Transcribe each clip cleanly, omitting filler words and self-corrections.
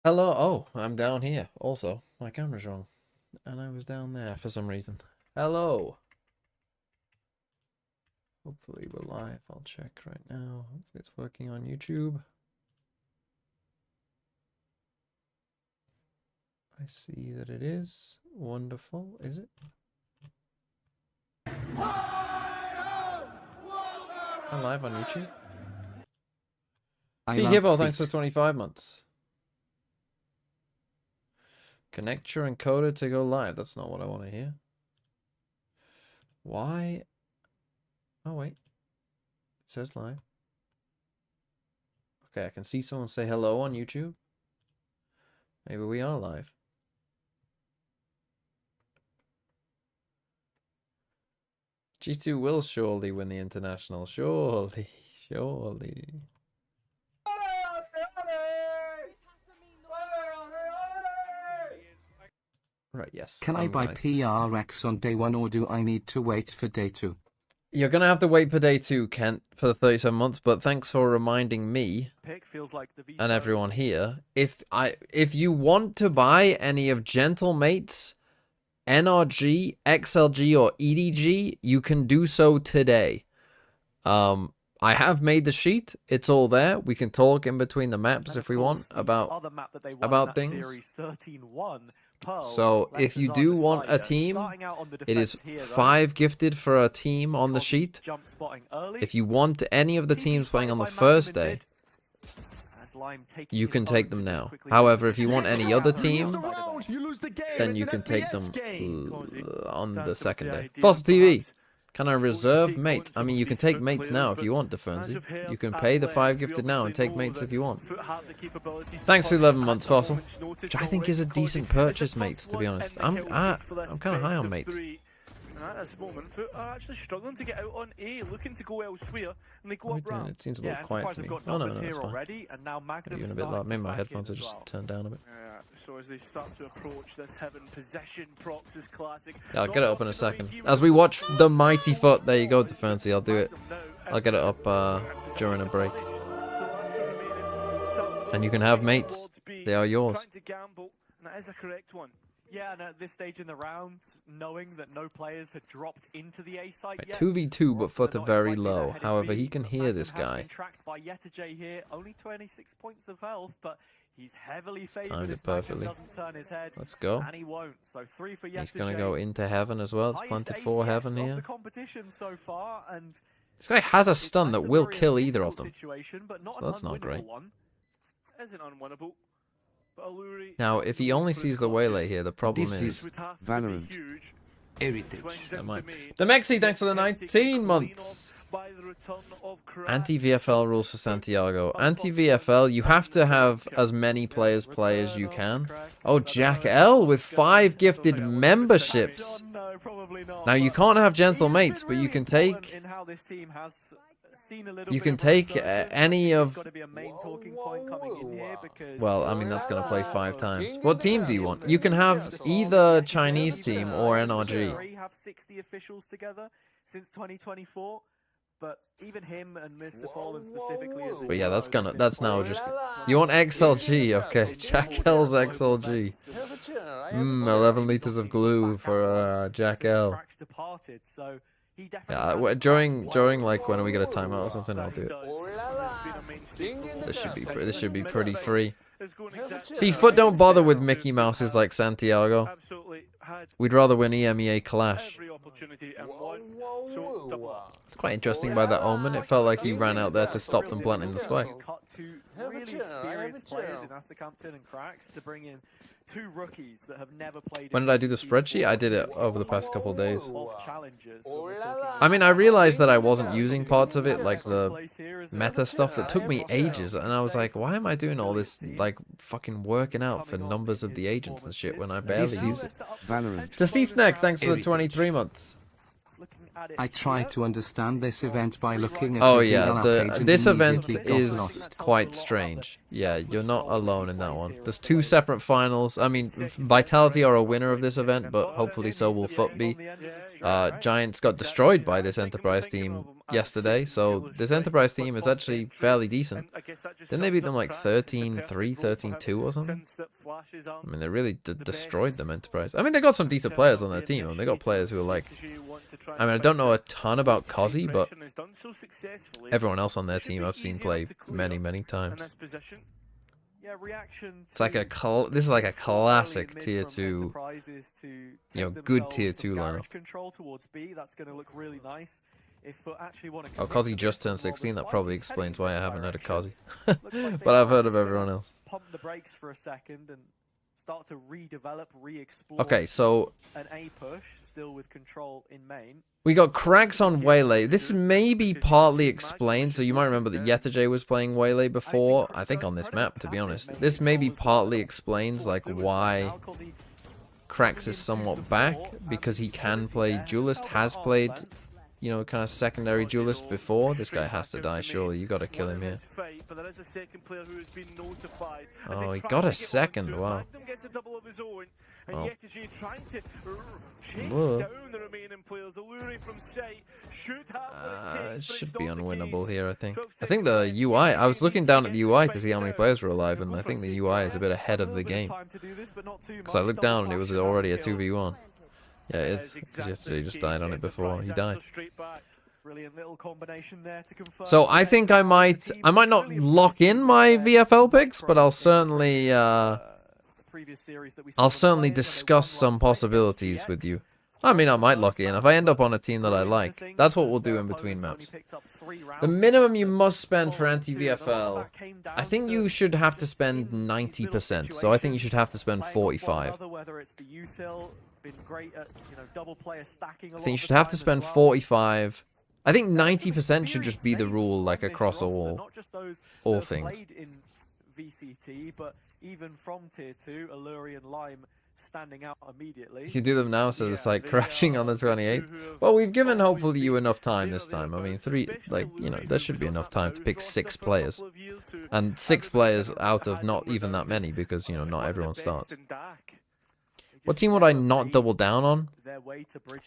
Hello. Oh, I'm down here. Also, my camera's wrong. And I was down there for some reason. Hello. Hopefully we're live. I'll check right now. Hopefully it's working on YouTube. I see that it is. Wonderful. Is it? I'm live on YouTube. Hey, Hibbo, thanks for 25 months. Connect your encoder to go live. That's not what I want to hear. Why? Oh, wait. It says live. Okay, I can see someone say hello on YouTube. Maybe we are live. G2 will surely win the international. Surely. Surely. Right, yes. Can I buy PRX on day 1 or do I need to wait for day 2? You're going to have to wait for day 2, Kent, for the 37 months, but thanks for reminding me and everyone here. If you want to buy any of Gentlemate's NRG, XLG, or EDG, you can do so today. I have made the sheet. It's all there. We can talk in between the maps if we want about things. So if you do want a team, it is 5 gifted for a team on the sheet. If you want any of the teams playing on the first day, you can take them now. However, if you want any other team, then you can take them on the second day. Fossil TV, can I reserve mates? I mean, you can take mates now if you want, Defensi. You can pay the 5 gifted now and take mates if you want. Thanks for 11 months, Fossil. Which I think is a decent purchase, mates, to be honest. I'm kind of high on mates. At this moment, FUT are actually struggling to get out on A, looking to go elsewhere, and they go up round. It seems a little quiet to me. Oh, no, it's fine. Already, and now even a bit loud. Maybe my headphones are just turned down a bit. Yeah, so as they start to approach this Heaven Possession Prox's classic. Yeah, I'll get it up in a second. As we watch the mighty FUT, there you go, Defensi. I'll do it. I'll get it up during a break. And you can have mates. They are yours. That is a correct one. Yeah, and at this stage in the round, knowing that no players had dropped into the A site yet. 2v2, but FUT are very low. However, he can hear this guy. Tracked by here, only 26 points of health, but he's heavily favored. Timed it perfectly. Doesn't turn his head, let's go. And he won't. So 3 for he's going to go into Heaven as well. It's planted for Heaven here. The competition so far, and this guy has a stun that will kill either of them. So that's not great. Isn't unwinnable. Now, if he only sees the waylay here, the problem is Valorant. Heritage. The Mexi, thanks for the 19 months. Anti-VFL rules for Santiago. Anti-VFL, you have to have as many players play as you can. Oh, Jack L with 5 gifted memberships. Now, you can't have gentle mates, but you can take... You can take any of... Well, I mean, that's going to play 5 times. What team do you want? You can have either Chinese team or NRG. Have 60 officials together since 2024, but even him and Mr. Fallen specifically is... But yeah, that's now just... You want XLG? Okay, Jack L's XLG. 11 liters of glue for Jack L. Yeah, during like when we get a timeout or something, I'll do it. This should be pretty free. See, FUT don't bother with Mickey Mouses like Santiago. We'd rather win EMEA Clash. It's quite interesting by that Omen. It felt like he ran out there to stop them planting the spike. Really experienced players in Atacamton and Cracks to bring in 2 rookies that have never played. When did I do the spreadsheet? I did it over the past couple of days. I mean, I realized that I wasn't using parts of it, like the meta stuff that took me ages, and I was like, why am I doing all this, like, fucking working out for numbers of the agents and shit when I barely use it? Valorant. The Sea Snack, thanks for the 23 months. I try to understand this event by looking at this event is quite strange. Yeah, you're not alone in that one. There's 2 separate finals. I mean, Vitality are a winner of this event, but hopefully so will FUT be. Giants got destroyed by this Enterprise team yesterday, so this Enterprise team is actually fairly decent. Didn't they beat them like 13-3, 13-2 or something? I mean, they really destroyed them, Enterprise. I mean, they got some decent players on their team, and they got players who are like... I mean, I don't know a ton about Cozzy, but everyone else on their team I've seen play many, many times. It's like this is like a classic tier 2, good tier 2 lineup. Oh, Cozzy just turned 16. That probably explains why I haven't heard of Cozzy. But I've heard of everyone else. Pump the brakes for a second and start to redevelop, re-explore. Okay, so an A push still with control in main. We got cracks on Waylay. This may be partly explained, so you might remember that Yetajay was playing Waylay before, I think on this map, to be honest. This maybe partly explains like why Cracks is somewhat back, because he can play Duelist, has played, kind of secondary Duelist before. This guy has to die, surely. You gotta kill him here. Oh, he got a second, wow. Oh. It should be unwinnable here, I think. I think the UI, I was looking down at the UI to see how many players were alive, and I think the UI is a bit ahead of the game. Because I looked down and it was already a 2v1. Yeah, it is. He just died on it before he died. So I think I might not lock in my VFL picks, but I'll certainly discuss some possibilities with you. I mean, I might lock it in. If I end up on a team that I like, that's what we'll do in between maps. The minimum you must spend for anti-VFL, I think you should have to spend 90%. So I think you should have to spend 45. I think you should have to spend 45. I think 90% should just be the rule, like across all things. VCT, but even from tier 2, Alluri and Lime standing out immediately. You can do them now instead of the site crashing on the 28th. Well, we've given hopefully you enough time this time. I mean, there should be enough time to pick 6 players. And 6 players out of not even that many, because, not everyone starts. What team would I not double down on?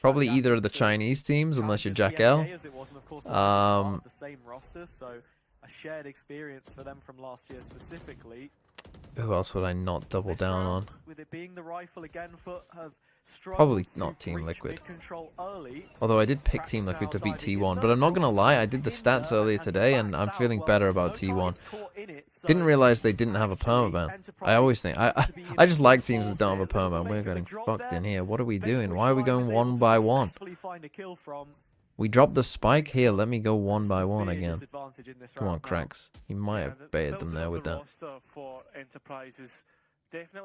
Probably either of the Chinese teams, unless you're Jack L. A shared experience for them from last year specifically. Who else would I not double down on? With it being the rifle again, FUT have probably not Team Liquid. Although I did pick Team Liquid to beat T1, but I'm not gonna lie, I did the stats earlier today and I'm feeling better about T1. Didn't realize they didn't have a permaban. I always think I just like teams that don't have a permaban. We're getting fucked in here. What are we doing? Why are we going 1 by 1? We dropped the spike here. Let me go 1 by 1 again. Come on, Cracks. He might have baited them there with that.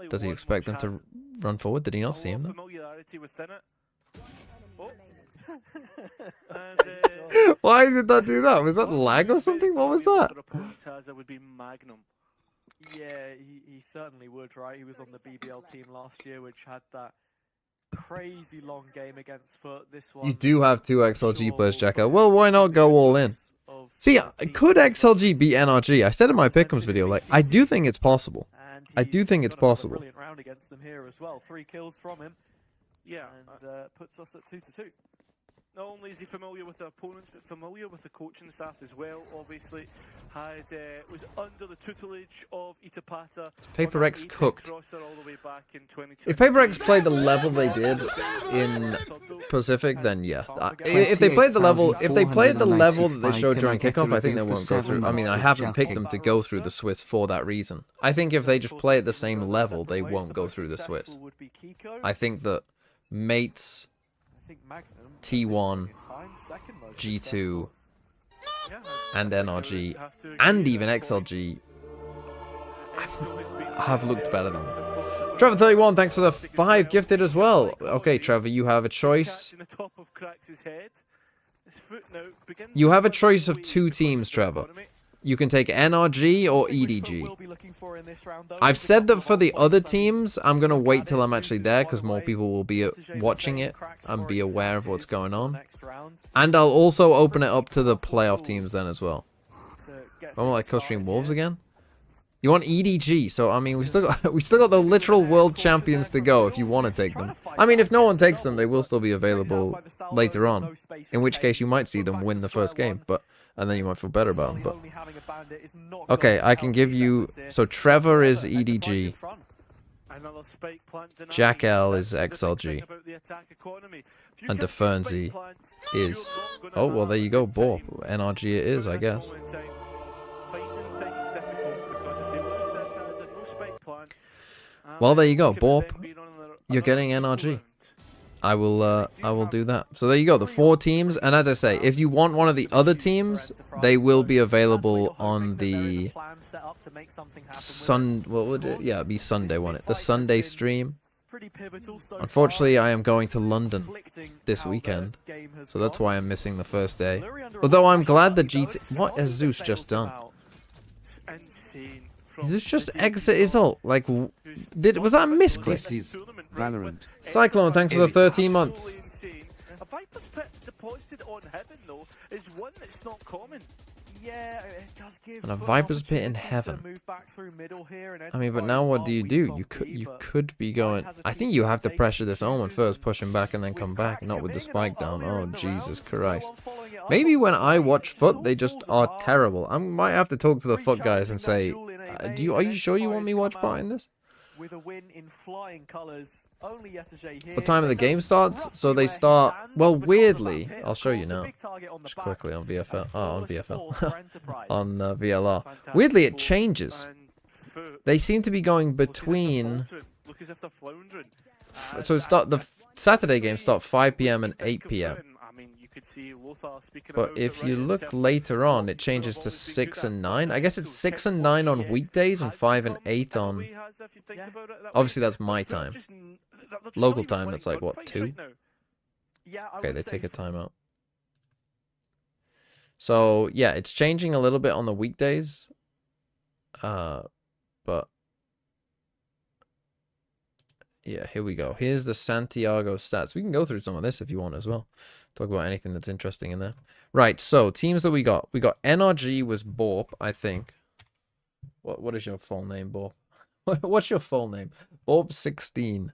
Does he expect them to run forward? Did he not see him though? Why did that do that? Was that lag or something? What was that? Yeah, he certainly would, right? He was on the BBL team last year, which had that crazy long game against FUT. This one, you do have 2 XLG players, Jacko. Well, why not go all in? See, could XLG beat NRG? I said in my Pick'ems video, like, I do think it's possible. I do think it's possible. Brilliant round against them here as well. 3 kills from him. Yeah, and puts us at 2-2. Not only is he familiar with the opponents, but familiar with the coaching staff as well. Obviously, was under the tutelage of Itapata. Paper X cooked. If Paper X played the level they did in Pacific, then yeah. If they played the level, that they showed during kickoff, I think they won't go through. I mean, I haven't picked them to go through the Swiss for that reason. I think if they just play at the same level, they won't go through the Swiss. I think that Mates, T1, G2, and NRG, and even XLG have looked better than them. Trevor31, thanks for the 5 gifted as well. Okay, Trevor, you have a choice. You have a choice of 2 teams, Trevor. You can take NRG or EDG. I've said that for the other teams, I'm going to wait till I'm actually there because more people will be watching it and be aware of what's going on. And I'll also open it up to the playoff teams then as well. Oh, like Co-Stream Wolves again? You want EDG, so I mean we still got the literal world champions to go if you want to take them. I mean if no one takes them, they will still be available later on. In which case you might see them win the first game, and then you might feel better about them. But okay, I can give you. So Trevor is EDG. Jack L is XLG. And DeFernzy is. Oh well, there you go. Borp. NRG it is, I guess. Well, there you go, Borp. You're getting NRG. I will do that. So there you go, the 4 teams. And as I say, if you want one of the other teams, they will be available on the it'd be Sunday, won't it? The Sunday stream. Unfortunately, I am going to London this weekend, so that's why I'm missing the first day. Although I'm glad the GT. What has Zeus just done? Zeus just exit his ult. Like, was that a misclick? This is Valorant. Cyclone, thanks for the 13 months. A Viper's Pit deposited on Heaven, though, is one that's not common. Yeah, it does give. And a Viper's Pit in Heaven. I mean, but now what do? You could be going. I think you have to pressure this Omen first, push him back, and then come back, not with the spike down. Oh Jesus Christ! Maybe when I watch FUT, they just are terrible. I might have to talk to the FUT guys and say, are you sure you want me watch part in this? With a win in flying colors. Only Yetterjay here. What time of the game starts? So they start. Well, weirdly, I'll show you now. Just quickly on VFL. Oh, on VFL. On VLR. Weirdly, it changes. They seem to be going between. So the Saturday games start 5 p.m. and 8 p.m. But if you look later on, it changes to 6 and 9. I guess it's 6 and 9 on weekdays and 5 and 8 on. Obviously, that's my time. Local time, that's like what, 2? Okay, they take a timeout. So yeah, it's changing a little bit on the weekdays. But yeah, here we go. Here's the Santiago stats. We can go through some of this if you want as well. Talk about anything that's interesting in there. Right, so teams that we got. We got NRG was Borp, I think. What is your full name, Borp? What's your full name? Borp16.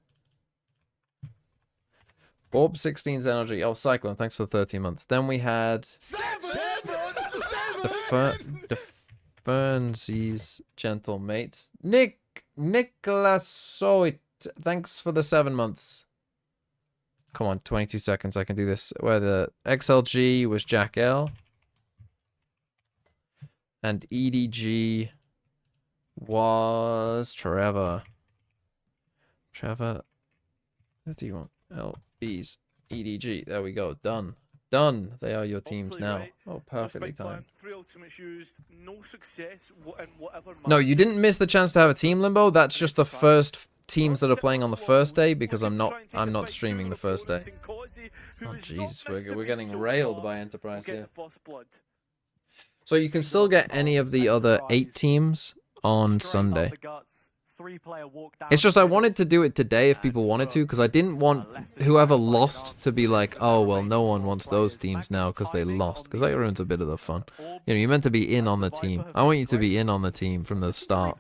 Borp16's NRG. Oh, Cyclone, thanks for the 13 months. Then we had the Fernsies Gentle Mates. Nicholas Soit. Thanks for the 7 months. Come on, 22 seconds. I can do this. Where the XLG was Jack L. And EDG was Trevor. Trevor. What do you want? LB's EDG. There we go. Done. Done. They are your teams now. Oh, perfectly timed. No, you didn't miss the chance to have a team limbo. That's just the first teams that are playing on the first day because I'm not streaming the first day. Oh Jesus, we're getting railed by Enterprise here. So you can still get any of the other 8 teams on Sunday. It's just I wanted to do it today if people wanted to, because I didn't want whoever lost to be like, oh well, no one wants those teams now because they lost, because that ruins a bit of the fun. You know, you're meant to be in on the team. I want you to be in on the team from the start.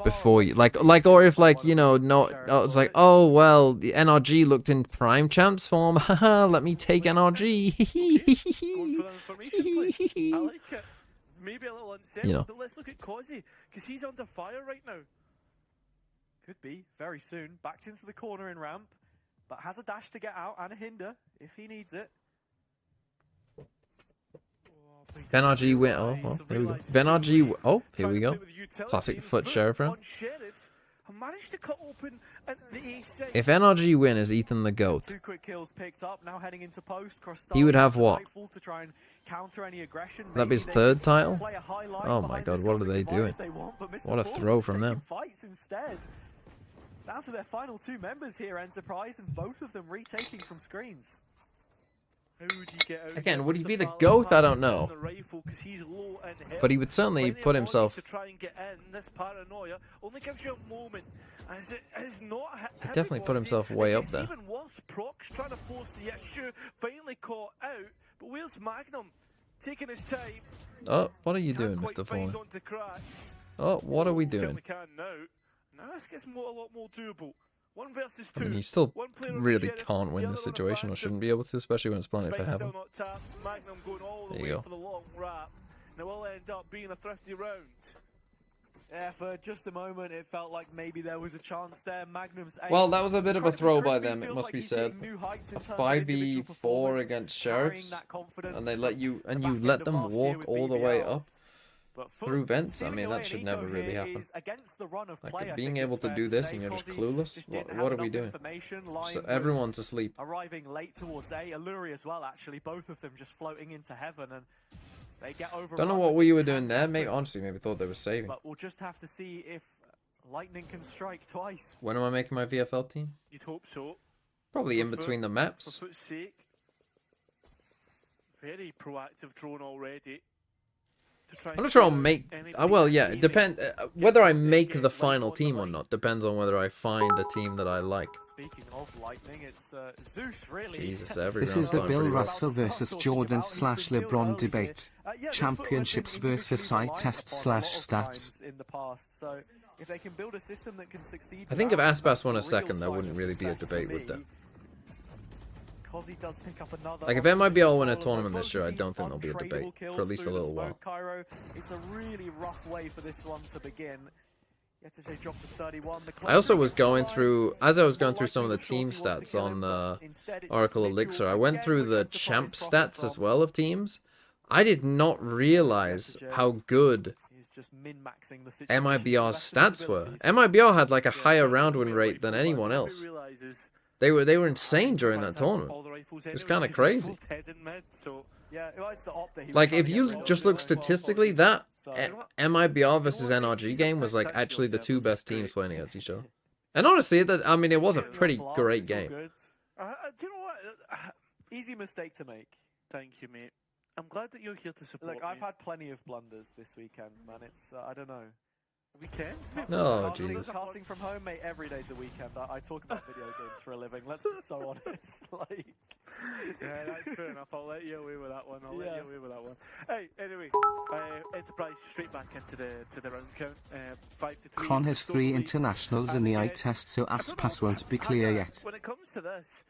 Before you or if you know, it's like, oh well, the NRG looked in prime champs form, haha, let me take NRG. Maybe a little unsettled, but let's look at Causey, because he's under fire right now. Could be, very soon. Backed into the corner in ramp, but has a dash to get out and a hinder if he needs it. NRG win. Oh, here we go. NRG. Oh, here we go. Classic FUT Sheriff round. If NRG win is Ethan the GOAT, he would have what? That'd be his 3rd title? Oh my god, what are they doing? What a throw from them. Down to their final 2 members here, Enterprise, and both of them retaking from screens. Again, would he be the GOAT? I don't know. But he would certainly put himself. He definitely put himself way up there. Even worse, Proc's trying to force the issue, finally caught out. But where's Magnum? taking his time. Oh, what are you Can't doing, quite Mr. find Fallen? onto cracks. Oh, what are we doing? Certainly can now. Now this gets a lot more doable. 1 versus 2. I mean, he still One player on the really Sheriff, can't win the this other on a situation, or Phantom. shouldn't be able to, especially when it's planning for Spike heaven. still not tapped. Magnum going all the There way you go. for the long wrap. Now will end up being a thrifty round. Yeah, for just a moment, it felt like maybe there was a chance there. Magnum's aim Well, that was a bit of a incredibly throw by crispy, them, it feels must like be he's said. hitting new heights in A terms of 5v4 individual performance, against carrying Sheriffs, that confidence and they from let you the and back you end let of them last year walk with all the way VFL. up But FUT through vents. I seeming mean, away that should and never Eco really here happen. is against the run of play, Like I being think able it's to fair do this say. and you're just Cozzy clueless. just didn't What have are we enough doing? information. So Lion was everyone's asleep. arriving late towards A. Alluri as well, actually. Both of them just floating into heaven, and they get overrun. Don't know what we were doing there, mate. Honestly, maybe thought they were saving. But we'll just have to see if Lightning can strike twice. When am I making my VFL team? You'd hope so. Probably in For between the For maps. FUT's sake. Very proactive drone already. To try I'm and not sure I'll figure out make. anything Well, yeah, aiming. it depends. Whether I make get the light final on the team or light. not depends on whether I find a team that I like. Speaking of Lightning, it's Zeus, really. Jesus, every This round's is the going Bill pretty well. Russell versus Jordan slash LeBron debate. Championships versus side test slash stats. In the past, so if they can build a system that can succeed, I think if without, Aspas that's won the a second, real there sign wouldn't of really be a success debate, for would there? me. Cozzy does pick up another. Like, if MIBR win a Both tournament of this year, I these don't think there'll be a debate untradeable kills for at least a through the little while. smoke, Cairo. It's a really rough way for this one to begin. Yesterday dropped to 31. I also was going through, as I was going through some of the team stats on Oracle Elixir, I went through the champ stats as well of teams. I did not realize how good MIBR's stats were. MIBR had like a higher round win rate than anyone else. They were insane during that tournament. It was kind of crazy. Like, if you just look statistically, that MIBR versus NRG game was like actually the two best teams playing against each other. And honestly, I mean, it was a pretty great game. Do you know what? Easy mistake to make. Thank you, mate. I'm glad that you're here to support Look, me. I've had plenty of blunders this weekend, man. It's I don't know. Weekend? No, Casting- jeez. Casting from home, mate. Every day's a weekend. I talk about video games for a living. Let's be so honest. Like, Yeah, that's fair enough. I'll let you away with that one. I'll let Yeah. you away with that one. Hey, anyway, Enterprise straight back into the round count. 5-3. Con has Still 3 the lead. internationals in the eye test, so I don't Aspas know, won't be clear yet. When it comes to this,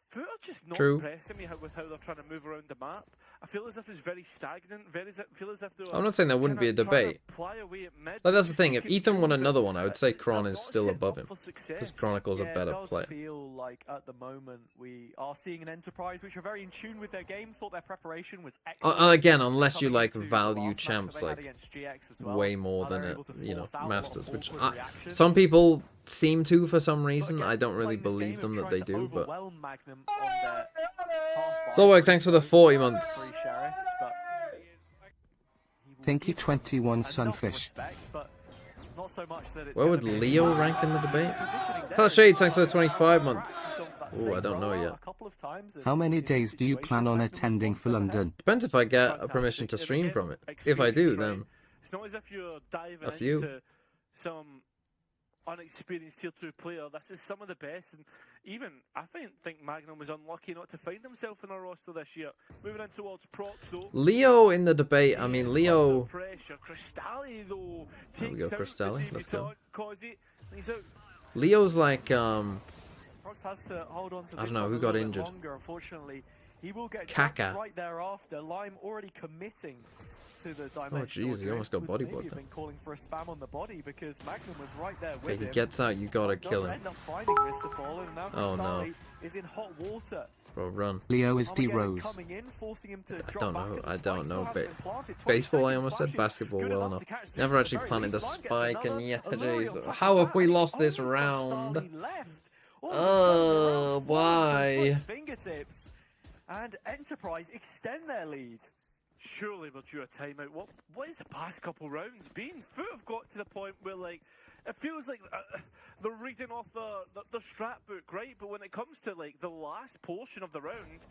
FUT are just not True. impressing me with how they're trying to move around the map. I feel as if it's very stagnant. Feel as if they're. I'm not saying there wouldn't be a kinda trying to debate. ply away at mid, Like, that's the just thing. If taking Ethan won kills another and, one, I would say Kron they're is not still set above up him. for success. Because Chronicle's a better it does player. feel like at the moment we are seeing an Enterprise which are very in tune with their game. Thought their preparation was excellent. Again, unless you Coming like into the value last match champs that they had like against GX as well. way more They're than it, able to you know, force out a lot of Masters, which awkward I, reactions. some people seem to for some But reason. again, I don't really playing this believe game them of that they trying to do, but overwhelm Magnum on their half-back. Solberg, thanks for the 40 months. Three Sheriffs, but he will Thank you, give 21 enough Sunfish. respect, but not so much that it's Where would gonna be- Leo rank in the debate? Positioning there Hello as Shades, thanks for well. the 25 months. He's gone for that Ooh, same I don't know rollout yet. a couple of times, and How many in this days do you situation, plan on Magnum was attending one for step ahead. London? Depends if I get a permission Fantastic. to And stream again, from it. If I do, experience, then right? It's not as if you're diving a few. into some unexperienced tier 2 player. This is some of the best, and even I think Magnum was unlucky not to find himself in our roster this year. Moving in towards procs though. Leo in the debate. I mean, Under Leo. pressure. Cristalli though There we takes go, out the Cristalli, let's go. debutant, Cozzy. He's out. Leo's like Prox has to hold on to I this don't know, one who a got little bit injured? longer, unfortunately. He will get Kaka. dropped right thereafter. Lime already committing to the dimensional. jeez, he almost got Would body maybe blocked have there. been calling for a spam on the body because Magnum was right there okay, with he him. gets out, you gotta Does kill him. end up finding Mr. Fallen, and now Oh, no. Cristalli is in hot water. Bro, run. Leo is Armageddon D-Rose. coming in, forcing him to I drop don't back know. as the I spike don't still know. hasn't been planted. 20 Baseball, I seconds almost said flashes. basketball Good well enough enough. to catch Zeus Never at actually very planted the least. Lime gets spike, another. and yet Alluri on top of how have that, we and it's lost this only round? Cristalli left. All of a Oh, sudden, the round's fallen to why? FUT's fingertips, and Enterprise extend their lead. Surely we're due a timeout. What is the past couple rounds been? FUT have got to the point where like it feels like they're reading off the strat book, right? But when it comes to like the last portion of the round,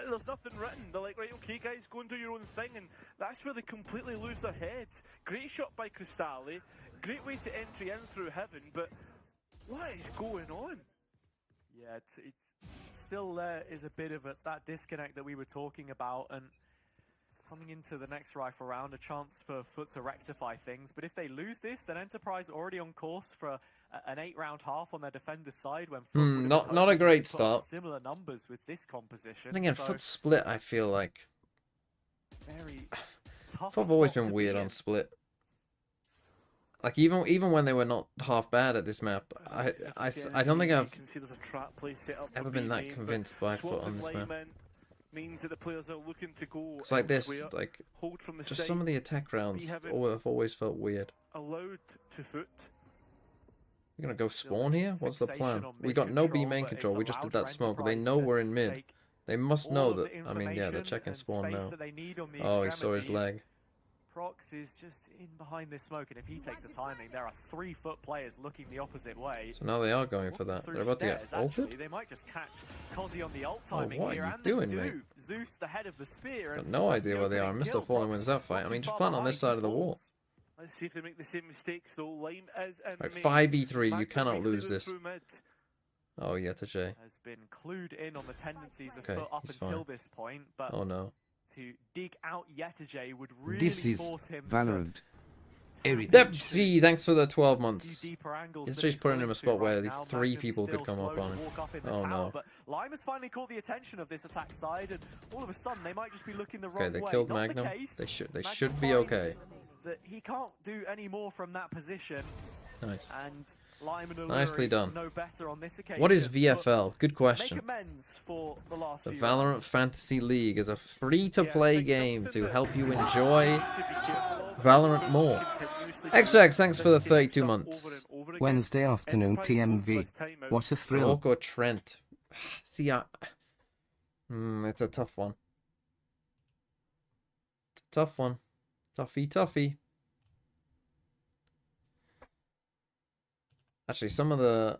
there's nothing written. They're like, right, okay, guys, go and do your own thing, and that's where they completely lose their heads. Great shot by Cristalli, great way to entry in through heaven, but what is going on? Yeah, it's still there is a bit of that disconnect that we were talking about, and Coming into the next rifle round, a chance for FUT to rectify things. But if they lose this, then Enterprise already on course for an 8-round half on their defender's side. When FUT would have not a hoped great to put up start. similar numbers with this composition. And again, so FUT split, I feel like. very tough. FUT have always spot been to weird be on in. split. Like even when they were not half bad at this map, I don't think I've ever been that convinced by FUT on this map. Means that the players are looking to go It's like this, elsewhere, like hold from the just side, some of the attack rounds have it have always felt weird. allowed to FUT. We're gonna go spawn here? What's the Fixation plan? on We mid got no B control, main but control, it's we just did allowed that for smoke. They Enterprise know to we're in mid. take They must all know of the that, I mean, yeah, they're information checking and spawn space now. that they need on the Oh, he saw his extremities. leg. Prox is just in behind this smoke, and if he takes the timing, there are 3 FUT players looking the opposite way. So now they are going for that. Through They're about to get stairs, actually. ulted? They might just catch Cozzy on the ult Oh, timing what are here, you and doing, they do. mate? Zeus, the head of the spear. Got And no that's the idea where they are. opening Mr. kill. Fallen Prox wins that fight. not I mean, too just far plant on this behind, side of the wall. falls. Let's see if they make the same mistakes though. Lime is in Right, main. 5v3, you Magnum cannot making the lose move this. through mid. Oh, yeah, Touché. Has been clued in on the tendencies of Okay, FUT up he's until fine. this point, but Oh, no. to dig out Yetajay would really This is force him Valorant. to Heritage. C, thanks for the 12 months. deeper angles It's than just he's putting him willing in a to spot right where now. 3 Magnum's people could still come up slow on to him. walk up in the Oh, tower, no. But Lime has finally caught the attention of this attack side, and all of a sudden they might just be looking the Okay, wrong they way. killed Not Magnum. The case. They should Magnum be okay. finds that he can't do any more from that position, Nice. and Lime and Nicely Alluri done. no better on this occasion. What is but VFL? Good Make question. amends for the last The few Valorant rounds. Fantasy League is a free-to-play Yeah, I think game something to that help you we enjoy need to be careful of. Valorant more. Continuously XX, thanks for the the same 32 stuff months. over and over again. Wednesday afternoon Enterprise TMV. won't flex timeout. What a thrill. Orc or Trent? See, it's a tough one. Tough one. Toughy. Actually, some of the...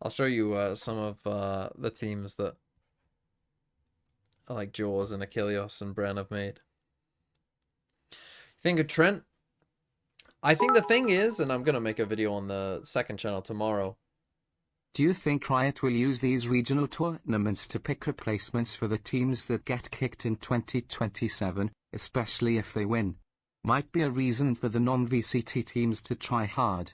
I'll show you some of the teams that like Jaws and Achilles and Bren have made. Think of Trent? I think the thing is, and I'm going to make a video on the second channel tomorrow. Do you think Riot will use these regional tournaments to pick replacements for the teams that get kicked in 2027, especially if they win? Might be a reason for the non-VCT teams to try hard.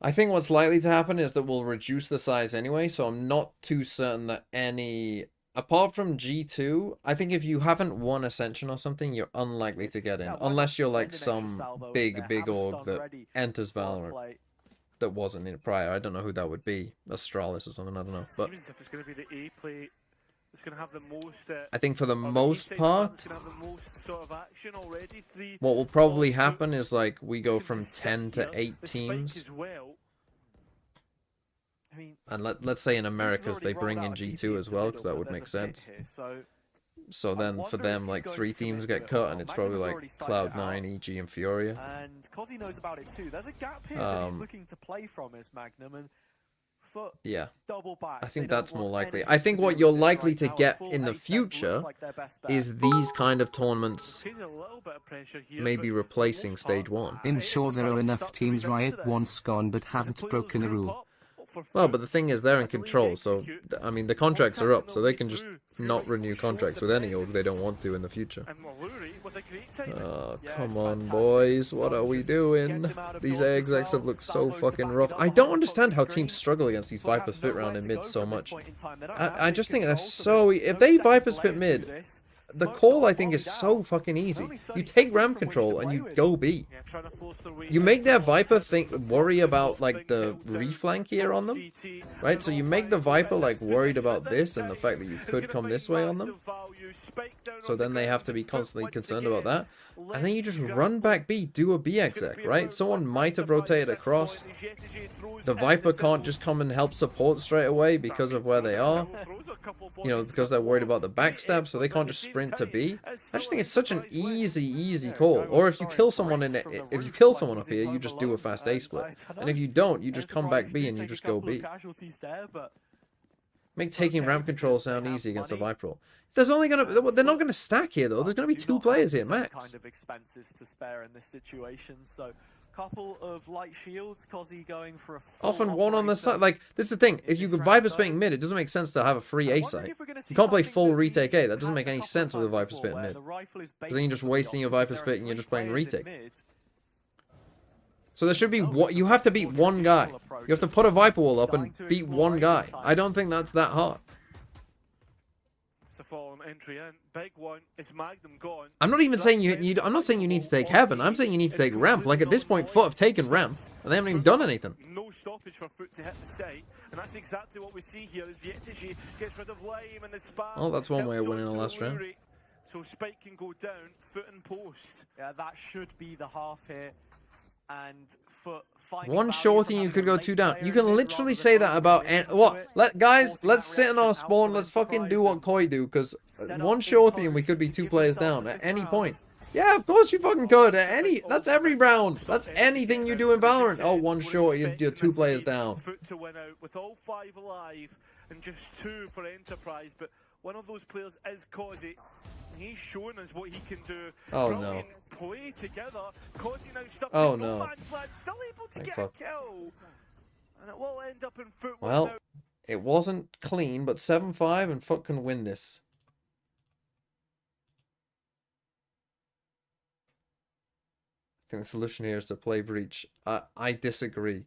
I think what's likely to happen is that we'll reduce the size anyway, so I'm not too certain that any... Apart from G2, I think if you haven't won Ascension or something, you're unlikely to get in. Yeah, why unless not you're like send an extra some salvo in big there, have a org stun that ready, enters well Valorant played. that wasn't in it prior. I don't know who that would be. Astralis or something, I don't know. But Seems as if it's going to be the A play. It's going to have the most. I think for the or the most A-side part, It's going to have the most sort of action already. what will probably of happen is like we go looking from to sit 10 to here. 8 The spike teams. as well. I mean, And let's say in Zeus has Americas already they rolled bring out in a TP G2 as into well, middle, because that but would there's make a pit sense. here, so So I then for wonder if them, he's like going 3 to teams commit to get it cut, now. and it's probably Magnum's like already signed it Cloud9, EG, and Furia. and Cozzy knows about it too. There's a gap here that he's looking to play from as Magnum, and FUT Yeah. double back. I think They don't that's more want likely. anything I to think do what with you're this likely right to now. get Full in the A-set looks future like their best bet. is these kind of tournaments Taking a little bit of pressure here, maybe but replacing most stage part, 1. I'm sure there are enough teams Riot once gone but the haven't players broken a group rule. up for Well, FUT. but the thing is, they're in I believe control, so execute, I mean, the contracts are up, so they can just through not Fury renew shows contracts the with any org they presence. don't want to in the future. And Alluri with a great timing. Oh, Yeah, come it's on, fantastic. boys. What are we Gets doing? him out of These dodge as execs have well. looked so Salvos to fucking back it rough. up I behind don't the understand how toxic teams screen. struggle against these But have Viper split nowhere round in to mid go so from this much. point in time. They don't have I mid just think they're control, so... there's If no they second Viper delay split to mid, this. the Smoke call got I think is volleyed so out. fucking There's easy. only You 30 take seconds ram from which to control and play you with. go B. Yeah, trying to force their way You into make their the Viper offense. worry about Both like things the held down reflank here on them, CT. right? So you make the Viper like worried about this and the fact that you It's could gonna come find this way on them. massive value. Spike down So on the then they have ground. to be FUT constantly once concerned again about that. And then you just lets run Grapple. back B, do a B It's gonna exec, be right? about Someone one might have Enterprise rotated this across. point as Yetajay throws The in Viper the can't middle. just come and help support straight away because of where they are. You know, because they're worried about the backstab, so they can't just sprint to B. I just think it's such an easy call. Or if you kill someone in it, if you kill someone up here, you just do a fast A split. And if you don't, you just come back B and you just go B. Make taking Okay, ramp control because they sound have easy against a money. Viper roll. There's only gonna. They're not gonna stack here though. There's gonna be Do 2 not players have here the same max. kind of expenses to spare in this situation. So, couple of light shields. Cozzy going for a full Often one on the operator side. Like, this is the thing. If in you this could round, Viper spitting though. mid, it doesn't make sense to have a free A I'm wondering site. if we're gonna see You can't play something full that retake A. That we've doesn't make had a any couple sense of with a times Viper before, spitting where mid. the rifle is Because then you're just baited wasting your because Viper there are spit and you're 3 just playing players in retake. mid. So there should be No, what it's you a have to much beat more one guy. traditional approach. You have to put a Viper wall up Starting and to beat explore one A this guy. time. I don't think that's that hard. It's a fallen entry in. Big one. It's Magnum gone. I'm not even So saying that you. defense I'm not saying you need to take on heaven. B I'm saying you need to is take ramp. Like at this completely point, FUT have taken null. ramp and they haven't even Foot done anything. No stoppage for FUT to hit the site, and that's exactly what we see here. As Yetishi gets rid of Lime and the spam. Well, that's one way of helps winning the onto last round. Luri. So Spike can go down, FUT and post. Yeah, that should be the half here. And for finding One value shorty from you having could a go late 2 down. player You in can mid literally rather say than that going about into what? it, Let guys, forcing let's that sit in our reaction out spawn. from Let's fucking do Enterprise what Koi do. Because set one up shorty in and we post could be to 2 give players themselves down a at fifth any round. point. Yeah, of course you fucking could. At any. That's every round. That's Stop anything anything you getting do out in of the Valorant. Oh, set. one We're shorty, you're expecting 2 this to players be down. FUT to win out with all 5 alive and just 2 for Enterprise, but one of those players is Cozzy. He's shown us what he can do. Oh, Brilliant play together. Cozzy now stuck Oh, in no. man's land, still able to Thank get fuck. a kill. And it will end up in FUT. Well, it wasn't clean, but 7-5 and FUT can win this. I think the solution here is to play breach. I disagree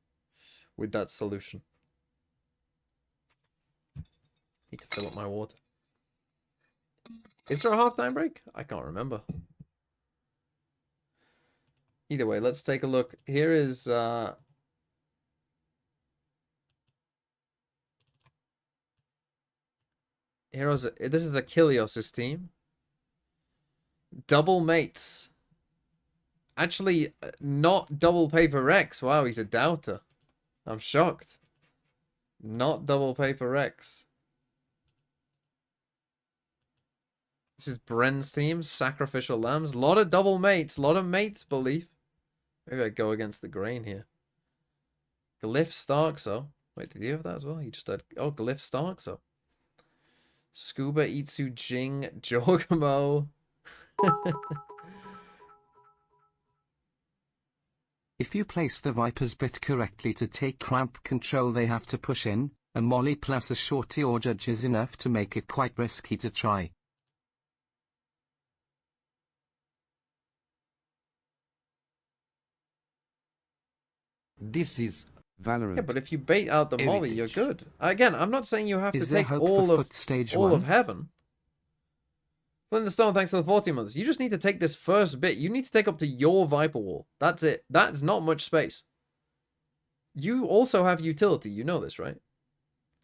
with that solution. Need to fill up my water. Is there a halftime break? I can't remember. Either way, let's take a look. Here is this is Achilleos' team. Double mates. Actually, not double paper Rex. Wow, he's a doubter. I'm shocked. Not double paper Rex. This is Bren's team, Sacrificial Lambs. A lot of double mates. A lot of mates belief. Maybe I go against the grain here. Glyph Starkso. Wait, did you have that as well? You just had... Oh, Glyph Starkso. Scuba Itsu Jing Jorgamo. If you place the Viper's bit correctly to take ramp control, they have to push in. A molly plus a shorty or judge is enough to make it quite risky to try. This is Valorant. Yeah, but if you bait out the molly, you're good. Again, I'm not saying you have Is to there take hope all for of FUT stage all 1? of heaven. Flint the Stone, thanks for the 40 months. You just need to take this first bit. You need to take up to your Viper wall. That's it. That's not much space. You also have utility. You know this, right?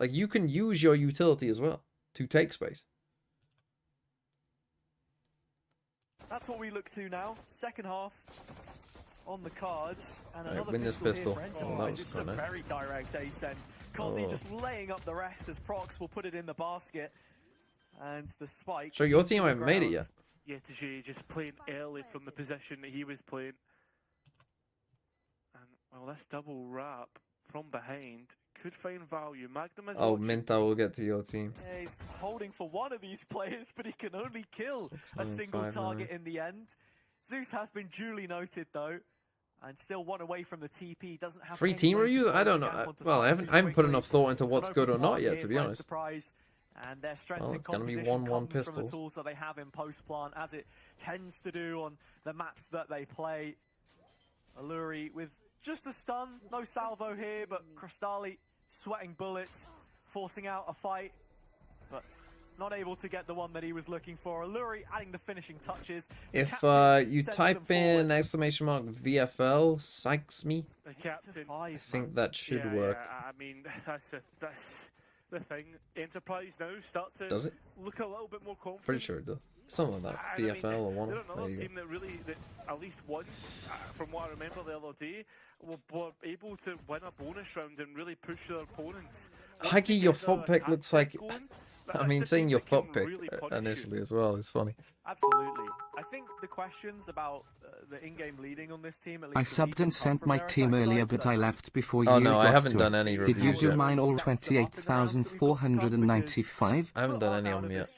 Like, you can use your utility as well to take space. That's what we look to now. Second half on the cards, and Right, another win this pistol, pistol. here for Oh, that Enterprise. was It's a quite nice. very direct ascend. Cozzy Oh. just laying up the rest as Prox will put it in the basket, and the spike. So your team to the haven't made it ground. yet. Yetishi just playing early from the position that he was playing. And, well, this double wrap from behind could find value. Magnum is Oh, watching. Minta will get to your team. Yeah, he's holding for one of these players, but he can only kill a 6, single 5, target in the end. Zeus has been duly noted though, and still one away from the TP. Doesn't have Free any team way to reviews? I close don't the gap know. onto Well, I Science haven't put quickly. enough thought into It's what's an good or open not part yet, here to be for honest. Enterprise, and their strength Well, in it's gonna be composition 1-1 comes from the pistols. tools that they have in post plant, as it tends to do on the maps that they play. Alluri with just a stun, no salvo here, but Crystali sweating bullets, forcing out a fight, but not able to get the one that he was looking for. Alluri adding the finishing touches. The If captain you sends type them in forward. exclamation mark VFL, psychs me, The captain. I think that should yeah, work. Yeah, I mean, that's the thing. Enterprise now start to Does it? look a little bit more confident. Pretty sure it does. Something like that. I mean, VFL or one. They're There another you team that really, that at least once, from what I remember the other day, were able to win a bonus round and really push their opponents. Once Hikey, they your get their FUT pick attack looks like going, I mean, seeing your FUT pick initially as well is funny. Absolutely. I think the questions about the in-game leading on this team, at least I subbed and sent my team earlier, but I left before you Oh no, I got haven't to done it. any Did you reviews do yet. mine all 28,495? I haven't done any on them yet.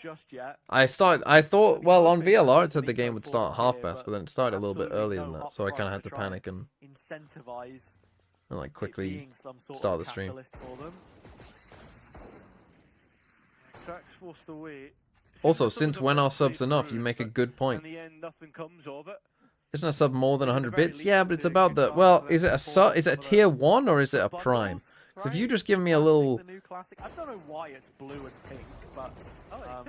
I thought, well, on VLR it said the game would start half past, but then it started a little bit earlier than that, so I kind of had to panic and like quickly start the stream. Cracks forced away. Also, since when are subs enough? You make a good point. In the end, nothing comes of it. Isn't a sub more than 100 bits? Yeah, but it's about the, well, is it a sub? Is it a tier 1 or is it a prime? So if you just give me a little... I don't know why it's blue and pink, but...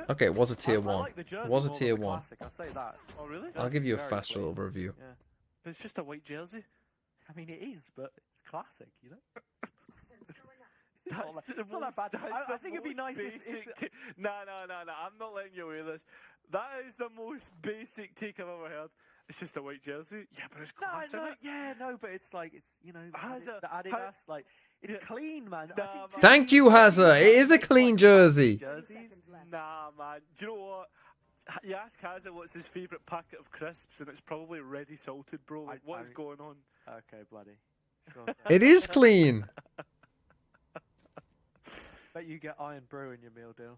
Okay, it was a tier 1. It was a tier 1. I'll say that. Oh, really? I'll give you a fast little review. Yeah. But it's just a white jersey. I mean, it is, but it's classic, you know? That's It's not that bad. I think it'd be nice if... No, I'm not letting you away with this. That is the most basic take I've ever heard. It's just a white jersey. Yeah, but it's class, isn't it? But it's like, it's, you know, the Adidas, like, it's clean, man. Nah, Thank you, Hazza. It is a clean jersey. Jerseys? Nah, man. Do you know what? You ask Hazza what's his favourite packet of crisps, and it's probably ready salted, bro. Like, what is going on? Okay, bloody. Sure. It is clean. Bet you get Iron Brew in your meal deal.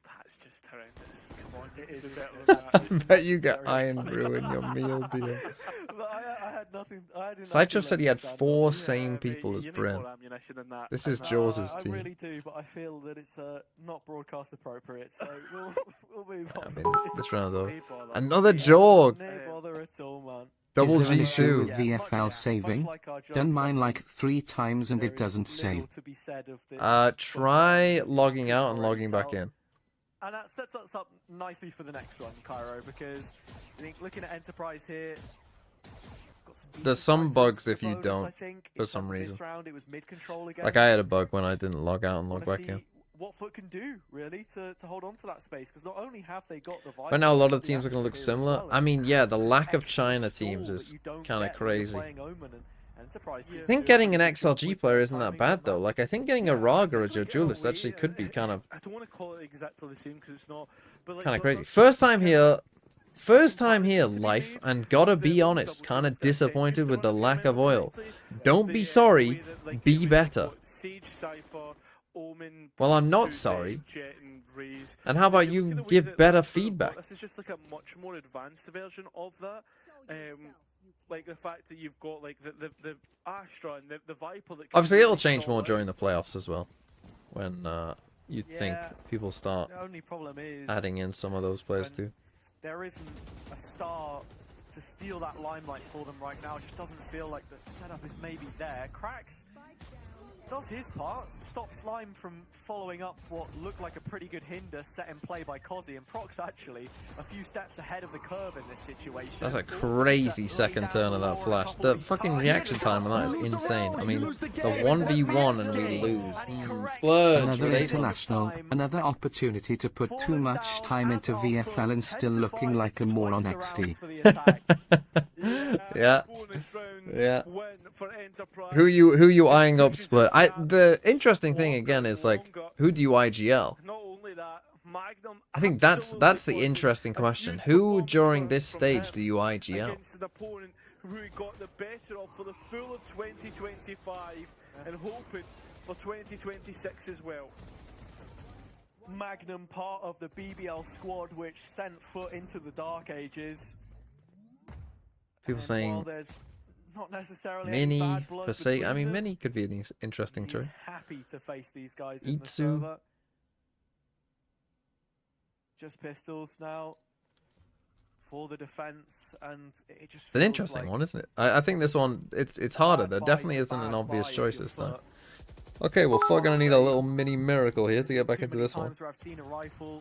That's just horrendous. Come on, it is better than that. I bet you get Iron Brew in your meal deal. I had nothing. Sideshow said he had 4 sane mate, people you as need Bren. more ammunition than that. This is Jaws' I team. really do, but I feel that it's not broadcast appropriate, so we'll move on. I mean, this round though. No bother. Another Jorg. No bother at all, man. Double Is there an issue with G2. VFL saving? Done mine like 3 times and it doesn't save. Try logging out and logging back in. And that sets us up nicely for the next run, Cairo, because I think looking at Enterprise here, got There's some bugs if you don't, for some reason. Like I had a bug when I didn't log out and log back in. What FUT can do, really, to hold on to that space, because not only have they got the Viper, But now a lot of the teams are going to look similar. I mean, yeah, the lack of China teams is kind of crazy. I think getting an XLG player isn't that bad though. Like I think getting a Rog or a Jojulist actually could be kind of I don't want to call it exactly the same because it's not. But like, kind of crazy. First time here, life, and gotta be honest, kind of disappointed with the lack of oil. Don't be sorry, be better. Well, I'm not sorry. And how about you give better feedback? This is just like a much more advanced version of that. Like the fact that you've got like the Astra and the Viper. That Obviously, it'll change more during the playoffs as well, when you'd think people start The only problem is adding in some of those players too. there isn't a star to steal that limelight for them right now. It just doesn't feel like the setup is maybe there. Cracks does his part, stops Slime from following up what looked like a pretty good hinder set in play by Kozzy, and Prox actually a few steps ahead of the curve in this situation. That's a crazy second turn of that flash. The fucking reaction time on that is insane. I mean, the 1v1 and we lose. Splurge. Another international, another opportunity to put too much time into VFL and still looking like a moron XD. Yeah. Yeah. Who you eyeing up, Split? The interesting thing again is like, who do you IGL? I think that's the interesting question. Who during this stage do you IGL? Against an opponent who got the better of for the full of 2025 and hoping for 2026 as well. Magnum, part of the BBL squad which sent FUT into the Dark Ages. People saying there's not necessarily Mini, for Forsake. I mean, Mini could be an interesting choice. Happy to face these guys in the Itsu. server. Just pistols now for the defense, and it just. It's an interesting one, isn't it? I think this one it's harder. There definitely isn't an obvious choice this time. Okay, well, FUT gonna need a little mini miracle here to get back into this one.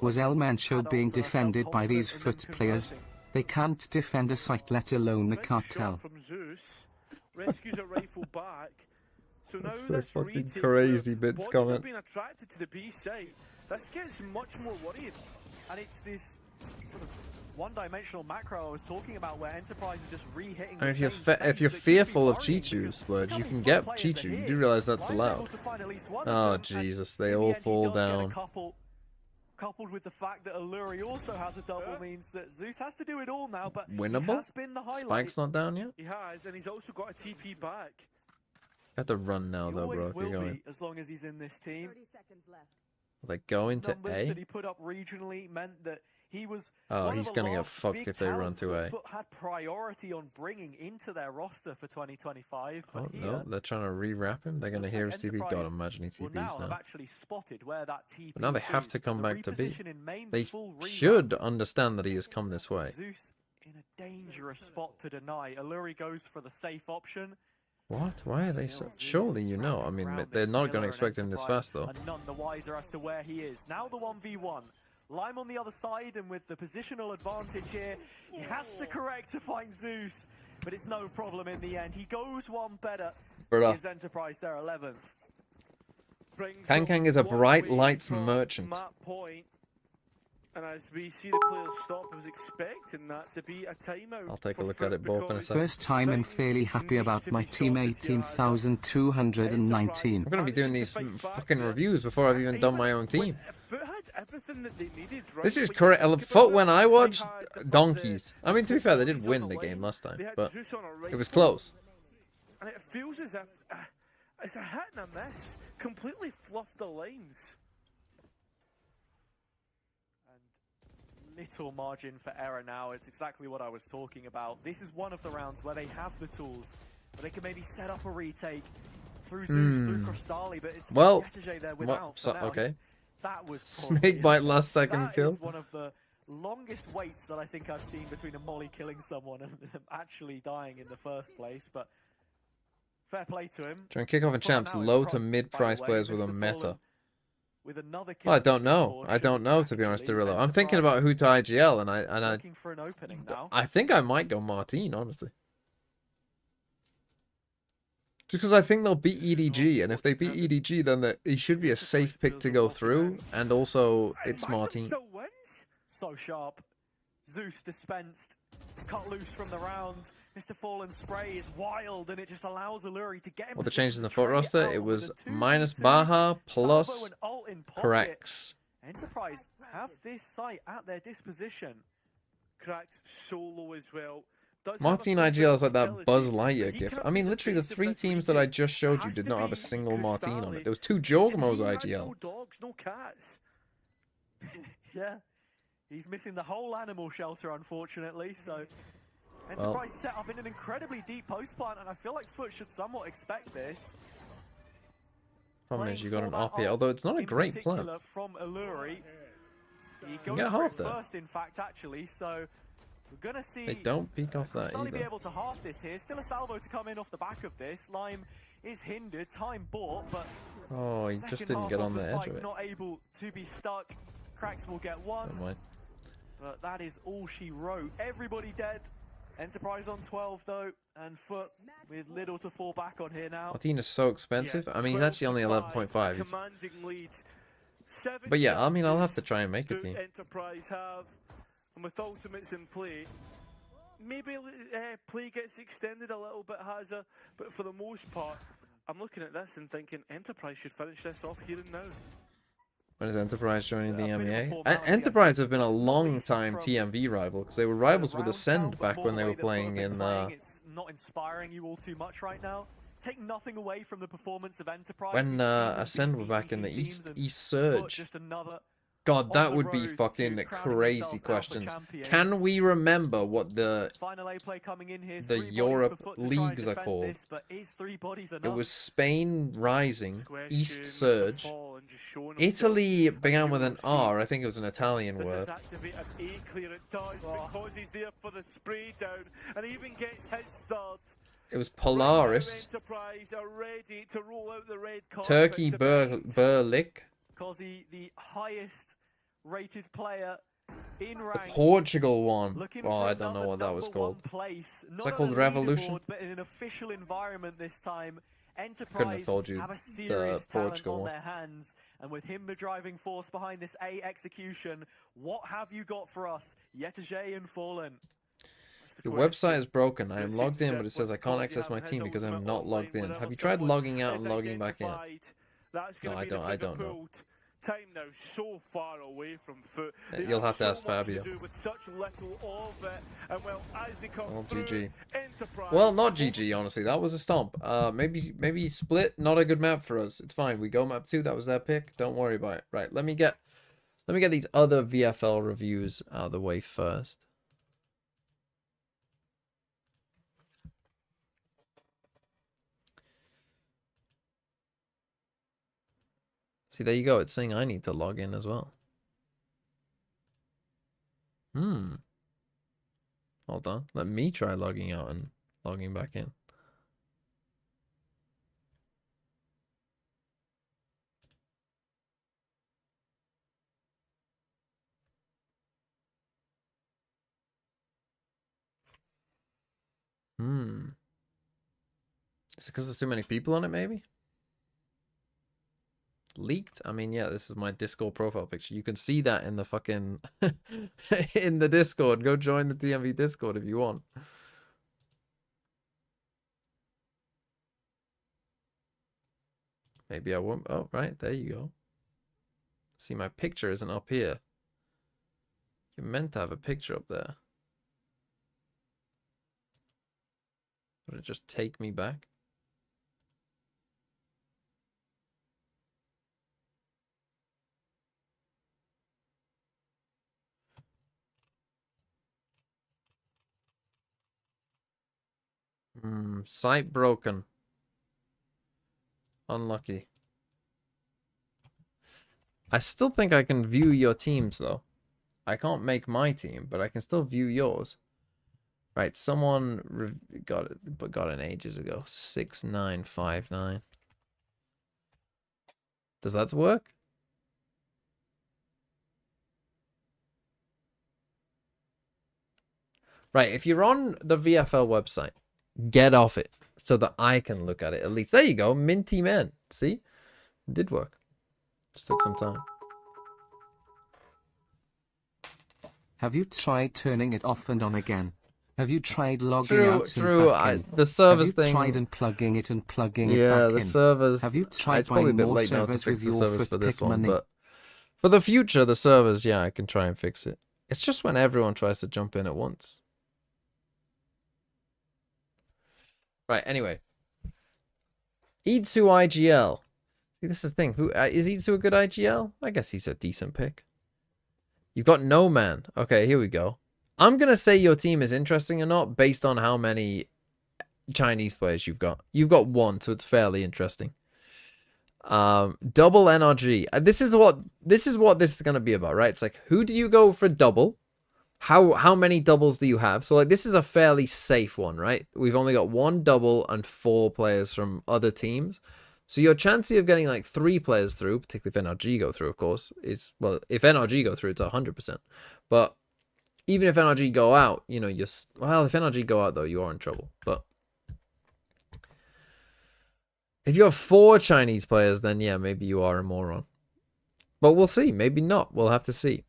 Was El Mancho being defended by these FUT players? They can't defend a site, let alone the cartel. From Zeus, rescues a rifle back. So now That's a this fucking retake crazy where bits bodies comment. have been attracted to the B site. This gets much more worrying. And it's this sort of one-dimensional macro I was talking about, where Enterprise is just re-hitting. And the if you're same if you're space, that fearful could of be worrying, Chichu, because Splurge, look you how can many get players are Chichu. You here. do realize that's Ryan's allowed. able to find at least one of Oh them, and Jesus, they in the all end, he fall does get a down. couple. Coupled with the fact that Alluri also has a double means that Zeus has to do it all now, but Winnable? he has been the highlight. Spike's not down yet? He has, and he's also got a TP back. You have to run now, He though, always bro. If you're will going. be, as long as he's in this team. They go into Numbers A. that he put up regionally meant that he was Oh, one he's of the gonna get last fucked big if they run talents to that A. FUT had priority on bringing into their roster for 2025. But Oh here, no, they're trying to rewrap him. They're gonna looks hear like his TP. God, Enterprise imagine he will TPs now have now. actually spotted where that TP But now they have is, to come the back to B. reposition in main, They the full revamp. should understand that he has come this way. Zeus in a dangerous spot to deny. Alluri goes for the safe option. What? Why are they so? Surely you know. I mean, they're not going to expect him this fast, though. And none the wiser as to where he is. Now the 1v1. Lime on the other side, and with the positional advantage here, he has to correct to find Zeus, but it's no problem in the end. He goes one better, Bruh. gives Enterprise their 11th. Brings Kang up Kang is a one bright way lights from merchant. That point. And as we see the players stop, I was expecting that to be a timeout. I'll take a for look at FUT it, Bob, in a because second. First time and things fairly happy need about to my be team sorted here as 18,219. I'm going to be doing these fucking reviews before I've even done my own team. FUT had everything that they needed, right? This is Like, correct. think FUT about when it, I they watched, had the fact donkeys. that I mean, to be fair, they did Zeus on win the the game line, last time, they had but Zeus on a right it was foot, close. And it feels as if it's a hit and a miss. Completely fluffed the lines. Little margin for error now. It's exactly what I was talking about. This is one of the rounds where they have the tools, where they can maybe set up a retake through Zeus, through Crostali, but it's Well, Getege there without. so, for now. okay. That was Snake bite last second that kill. is one of the longest waits that I think I've seen between a molly killing someone and them actually dying in the first place, but fair play to him. Trying kick off and FUT champs, now in low front, to by the mid-price way, players with a Mr. meta. Fulham with another kill Well, I don't on know. board. I don't know, to be honest, Actually, Derillo. I'm thinking about who to IGL, and I looking for an opening now. I think I might go Martine, honestly. Just because I think they'll beat EDG, and if they beat EDG, then he should be a safe pick to go through, and also it's Martine. Still wins. So sharp. Zeus dispensed, cut loose from the round. Mr. Fallen spray is wild, and it just allows Alluri to get him. Well, the changes in the FUT roster, it was minus Baha plus Corrects. Enterprise have this site at their disposition. Cracks solo as well. Does Martine have a IGL is like utility, that Buzz but Lightyear he gif. can't I mean, be the literally the face of 3 this teams that I region. just showed you Has did to not have be a single Martine on Cristali. it. There was 2 And Jorgamos he has IGL. No dogs, no cats. Yeah, he's missing the whole animal shelter, unfortunately. So Enterprise set up in an incredibly deep post plant, and I feel like FUT should somewhat expect this. Problem is, Playing you got for an that RP, although it's not a in great particular plan. from Alluri. He can goes get for half it there. first, in fact, actually. So we're gonna see. They don't peek off that Crostali be either. able to half this here. Still a salvo to come in off the back of this. Lime is hindered, time bought, but Oh, he second just didn't half get off on the edge spike, of it. not able to be stuck. Cracks will get one, Never mind. but that is all she wrote. Everybody dead. Enterprise on 12 though, and FUT with little to fall back on here now. Martine is so expensive. I mean, he's actually only 11.5. He's- Commanding lead. 7 But yeah, I mean, I'll have to chances try and make a do team. Enterprise have, and with ultimates in play, maybe play gets extended a little bit, Hazza, but for the most part, I'm looking at this and thinking Enterprise should finish this off here and now. When is Enterprise joining the It's a bit of a MEA? formality, I Enterprise think. have been a long time From TMV rival because they were rivals with Round Ascend round, but back more when the they way were that FUT have playing been in. playing, it's not inspiring you all too much right now. Take nothing away from the performance of Enterprise. When We've seen them Ascend beat were back in the VCT East teams, and East FUT Surge. just another God, on that the would be road to fucking crowning crazy themselves alpha questions. champions. Can we remember what the Final A play coming in here. the 3 bodies Europe for FUT to try and leagues are defend called? This, but is 3 bodies enough? it was Spain Rising, Question, East Mr. Surge, Fall and just showing himself. Italy began with an UFC. R. I think it was an Italian This is word. activated A clear, it does, because he's there for the spray down, and even gets his start. It was Right now, Polaris, Enterprise are ready to roll out the red carpet Turkey to beat. Berlik, Cozzy, the highest rated player in rank. Portugal one. Looking Oh, for I don't know another what that was number one called. Place. Not that on called a Revolution? leaderboard, but in an official environment this time. Enterprise told you have a serious talent Portugal on one. their hands, and with him the driving force behind this A execution, what have you got for us? Yetajay and Fallen. Your website is broken. I am logged in, but it says I can't access my team because I'm not logged in. Have you tried logging out and logging back in? No, I don't know. Time now so far away from FUT. You'll have to ask Fabio. With such little of it. And well, as they come Well, through, GG. Enterprise. Well, not GG, honestly. That was a stomp. Maybe split. Not a good map for us. It's fine. We go map 2. That was their pick. Don't worry about it. Right. Let me get these other VFL reviews out of the way first. See, there you go. It's saying I need to log in as well. Hold on. Let me try logging out and logging back in. Is it because there's too many people on it, maybe? Leaked? I mean, yeah, this is my Discord profile picture. You can see that in the fucking in the Discord. Go join the DMV Discord if you want. Maybe I won't. Oh, right, there you go. See, my picture isn't up here. You're meant to have a picture up there. Would it just take me back? Site broken. Unlucky. I still think I can view your teams though. I can't make my team, but I can still view yours. Right, someone got it, but got it ages ago. 6959. Does that work? Right, if you're on the VFL website, get off it so that I can look at it at least. There you go, Minty Man. See? It did work. Just took some time. Have you tried turning it off and on again? Have you tried logging out and back in? The servers Have you thing. tried unplugging it and plugging it back Yeah, in? the servers. Have you tried it's probably a buying bit more late now to servers fix with the your servers FUT for this pick one, money? but for the future, the servers, yeah, I can try and fix it. It's just when everyone tries to jump in at once. Right, anyway. Itsu IGL. See, this is the thing. Who is Itsu a good IGL? I guess he's a decent pick. You've got No Man. Okay, here we go. I'm going to say your team is interesting or not based on how many Chinese players you've got. You've got one, so it's fairly interesting. Double NRG. This is what this is going to be about, right? It's like, who do you go for double? How many doubles do you have? So like, this is a fairly safe one, right? We've only got one double and 4 players from other teams. So your chance of getting like 3 players through, particularly if NRG go through, of course, is, well, if NRG go through, it's 100%. But even if NRG go out, you know, well, if NRG go out though, you are in trouble. But if you have 4 Chinese players, then yeah, maybe you are a moron. But we'll see. Maybe not. We'll have to see.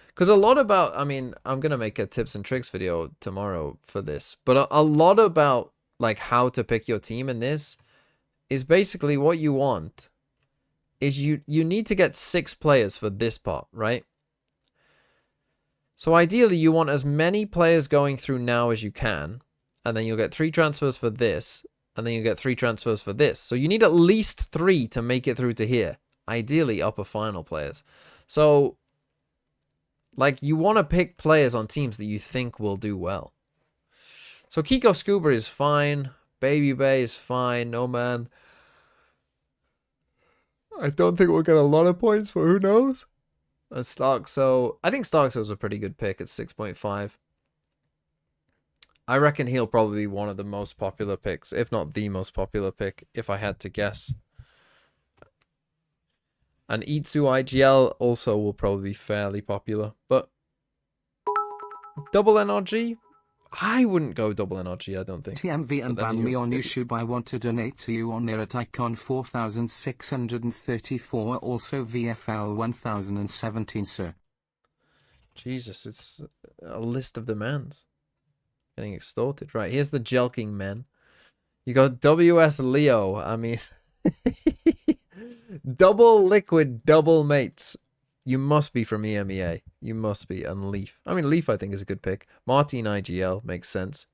Because a lot about, I mean, I'm going to make a tips and tricks video tomorrow for this. But a lot about like how to pick your team in this is basically what you want is you need to get 6 players for this part, right? So ideally, you want as many players going through now as you can. And then you'll get 3 transfers for this. And then you'll get 3 transfers for this. So you need at least 3 to make it through to here. Ideally, upper final players. So, like, you want to pick players on teams that you think will do well. So Kiko Scuba is fine. Baby Bay is fine. No Man. I don't think we'll get a lot of points, but who knows? And Starkso. I think Starkso's a pretty good pick at 6.5. I reckon he'll probably be one of the most popular picks, if not the most popular pick, if I had to guess. And Itsu IGL also will probably be fairly popular. But double NRG, I wouldn't go double NRG, I don't think. TMV and But then ban me you- on if- YouTube. I want to donate to you on there at icon 4634, also VFL 1017, sir. Jesus, it's a list of demands. Getting extorted. Right, here's the jelking men. You got WS Leo. I mean, double liquid, double mates. You must be from EMEA. You must be. And Leaf. I mean, Leaf I think is a good pick. Martin IGL makes sense.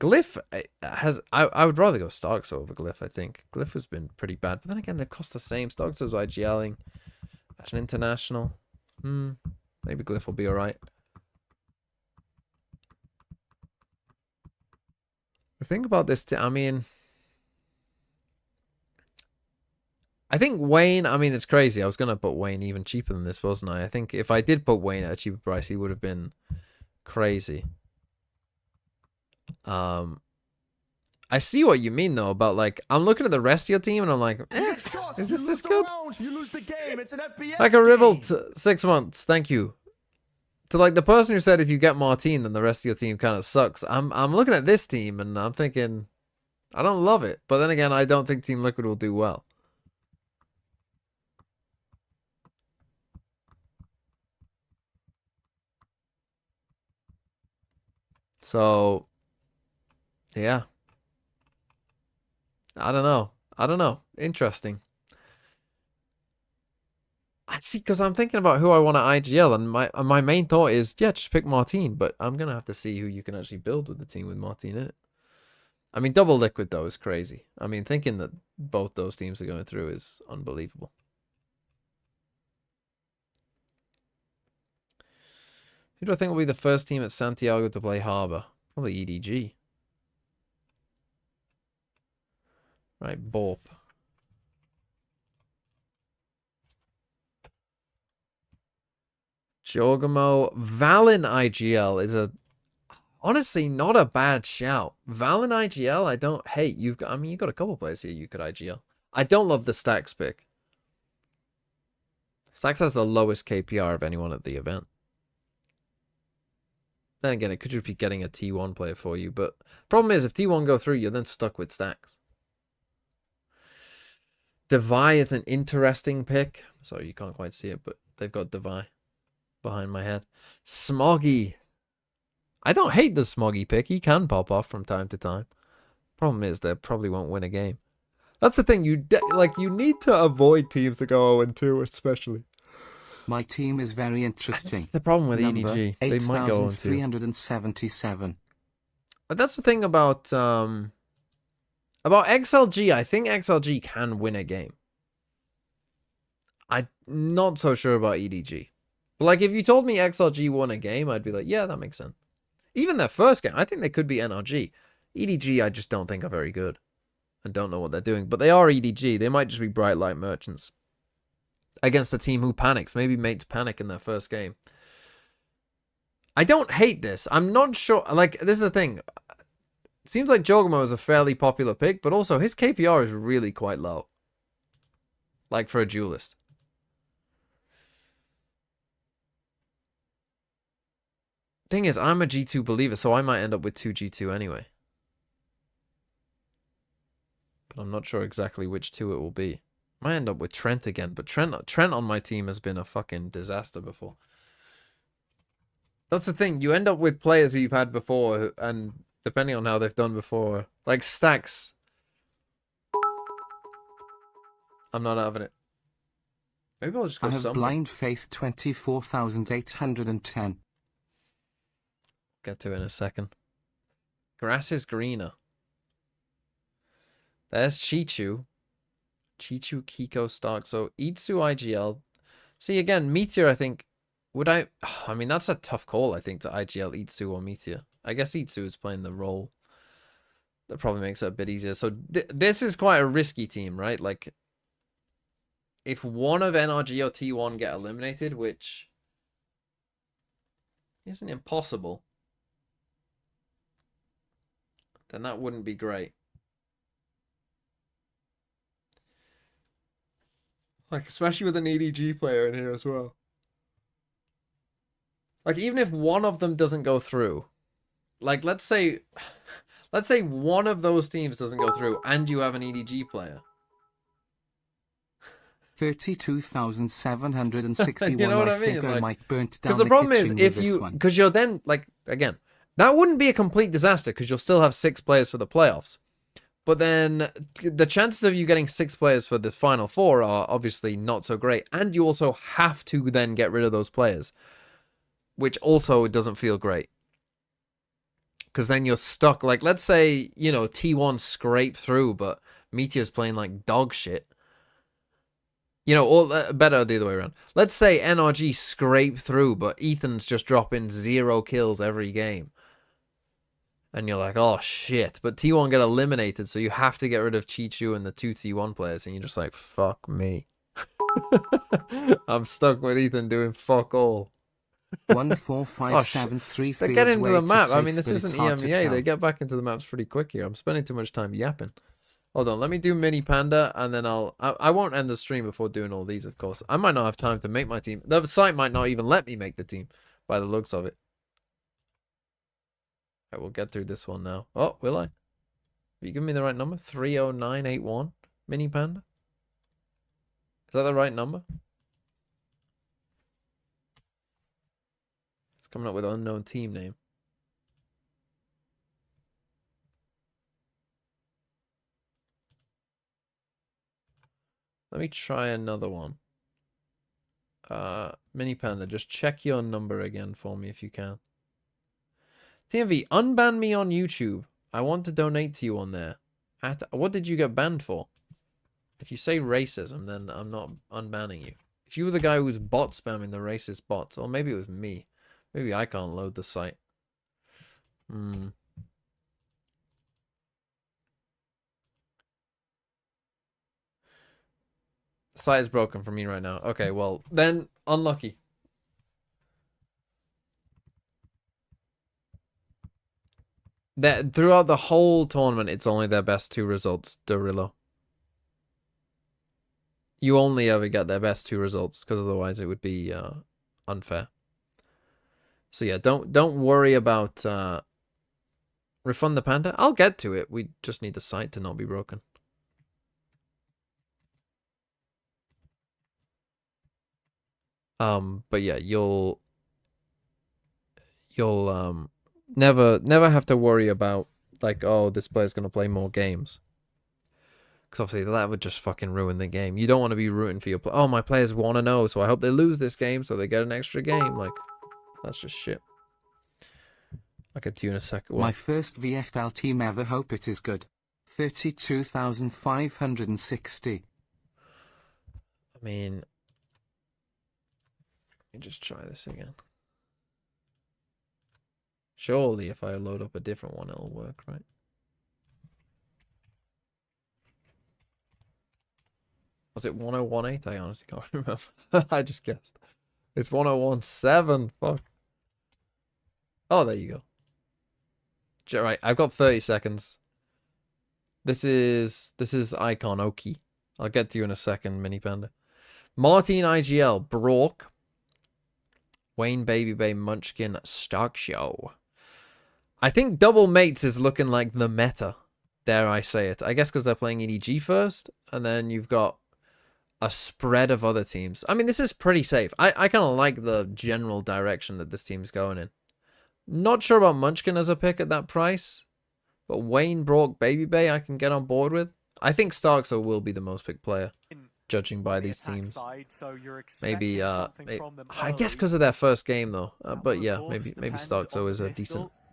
Glyph has... I would rather go Starks over Glyph, I think. Glyph has been pretty bad. But then again, they've cost the same. Starks was IGLing at an international. Maybe Glyph will be alright. The thing about this... I mean... I think Wayne, I mean, it's crazy. I was going to put Wayne even cheaper than this, wasn't I? I think if I did put Wayne at a cheaper price, he would have been crazy. I see what you mean, though, about, like, I'm looking at the rest of your team, and I'm like, is this good? Like a Rivel 6 months, thank you. To, like, the person who said if you get Martin, then the rest of your team kind of sucks. I'm looking at this team, and I'm thinking, I don't love it. But then again, I don't think Team Liquid will do well. So, yeah. I don't know. Interesting. I see, because I'm thinking about who I want at IGL, and my main thought is, yeah, just pick Martin, but I'm going to have to see who you can actually build with the team with Martin in it. I mean, double liquid, though, is crazy. I mean, thinking that both those teams are going through is unbelievable. Who do I think will be the first team at Santiago to play Harbour? Probably EDG. Right, Borp. Jorgamo. Valen IGL is honestly not a bad shout. Valen IGL, I don't hate. You've got a couple players here you could IGL. I don't love the Stacks pick. Stacks has the lowest KPR of anyone at the event. Then again, it could just be getting a T1 player for you. But problem is, if T1 go through, you're then stuck with Stacks. Devi is an interesting pick. Sorry, you can't quite see it, but they've got Devi behind my head. Smoggy. I don't hate the Smoggy pick. He can pop off from time to time. Problem is, they probably won't win a game. That's the thing. You need to avoid teams that go 0-2, especially. My team is very interesting. That's the problem with Number EDG. They might go 0-2. 8377. But that's the thing about XLG. I think XLG can win a game. I'm not so sure about EDG. But like, if you told me XLG won a game, I'd be like, yeah, that makes sense. Even their first game, I think they could be NRG. EDG, I just don't think are very good. And don't know what they're doing. But they are EDG. They might just be Bright Light Merchants. Against a team who panics. Maybe mates panic in their first game. I don't hate this. I'm not sure. Like, this is the thing. It seems like Jogamo is a fairly popular pick, but also his KPR is really quite low. Like, for a duelist. Thing is, I'm a G2 believer, so I might end up with 2 G2 anyway. But I'm not sure exactly which 2 it will be. Might end up with Trent again, but Trent on my team has been a fucking disaster before. That's the thing. You end up with players who you've had before, and depending on how they've done before, like Stacks, I'm not having it. Maybe I'll just go I have something. blind faith 24,810. Get to it in a second. Grass is greener. There's Chichu. Chichu, Kiko, Stark. So Itsu, IGL. See, again, Meteor, I think. Would I mean, that's a tough call, I think, to IGL, Itsu, or Meteor. I guess Itsu is playing the role. That probably makes it a bit easier. So this is quite a risky team, right? Like, if one of NRG or T1 get eliminated, which isn't impossible, then that wouldn't be great. Like, especially with an EDG player in here as well. Like, even if one of them doesn't go through, like, let's say one of those teams doesn't go through and you have an EDG player. 32,761. You know what I I mean? think I Like, might burnt down because the problem is kitchen if with this you, one. because you're then like, again, that wouldn't be a complete disaster because you'll still have 6 players for the playoffs. But then the chances of you getting 6 players for the final 4 are obviously not so great, and you also have to then get rid of those players, which also doesn't feel great. Because then you're stuck. Like, let's say, you know, T1 scrape through, but Meteor's playing like dog shit. You know, or better the other way around. Let's say NRG scrape through, but Ethan's just dropping 0 kills every game. And you're like, oh shit. But T1 get eliminated, so you have to get rid of Chichu and the 2 T1 players, and you're just like, fuck me. I'm stuck with Ethan doing fuck all. 14573 They get feels into way the too map. I safe, mean, this but it's isn't hard to EMEA. They tell. get back into the maps pretty quick here. I'm spending too much time yapping. Hold on, let me do Mini Panda, and then I won't end the stream before doing all these, of course. I might not have time to make my team. The site might not even let me make the team, by the looks of it. Alright, we'll get through this one now. Oh, will I? Have you given me the right number? 30981 Mini Panda? Is that the right number? It's coming up with an unknown team name. Let me try another one. Mini Panda, just check your number again for me if you can. TMV, unban me on YouTube. I want to donate to you on there. What did you get banned for? If you say racism, then I'm not unbanning you. If you were the guy who was bot spamming the racist bots, or maybe it was me. Maybe I can't load the site. The site is broken for me right now. Okay, well, then unlucky. That throughout the whole tournament, it's only their best 2 results, Dorillo. You only ever get their best 2 results, because otherwise it would be unfair. So yeah, don't worry about refund the panda. I'll get to it. We just need the site to not be broken. But yeah, you'll never have to worry about like, oh, this player's gonna play more games. Because obviously that would just fucking ruin the game. You don't want to be rooting for your play. Oh, my players want to know, so I hope they lose this game so they get an extra game. Like, that's just shit. I'll get to you in a second. My first VFL team ever, hope it is good. 32,560. I mean, let me just try this again. Surely if I load up a different one, it'll work, right? Was it 1018? I honestly can't remember. I just guessed. It's 1017. Fuck. Oh, there you go. Right, I've got 30 seconds. This is Icon Oki. I'll get to you in a second, Mini Panda. Martin IGL, Brock, Wayne Baby Bay, Munchkin, Stark Show. I think double mates is looking like the meta. Dare I say it? I guess because they're playing EDG first, and then you've got a spread of other teams. I mean, this is pretty safe. I kind of like the general direction that this team's going in. Not sure about Munchkin as a pick at that price, but Wayne, Brock, Baby Bay I can get on board with. I think Starkso will be the most picked player, judging by these teams. Side, so maybe I guess because of their first game though. But yeah, maybe Starkso is a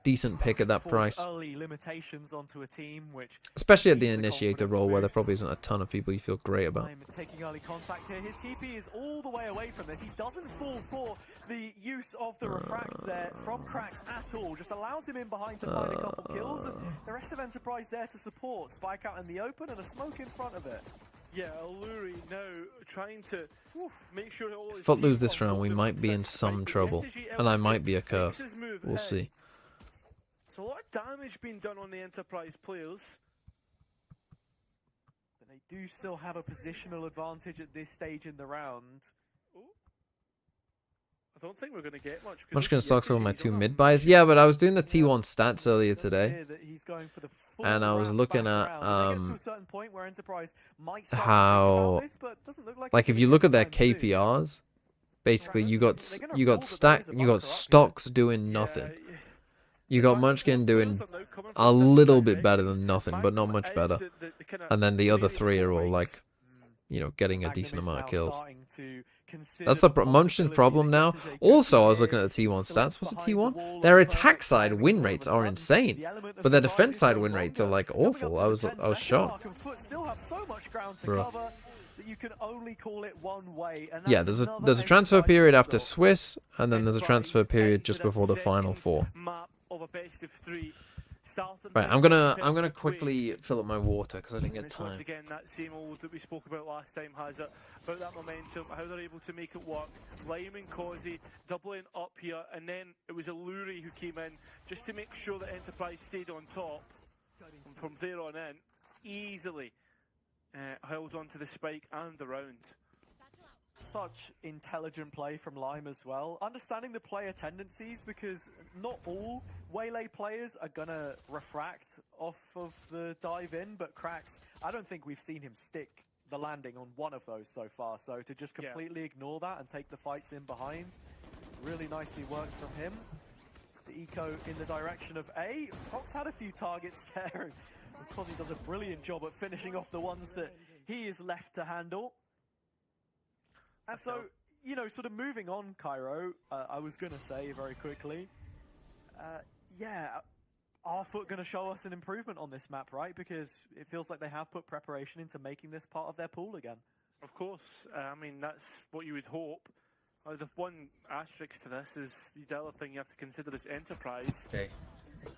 decent pick at that price. Early limitations onto a team, which especially at the initiator role where there probably isn't a ton of people you feel great about. Taking early contact here. His TP is all the way away from this. He doesn't fall for the use of the refract there from Cracks at all. Just allows him in behind to find a couple kills, and the rest of Enterprise there to support. Spike out in the open and a smoke in front of it. Yeah, Alluri now trying to make sure all if FUT lose this round, we might be in some trouble, and I might be a curse. We'll see. So a lot of damage being done on the Enterprise players. But they do still have a positional advantage at this stage in the round. Ooh. I don't think we're going to get much. I'm just going to stock some of my 2 mid buys. Yeah, but I was doing the T1 stats earlier today. And I was looking at how, like, if you look at their KPRs, basically you got stocks doing nothing. You got Munchkin doing a little bit better than nothing, but not much better. And then the other 3 are all like, you know, getting a decent amount of kills. That's the Munchkin's problem now. Also, I was looking at the T1 stats. What's the T1? Their attack side win rates are insane, but their defense side win rates are like awful. I was shocked. Bro. Yeah, there's a transfer period after Swiss, and then there's a transfer period just before the final 4. Right, I'm gonna quickly fill up my water because I didn't get time. Once again, that same old that we spoke about last time has it, about that momentum, how they're able to make it work. Lime and Causey doubling up here, and then it was Alluri who came in just to make sure that Enterprise stayed on top. And from there on in, easily held on to the spike and the round. Such intelligent play from Lime as well. Understanding the player tendencies, because not all Waylay players are going to refract off of the dive in, but Cracks, I don't think we've seen him stick the landing on one of those so far. So to just completely ignore that and take the fights in behind, really nicely worked from him. The eco in the direction of A. Fox had a few targets there, and Cozzy does a brilliant job at finishing off the ones that he is left to handle. And so, you know, sort of moving on, Cairo, I was going to say very quickly, are FUT going to show us an improvement on this map, right? Because it feels like they have put preparation into making this part of their pool again. Of course, I mean, that's what you would hope. The one asterisk to this is the other thing you have to consider is Enterprise. Okay.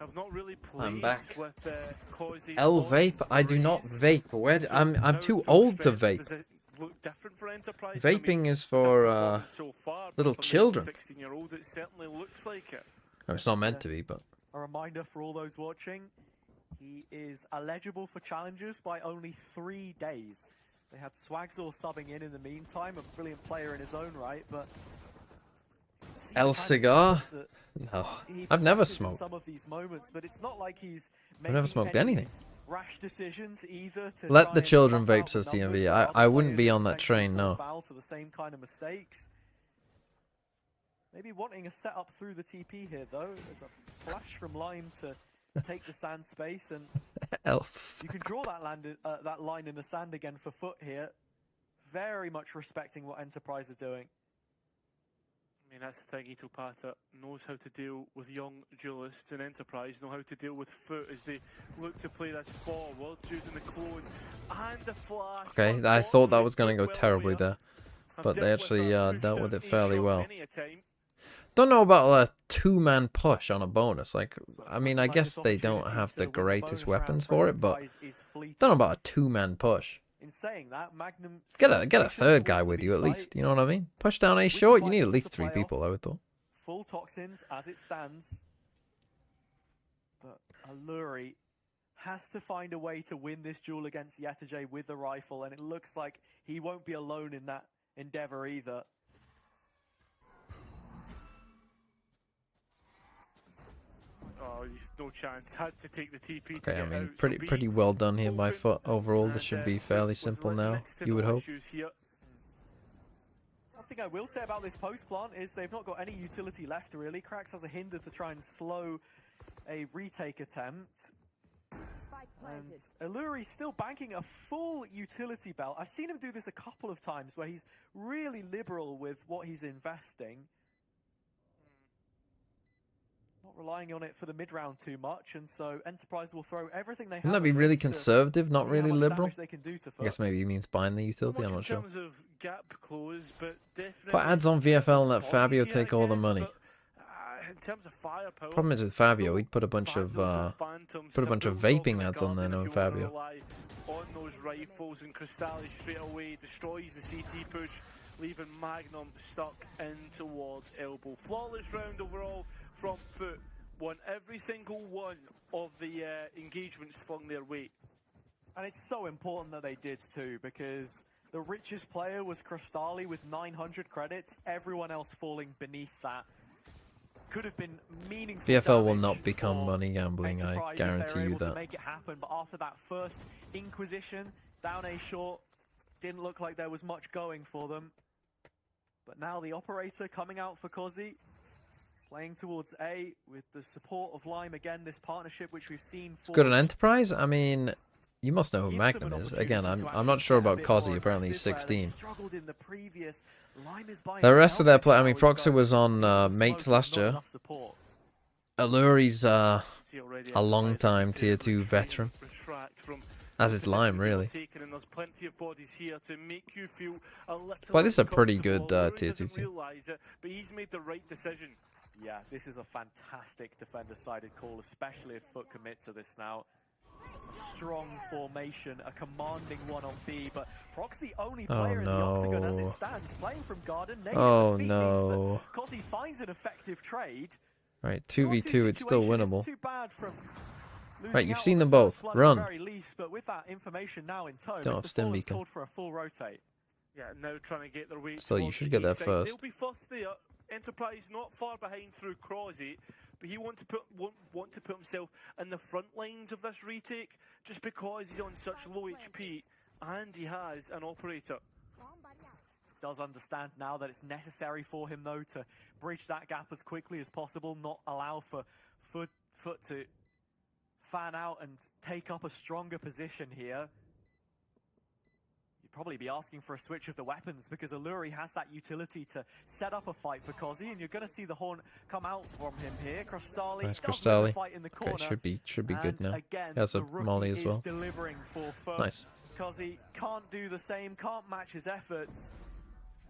I've not really played I'm back. with Causey. L vape? I do not vape. I'm too old to vape. Look different for Enterprise. Vaping I mean, is for so far, little for children. 16-year-old, it certainly looks like it. No, it's not meant to be, but a reminder for all those watching: he is eligible for challenges by only 3 days. They had Swagzor subbing in the meantime, a brilliant player in his own right, but El Cigar? No, I've never smoked. Some of these moments, but it's not like he's I've never smoked anything. Rash decisions either to let the children vape, says TMV. I wouldn't be on that train, no. To the same kind of mistakes. Maybe wanting a setup through the TP here, though. There's a flash from Lime to take the sand space, and Elf. you can draw that line in the sand again for FUT here. Very much respecting what Enterprise is doing. I mean, that's the thing, Ito Pata knows how to deal with young duelists, and Enterprise know how to deal with FUT as they look to play this forward, using the clone and the flash. Okay, I thought that was going to go terribly there, but they actually dealt with it fairly well. Don't know about a 2-man push on a bonus. Like, I mean, I guess they don't have the greatest weapons for it, but don't know about a 2-man push. In saying that, Magnum get a third guy with you at least. You know what I mean? Push down A short. You need at least 3 people, I would thought. Full toxins as it stands, but Alluri has to find a way to win this duel against Yetijay with the rifle, and it looks like he won't be alone in that endeavor either. Oh, he's no chance. Had to take the TP. Okay, I mean, pretty well done here by FUT. Overall, this should be fairly simple now, you would hope. One thing I will say about this post plant is they've not got any utility left, really. Cracks has a hinder to try and slow a retake attempt. And Alluri's still banking a full utility belt. I've seen him do this a couple of times where he's really liberal with what he's investing. Not relying on it for the mid-round too much, and so Enterprise will throw everything they have. Wouldn't that be really conservative, not really liberal? I guess maybe he means buying the utility, I'm not sure. Put ads on VFL and let Fabio take all the money. In terms of firepower, problem is with Fabio, he'd put a bunch of vaping ads on there, knowing Fabio. On those rifles, and Cristalli straight away destroys the CT push, leaving Magnum stuck in towards elbow. Flawless round overall from FUT. Won every single one of the engagements flung their way. And it's so important that they did too, because the richest player was Crostali with 900 credits. Everyone else falling beneath that. Could have been meaningful. VFL will damage not become for money gambling, I Enterprise if guarantee they were you able to that. make it happen, but after that first Inquisition, down A short, didn't look like there was much going for them. But now the operator coming out for Kozi, playing towards A with the support of Lime again. This partnership which we've seen for Good on Enterprise? I mean, you must know who Magnum is. Again, I'm not sure about Kozi. Apparently he's 16. The rest of their play, I mean, Proxy was on Mates last year. Alluri's a long time tier 2 veteran. As is Lime, really. But this is a pretty good tier 2 team. But he's made the right decision. Yeah, this is a fantastic defender-sided call, especially if FUT commit to this now. A strong formation, a commanding one on B, but Proc's the only player in the octagon as it stands, playing from Garden. Oh no. Kozi finds an effective trade. Right, 2v2, it's still winnable. Too bad from Right, you've seen them both. Run. Very least, but with that information now in tow, Don't have Stim Beacon. called for a full rotate. Yeah, now trying to get their way. Still, you should get there first. They'll be first there. Enterprise not far behind through Crosby, but he want to put himself in the front lines of this retake just because he's on such low HP and he has an operator. Does understand now that it's necessary for him though to bridge that gap as quickly as possible, not allow for FUT to fan out and take up a stronger position here. You'd probably be asking for a switch of the weapons because Alluri has that utility to set up a fight for Kozi, and you're going to see the horn come out from him here. Crostali Nice does win the Crostali. fight in the corner. Okay, should be good now. Again, He has a the rookie molly as well. is delivering for FUT. Nice. Kozi can't do the same, can't match his efforts.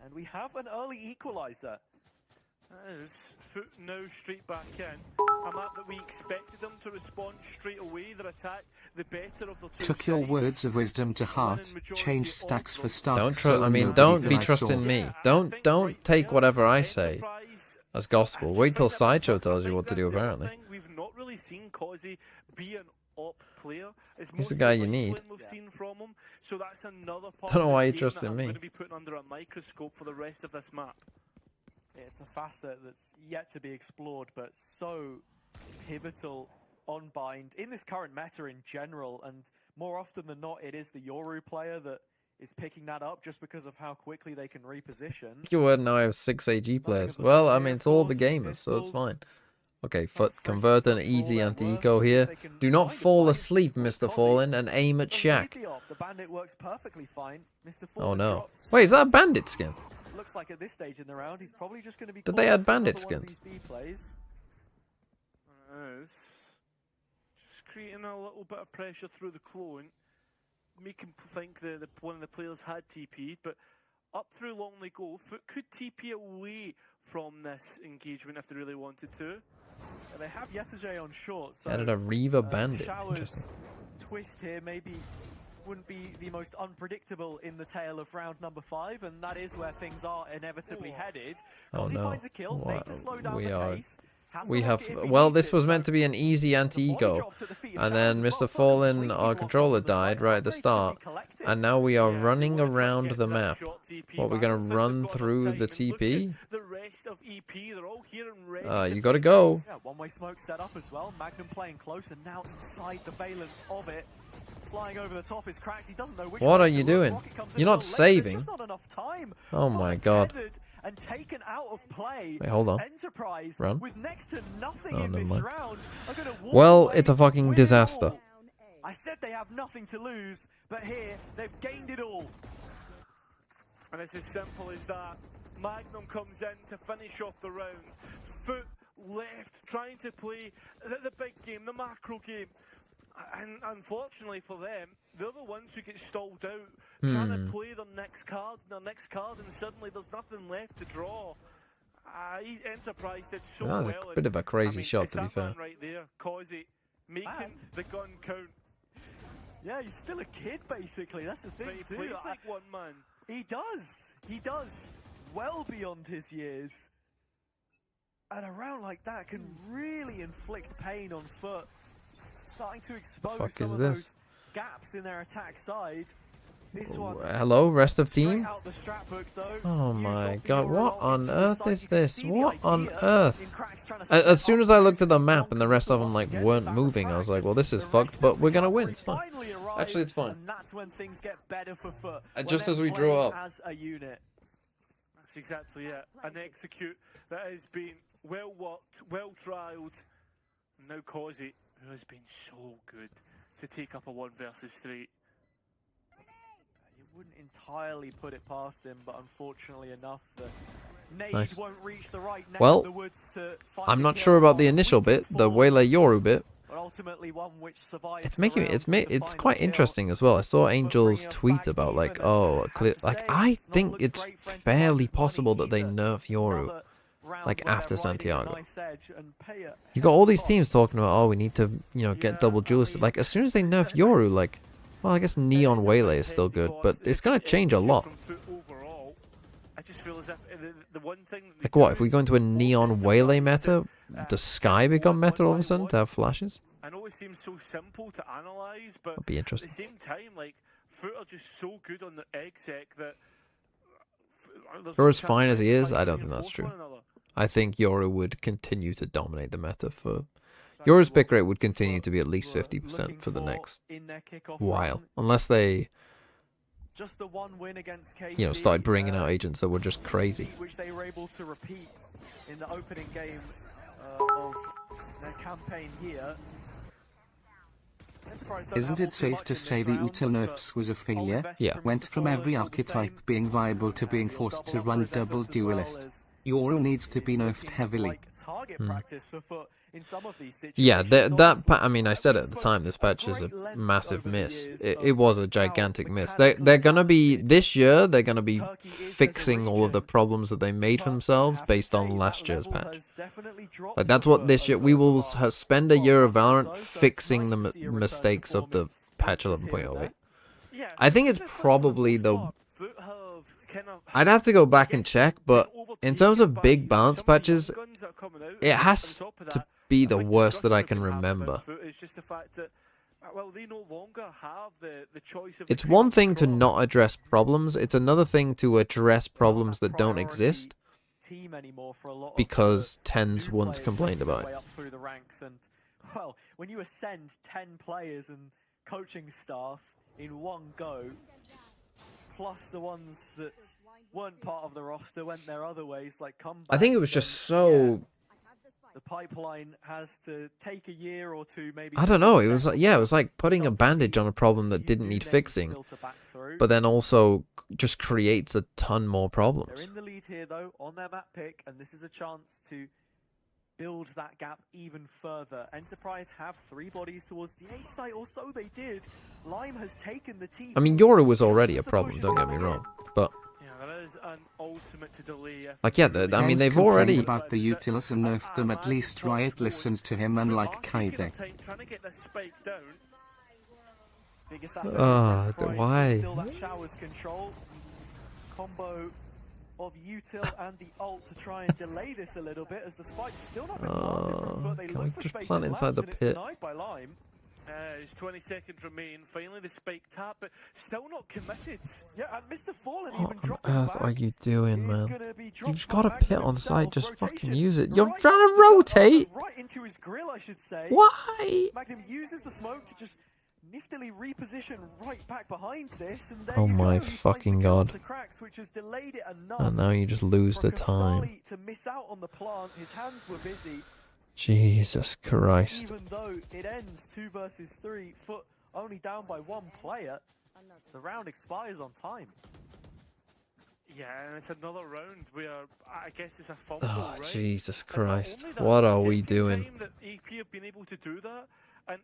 And we have an early equalizer. As FUT now straight back in. A map that we expected them to respond straight away. Their attack, the better of the two Took your sides. words of wisdom to heart. Change stacks for stars. Don't be trusting me. Don't take whatever I say as gospel. Wait till Sideshow tells you what to do, apparently. We've not really seen Kozi be an op player. He's the guy you need. We've seen from him. So that's another part Don't know why of you the game trust that in I'm me. going to be putting under a microscope for the rest of this map. It's a facet that's yet to be explored, but so pivotal on Bind in this current meta in general, and more often than not, it is the Yoru player that is picking that up just because of how quickly they can reposition. You wouldn't know I have 6 AG players. Well, I mean, it's all the gamers, so it's fine. Okay, FUT, convert an easy anti-eco here. Do not fall asleep, Mr. Fallen, and aim at Shaq. The bandit works perfectly fine. Mr. Oh no. drops. Wait, is that a bandit skin? Looks like at this stage in the round, he's probably just going to be. Did they called add for bandit another one of skins? these B plays. Just creating a little bit of pressure through the clone, making think that one of the players had TP'd, but up through long they go. FUT could TP away from this engagement if they really wanted to. And they have Yetajay on short, so Added a Reaver bandit. Shower's Interesting. twist here maybe wouldn't be the most unpredictable in the tale of round number 5, and that is where things are inevitably headed. Oh He no. finds a kill, made to slow down We the are. pace. Has We the have. rocket if he Well, needs this it, was so meant to be an easy the body anti-eco. drop to the feet of And Showers then as well. Mr. FUT Fallen, completely our locked controller onto the side. died right at the Upgrades can be start. collected. And now we are Yeah, running we wanna try and around get the to that map. short TP What, we're back. gonna I think run they've got through enough the time. And look TP? at the rest of EP, they're all here and ready. You gotta go. Yeah, one-way smoke set up as well. Magnum playing close and now inside the valence of it. Flying over the top is Cracks. He doesn't know which What way are to you look. doing? Rocket comes in You're a not little late. There's saving. just not enough time. Oh my FUT god. tethered and taken out of play. Wait, hold on. Enterprise Run. with next to nothing Oh, in never this mind. round are gonna walk Well, away it's a fucking with it disaster. all. I said they have nothing to lose, but here they've gained it all. And it's as simple as that. Magnum comes in to finish off the round. FUT left, trying to play the big game, the macro game. And unfortunately for them, they're the ones who get stalled out, trying to play their next card, and suddenly there's nothing left to draw. Enterprise did so That was well. a bit of a crazy shot, it's to be that fair. man right there, Kozi, making the gun count. Yeah, he's still a kid basically. That's the thing But he too. plays like one man. He does. He does. Well beyond his years. And a round like that can really inflict pain on FUT. Starting to expose fuck some is of this? those gaps in their attack side. This one, Hello, rest of straight team. out the strat book, though. Oh Use my off the god, Euro what roll on into the earth side. is You can this? see the What on idea earth? in Crack's trying to set As soon up as I things looked at the against map and the rest of them Wonka like to get weren't back moving, I on was track. like, well, this is The fucked, race but we're gonna recovery win. It's fine. finally arrived, Actually, it's fine. and that's when things get better for FUT. Just when as we they're drew playing up. as a unit. That's exactly it. An execute that has been well worked, well trialled. Now Causey, who has been so good to take up a 1 versus 3. You wouldn't entirely put it past him, but unfortunately enough, the nade Nice. won't reach the right neck Well, of the woods to find I'm a not kill sure about the on initial Weekend bit, the Fall, Waylay Yoru bit. but ultimately one which survives It's making the me, round with the it's final quite kill. interesting as well. I saw But Angel's bringing us tweet back about like, even, oh, have clear, to like say, I it's not think looked it's great for fairly Enterprise's possible that money they either. nerf Yoru. Another round Like, where after they're riding the Santiago. knife's edge and pay a You got heavy all these cost. teams talking about, oh, we need to, you know, get Yeah, double I duelists. mean, Like, as soon as they nerf Yoru, like, well, I guess Neon Waylay is still good, but it's gonna change a lot. Overall, I just feel as if the one thing that Like, what, if we go into a Neon Waylay meta, does Sky become meta all of a sudden to have flashes? I know it seems so simple to analyze, but That'd be at the interesting. same time, like, FUT are just so good on the exec that there's For no as chance fine as he is, Enterprise I can don't think that's reinforce true. one another. I think Yoru would continue to dominate the meta for... Yoru's pick rate would continue to be at least 50% for the next in their kickoff while. run. Unless they, Just the one win against KC, you know, started bringing out agents that were just crazy. which they were able to repeat in the opening game of their campaign here. Enterprise don't Isn't have all it too safe much to in say this the round, Util but nerfs was a I'll failure? invest Yeah. from Went Mr. from Fallen every all the archetype same. being viable to being He'll forced to double up run for his double efforts as well, duelist. as Yoru needs to it's be nerfed looking heavily. like target practice for FUT in some of these Yeah, situations, I mean, I said it at the time, this patch is a massive miss. It was a gigantic miss. They're gonna be, this year, they're gonna be fixing all of the problems that they made for themselves based on last year's patch. Like, that's what this year, we will spend a year of Valorant fixing the mistakes of the patch 11.08. Yeah, I think it's for the most probably the... part, FUT have kind of I'd have to go back and check, but in terms of by big balance some of the patches, young guns that are coming out, it and has on top of to that, be a the big worst that I discussion can that's been happening remember. about FUT is just the fact that, well, they no longer have the choice of... It's the one cream thing of to the crop. not address problems, it's another thing to address problems that don't exist Team anymore for a lot of because the Tens new once players complained making their about way it. up through the ranks, and well, when you ascend 10 players and coaching staff in one go, plus the ones that weren't part of the roster went their other ways, like comeback. I think it was just so... The pipeline has to take a year or two, maybe. I don't know, it was like, yeah, it was like putting a bandage on a problem that didn't need fixing, but then also just creates a ton more They're problems. in the lead here, though, on their map pick, and this is a chance to build that gap even further. Enterprise have 3 bodies towards the A site, or so they did. Lime has taken the T. I mean, Yoru was already a problem, don't get me wrong, but... Yeah, there is an ultimate to delay. Like, yeah, I mean, Hens they've complained already... about the Utilis and nerfed them. At least Riot listens to him, unlike Kaide. Trying to get this spike down. Biggest asset Ah, of Enterprise why? is still that showers control. Combo of Util and the ult to try and delay this a little bit, as the spike's still not been planted from FUT. They can look we for just space plant in inside lamps, the and it's pit? denied by Lime. There's 20 seconds remain. Finally, the spike tap, but still not committed. Yeah, and Mr. Fallen What even on dropping earth back. are you doing, He's man? gonna be dropped You've by got a Magnum pit on himself. site, just fucking Rotation use it. You're right trying to into the- rotate! right into his grill, I should say. Why? Magnum uses the smoke to just niftily reposition right back behind this, and there Oh you my go. He finds fucking the kill god. onto Cracks, which has delayed it enough. And now you just lose for the time. Costali to miss out on the plant. His hands were busy, Jesus Christ. even though it ends 2 versus 3. FUT only down by 1 player. The round expires on time. Yeah, and it's another round where I guess it's a fumble, Oh, right? Jesus And not Christ. only that, What the are we second doing? time that AP have been able to do that, and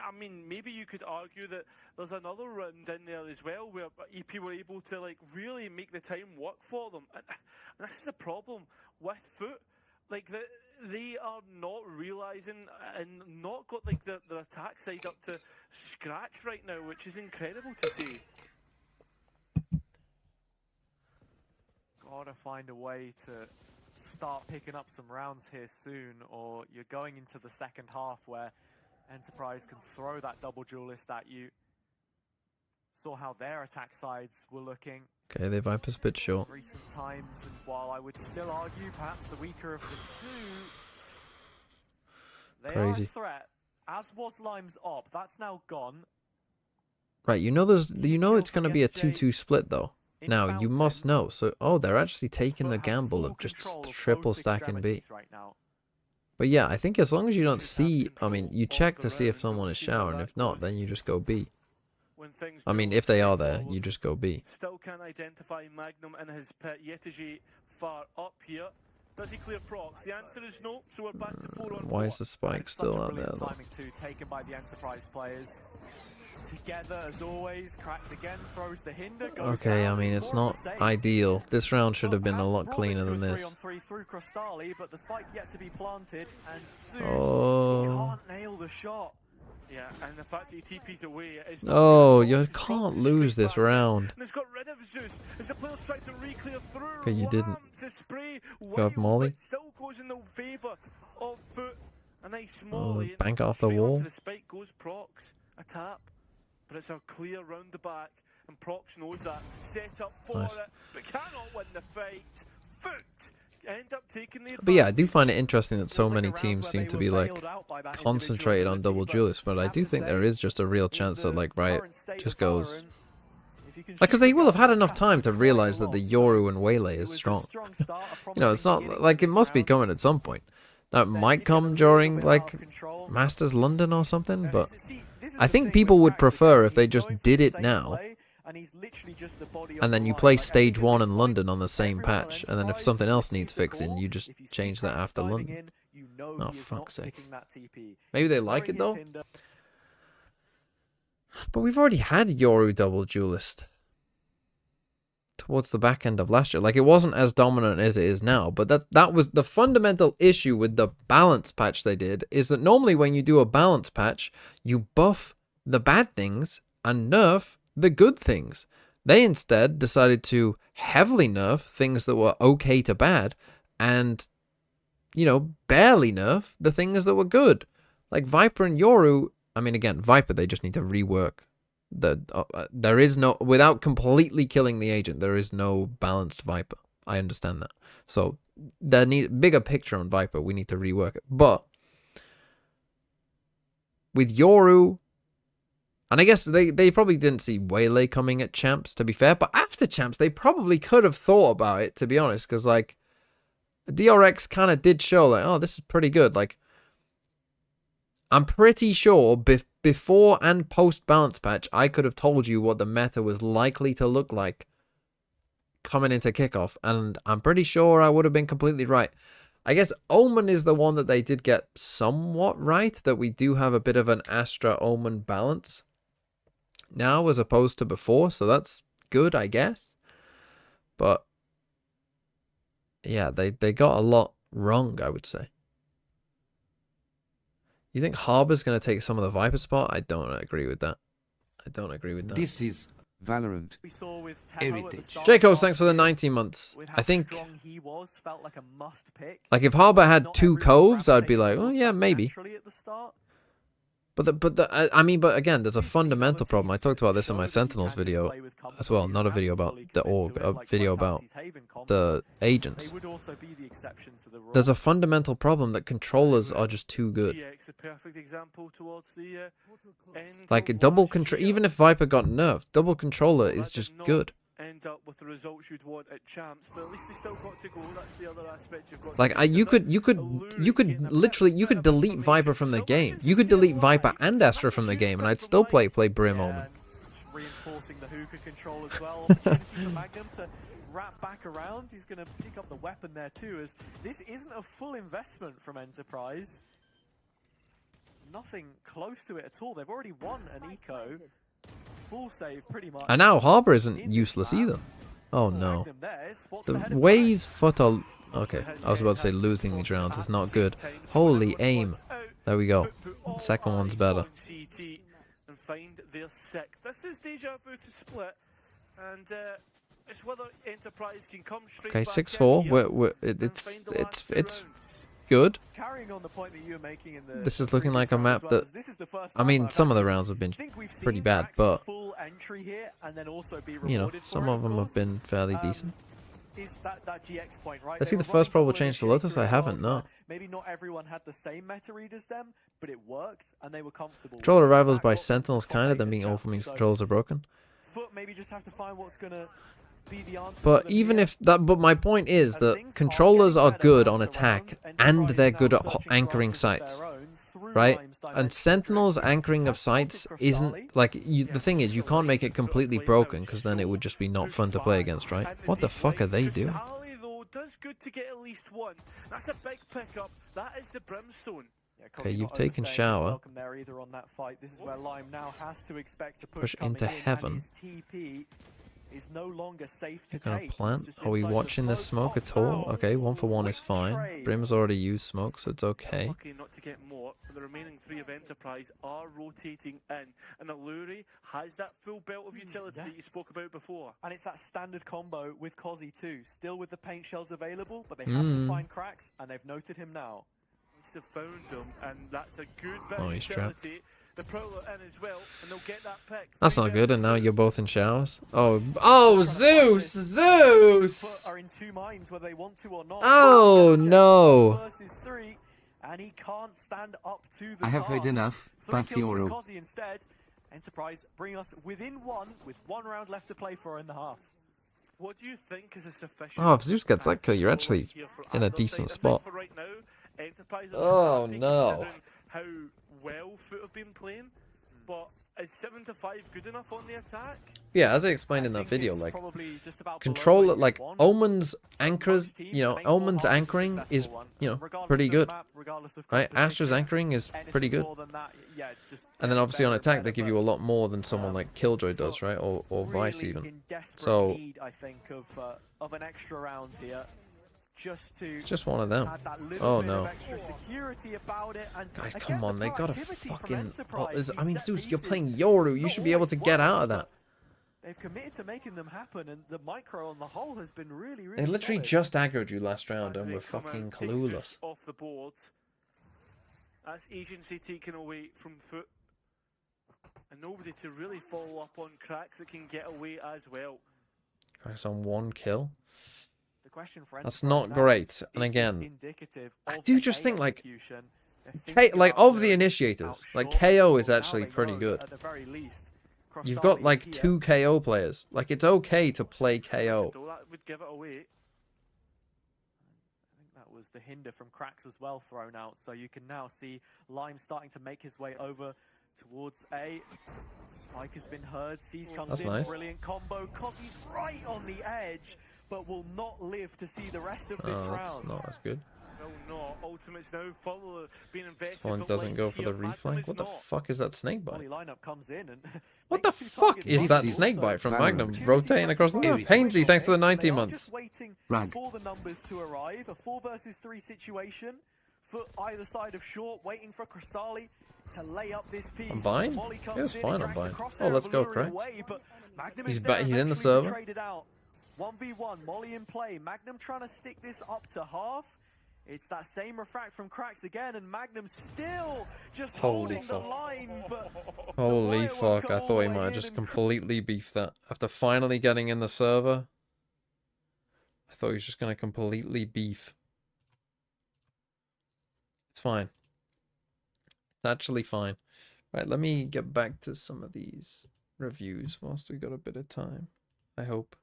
I mean, maybe you could argue that there's another round in there as well where EP were able to like really make the time work for them, and this is the problem with FUT. Like they are not realizing and not got like their attack side up to scratch right now, which is incredible to see. Gotta find a way to start picking up some rounds here soon, or you're going into the second half where Enterprise can throw that double duelist at you. saw how their attack sides were looking Okay, the Viper's a bit short. recent times, and while I would still argue perhaps the weaker of the two, they are a Crazy. threat. As was Lime's op, that's now gone. Right, you know it's going to be a 2-2 split though. Now, you must know. So, oh, they're actually taking the gamble of just triple stacking B. Right now. But yeah, I think as long as you don't see, I mean, you check to see if someone is showering. If not, then you just go B. I mean, if they are there, you just go B. Still can't identify Magnum and his pet Yetiji far up here. Does he clear procs? The answer is no, so we're back to 4 on 4. Why is the spike still out there Such a brilliant though? timing too, taken by the Enterprise players. Together as always, cracks again, throws the hinder, goes Okay, I down. mean, He's it's more not of a save. ideal. This round should have been a Has lot brought cleaner to a than this. 3-on-3 through Crostali, but the spike yet to be planted, and Zeus Oh. can't nail the shot. Yeah, and the fact that he TP's away is Oh, you can't lose this round. And it's got rid of Zeus as the players tried to re-clear through. Okay, you didn't. Lands the spray. Got Molly. But still goes in the favour of FUT. A nice Molly. bank off the Straight onto wall. The spike goes Prox. A tap. But it's a clear round the back. And Prox knows that. Set up for Nice. it. But cannot win the fight. FUT end up taking the But yeah, I advantage. do find it interesting that so Feels like many a round teams where seem they to were be like bailed out by that concentrated on individual double ability, duelists, but I have do to think there say, is just a real in chance that the like Riot current state just of goes. Valorant, if you can Like, because shoot they the will have gun, had you enough have time to play realize that the along. Yoru and Waylay It is was a strong. strong start, a You know, it's promising not beginning like to it this must be round. coming at some point. Now, it Then might did get a come little during bit out like of control. Masters London or something, but See, this is I the think thing people with would Cracks prefer again, if they he's just going for did the it same now, play, and he's literally just the body of and the then you line. play Like, I stage think at 1 this in point, London on the same everyone on patch, and then if Enterprise something just else receives needs the fixing, call. you just If you see change that Cracks after diving London. in, you know Oh, he is fuck's not sake. sticking that TP. Maybe they He's like throwing it though. his hinder. But we've already had Yoru double duelist towards the back end of last year. Like, it wasn't as dominant as it is now, but that was the fundamental issue with the balance patch they did, is that normally when you do a balance patch, you buff the bad things and nerf the good things. They instead decided to heavily nerf things that were okay to bad and, you know, barely nerf the things that were good. Like Viper and Yoru, I mean, again, Viper, they just need to rework. There is no, without completely killing the agent, there is no balanced Viper. I understand that. So there need bigger picture on Viper. We need to rework it. But with Yoru, and I guess they probably didn't see Waylay coming at Champs, to be fair. But after Champs, they probably could have thought about it, to be honest. Because, like, DRX kind of did show, like, oh, this is pretty good. Like, I'm pretty sure before and post balance patch, I could have told you what the meta was likely to look like coming into kickoff, and I'm pretty sure I would have been completely right. I guess Omen is the one that they did get somewhat right, that we do have a bit of an Astra Omen balance now as opposed to before, so that's good, I guess. But yeah, they got a lot wrong, I would say. You think Harbor's going to take some of the Viper spot? I don't agree with that. I don't agree with that. This is Valorant. We saw with Tahoe at the Heritage. start Jacobs, of last thanks for the year, 19 months. with I how think, strong he was, felt like a must pick. like, if Harbor had Not 2 everyone coves, I'd be gravitated like, oh towards yeah, that maybe. naturally at the start. I mean, but again, there's a We've seen fundamental other problem. I teams talked about this in show my that you Sentinels can just video play with comfort, as well. you Not a have video to about fully the commit org, to a it, like video about Vitality's Haven comp. the agents. They would also be the exception to the rule. There's a fundamental problem that controllers are just too good. GX, a perfect example towards the end Like, a of double last control, year. even if Viper got nerfed, double controller Well, is that just did not good. End up with the results you'd want at Champs, but at least they still got to go. That's the other aspect you've got. Like, to you consider. could literally, you could delete Viper from the game. You could delete Viper and Astra from the game, and I'd still play Brim Yeah, Omen. and just reinforcing the hookah control as well. Opportunity for Magnum to wrap back around. He's going to pick up the weapon there too, as this isn't a full investment from Enterprise. Nothing close to it at all. They've already won an eco. Full save pretty much. And now Harbor isn't in useless this map. either. Oh no. Magnum there spots The head of ways Cracks. FUT are... Okay, I was about to say losing these rounds is not good. Holy aim. There we go. The second one's better. CT and find their sec. This is deja vu to split, and it's whether Enterprise can come straight Okay, back 6-4. in here and It's find the last two it's rounds. good. Carrying on the point that you were making in the This is looking previous like a round map as well, that... as this is the first I time mean, I've some of the actually rounds have been think we've pretty seen bad, Cracks but full entry here and then also be You know, rewarded some for it, of them have course. been fairly decent. Is that GX point, right? Let's They see the were first running probable double change to initiator Lotus. I in a haven't, world no. where maybe not everyone had the same meta read as them, but it worked and they were comfortable. Controller with it. arrivals That by got them Sentinels top kind of, 8 then at being champs. awful means So controls are broken. FUT maybe just have to find what's gonna be the answer. But for them even here. if that, but my point is As that things controllers getting are better good round on to attack, round, and Enterprise they're is good now at searching for anchoring answers of their sites, own through right? Lime's And dimension Sentinels drinking. anchoring of Has spotted sites Crystali. isn't like you. The thing is, you can't make it completely broken because then it would just be not fun to play against, right? What the fuck are they doing? Crystali, though, does good to get at least one. That's a big pickup. That is the Brimstone. Yeah, Okay, Cozzy you've not taken overstaying his shower. welcome there either on that fight. This is where Lime now has to expect a push Push coming into in, heaven. and his TP is no longer safe to You're gonna take. plant? It's just Are we inside the watching this smoke pops at all? out. Okay, 1-for-1 is Quick fine. trade. Brim's already used smoke, so it's okay. Lucky not to get more, but the remaining 3 of Enterprise are rotating in, and Alluri has that full belt of utility that you spoke about before. And it's that standard combo with Cozzy too. Still with the paint shells available, but they have to find cracks, and they've noted him now. Must have found them, and that's a good bit Oh, of he's trapped. utility. The Prowler in as well, and they'll get that pick. That's Three not good, and now versus you're both in showers. Oh, Zeus! Zeus! Are in two minds whether they want to or not. Oh, no. Versus 3, and he can't stand up to the I have heard task. enough, 3 kills from Bafioro. Cozzy instead. Enterprise bring us within 1 with 1 round left to play for in the half. What do you think is a sufficient? Oh, if Zeus gets that kill, you're scoreline actually here for in a either decent side? I spot. think for right now, Enterprise are Oh, happy no. considering how well FUT have been playing. But is 7-5 good enough on the attack? Yeah, as I explained in I that think video, it's like, probably just about below control where like you want. Omen's anchors, Most teams, you know, main four Omen's halves is a anchoring is, successful one. you know, Regardless pretty of good, map, regardless of right? Astra's competition, anchoring is anything pretty good. more than that, yeah, it's just And then getting obviously on better and attack, better, they give but, you a lot more than someone like Killjoy does, FUT right? Or Vice really even. in desperate So need, I think, of an extra round here, just to it's just one of them. add that little Oh bit no. of extra security about it. And Guys, again, come the on, they got a proactivity from fucking... Enterprise, I mean, these set Zeus, you're pieces playing Yoru. You not should be able always to get out of worked, that. but they've committed to making them happen, and the micro on the whole has been really, really They literally solid. just aggroed you last round and They were come out, fucking take clueless. Zeus off the board. That's agency taken away from FUT. And nobody to really follow up on cracks that can get away as well. Guys, on 1 kill. The question for That's Enterprise not now great. is And this again, indicative I of do an just A think, like, execution? They're thinking Like, about of the their initiators, like, outshot, KO but is now actually they pretty know good. at the very least, You've got Crostali like is here. 2 KO players. Like, it's okay to play KO. Though that would give it away. I think that was the hinder from cracks as well thrown out. So you can now see Lime starting to make his way over towards A. Spike has been heard. Seas comes That's in. nice. Brilliant combo. Cozzy's right on the edge, but will not live to see the rest of this Oh, that's round. not as good. No, not. Ultimate's now follow being invested. One but doesn't go Lime's for the here, Magnum reflank. is What the not. fuck is that snake bite? Molly lineup comes in and What the makes 2 fuck targets is on that the snake also. bite from Valorant. Magnum Opportunity rotating for across the map? Enterprise to Hainsey, switch thanks for the on this. 90 They are months. just waiting Rag. for the numbers to arrive. A 4 versus 3 situation. Foot either side of short, waiting for Crystali to lay up this piece. On bind? Molly comes He was in, fine he on drags the bind. crosshair Oh, let's of go, Alluri Cracks. away, but Magnum He's is there he's in the eventually to server. trade it out. 1v1, Molly in play. Magnum trying to stick this up to half. It's that same refract from cracks again, and Magnum still just Holy holding the fuck. line. But Holy the firework fuck, I all thought he the might way have in just and completely beefed that. After finally getting in the server, I thought he was just going to completely beef. It's fine. It's actually fine. Right, let me get back to some of these reviews whilst we got a bit of time. I hope.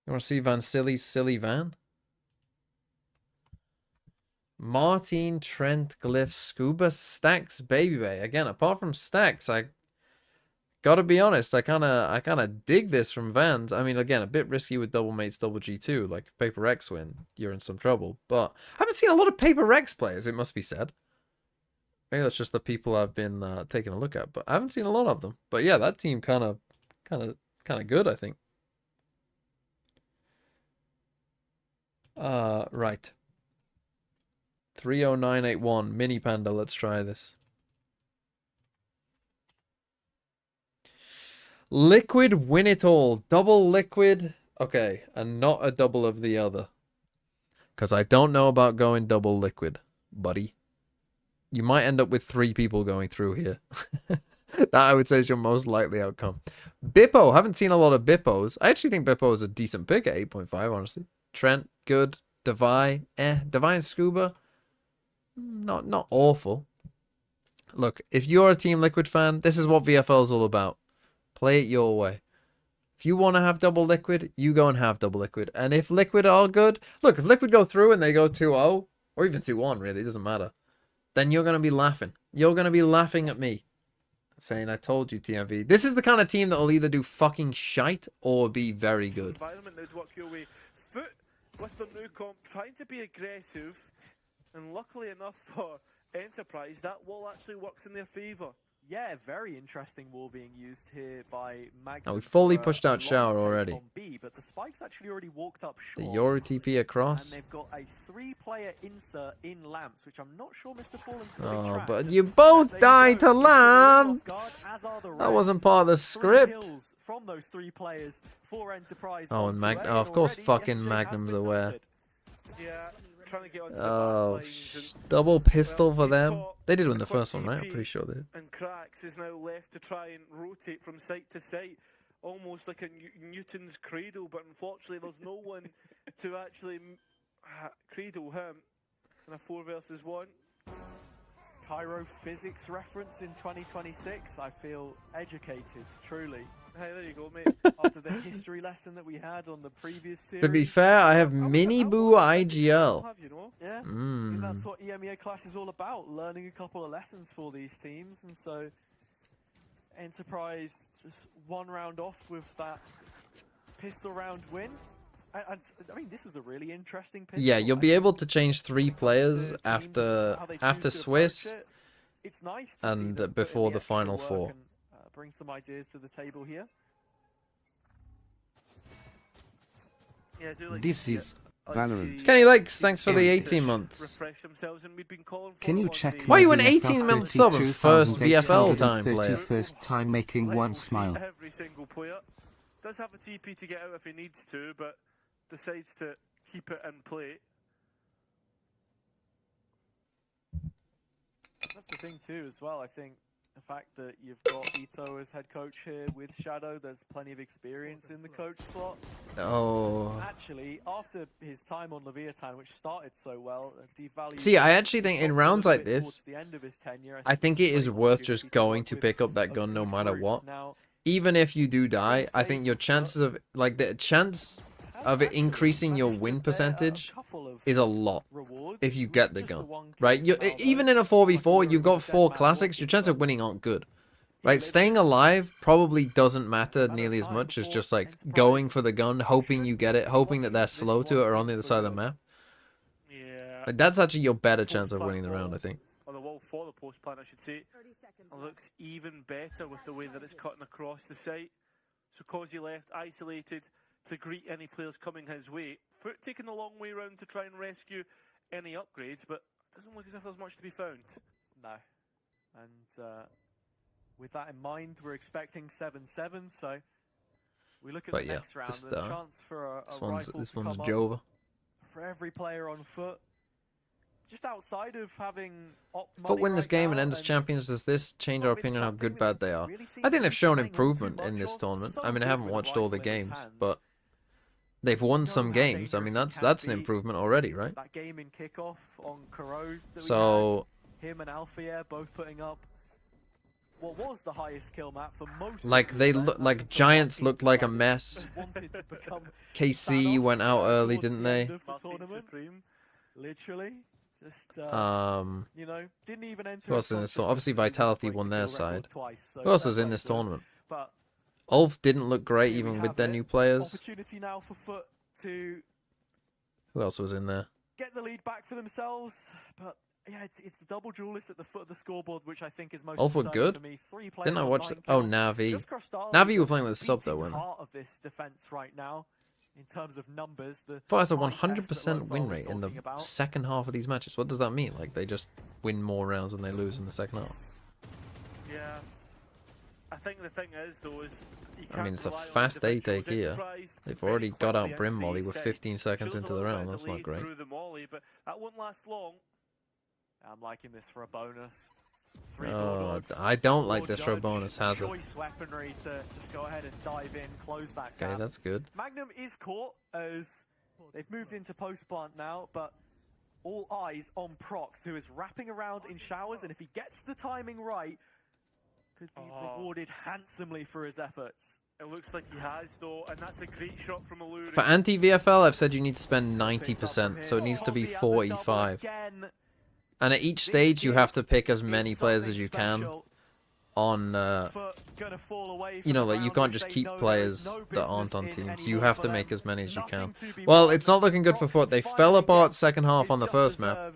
You want to see Van Silly's Silly Van? Martin, Trent, Glyph, Scuba, Stacks, Baby Bay. Again, apart from Stacks, I gotta be honest, I kinda dig this from Vans. I mean, again, a bit risky with double mates, double G2. Like, if Paper X win, you're in some trouble. But I haven't seen a lot of Paper X players, it must be said. Maybe that's just the people I've been taking a look at, but I haven't seen a lot of them. But yeah, that team kind of good, I think. Right. 30981 Mini Panda. Let's try this. Liquid win it all. Double liquid. Okay, and not a double of the other. Because I don't know about going double liquid, buddy. you might end up with 3 people going through here. That I would say is your most likely outcome. Bippo, haven't seen a lot of Bippos. I actually think Bippo is a decent pick at 8.5, honestly. Trent, good. Devi, Devi and Scuba, not awful. Look, if you're a Team Liquid fan, this is what VFL is all about. Play it your way. If you want to have double Liquid, you go and have double Liquid. And if Liquid are good, look, if Liquid go through and they go 2-0, or even 2-1, really, it doesn't matter, then you're going to be laughing. You're going to be laughing at me, saying, I told you, TMV. This is the kind of team that will either do fucking shite or be very good. Environment would work your way. FUT with the new comp trying to be aggressive, and luckily enough for Enterprise, that wall actually works in their favour. Yeah, very interesting wall being used here by Magnum. Now we fully pushed out Shower already. B, but the Spike's actually already walked up short. The Yoru TP across. And they've got a 3-player insert in Lamps, which I'm not sure Mr. Fallen's Oh, but you both died to Lamps. That wasn't part of the script. From those 3 players for Enterprise. Oh, and of course, fucking Magnum's aware. Yeah, trying to get onto the Oh, back lines and, double pistol for he's them. got They did win the a quick first one, right? I'm TP, pretty sure they did. And Cracks is now left to try and rotate from site to site, almost like a Newton's cradle, but unfortunately there's no one to actually cradle him in a 4 versus 1. Cairo physics reference in 2026. I feel educated, truly. Hey, there you go, mate. After the history lesson that we had on the previous series. To be fair, I have Mini Boo IGL. Have you know? Yeah, I think that's what EMEA Clash is all about, learning a couple of lessons for these teams. And so Enterprise just 1 round off with that pistol round win. And I mean, this was a really interesting pistol. Yeah, you'll be able to change 3 players after Swiss it's nice to see and them put in before the extra final work 4. and, bring some ideas to the table here. Yeah, I do like This is Valorant. Kenny Lakes, thanks for the 18 months. refresh themselves, and we've been calling for Can you it on check the- Why are you an VFL 18-month sub and first VFL time 32,830 player? First time making Let one we'll see smile. Every single player does have a TP to get out if he needs to, but decides to keep it in play. That's the thing too, as well. I think the fact that you've got Ito as head coach here with Shadow, there's plenty of experience in the coach slot. Oh. Actually, after his time on Leviathan, which started so well, devalued. See, I actually think in rounds like towards this, the end of his tenure, I think this it is a great worth opportunity just to going work to with pick up that a gun no good matter group. what. Now, Even if you do die, I think your chances of, like, the chance of it increasing your win percentage is a lot if you get the gun, right? Even in a 4v4, you've got 4 classics, your chance of winning aren't good, right? Staying alive probably doesn't matter nearly as much as just, like, going for the gun, hoping you get it, hoping that they're slow to it or on the other side of the map. Yeah. Like, that's actually your better chance of winning the round, I think. On the wall for the post plant, I should say. It looks even better with the way that it's cutting across the site. So Causey left isolated to greet any players coming his way. FUT taking the long way round to try and rescue any upgrades, but it doesn't look as if there's much to be found. No. And with that in mind, we're expecting 7-7, so we look at But the yeah, next round. this, The chance for a This rifle one's to come up Jova. for every player on FUT. Just outside of having FUT win this game and end as champions, does this change our opinion on how good bad they are? I think they've shown improvement in this tournament. I mean, I haven't watched all the games, but they've won some games. I mean, that's an improvement already, right? That game in kickoff on Kuroz that So we had, him and Alfia both putting up what was the highest kill map for most. like they look like Giants looked like a mess. KC went out early, didn't they? Literally. Just, you know, didn't even enter. Who else in this? Obviously, Vitality won their side. Twice, so Who else was fair in play this to them. tournament? But Ulf didn't look great here we even with have their it. new players. Opportunity now for FUT to Who else was in there? get the lead back for themselves. But yeah, it's the double duelist at the foot of the scoreboard, which I think is most Ulf were concerning good? for me. 3 players Didn't I on watch 9 it? Oh, kills. Navi. Just Crostali Navi were playing with a sub though, beating weren't they? heart of this defense right now in terms of numbers. The FUT has a high test that 100% win Lofo was rate in the talking about. second half of these matches. What does that mean? Like, they just win more rounds than they lose in the second half? Yeah. I think the thing is, though, is you I can't mean, it's a rely on fast individuals. A-take here. Enterprise They've very already got out quickly Brim into the Molly with set. 15 seconds Shows a into the little bit round. of That's the not lead great. through the molly, but that one last long. I'm liking this for a bonus. 3 Oh, Bulldogs. I don't like Lord this for a Judge, bonus hazard. Choice weaponry to just go ahead and dive in, close that gap. Okay, that's good. Magnum is caught as they've moved into post plant now, but all eyes on Prox, who is wrapping around in showers, and if he gets the timing right, could be rewarded handsomely for his efforts. It looks like he has, though, and that's a great shot from Alluri. For anti-VFL, I've said you need to spend 90%, so it needs to be 45. And at each stage, you have to pick as many players as you can on, you know, like you can't just keep players that aren't on teams. You have to make as many as you can. Well, it's not looking good for FUT. They fell apart second half on the first map.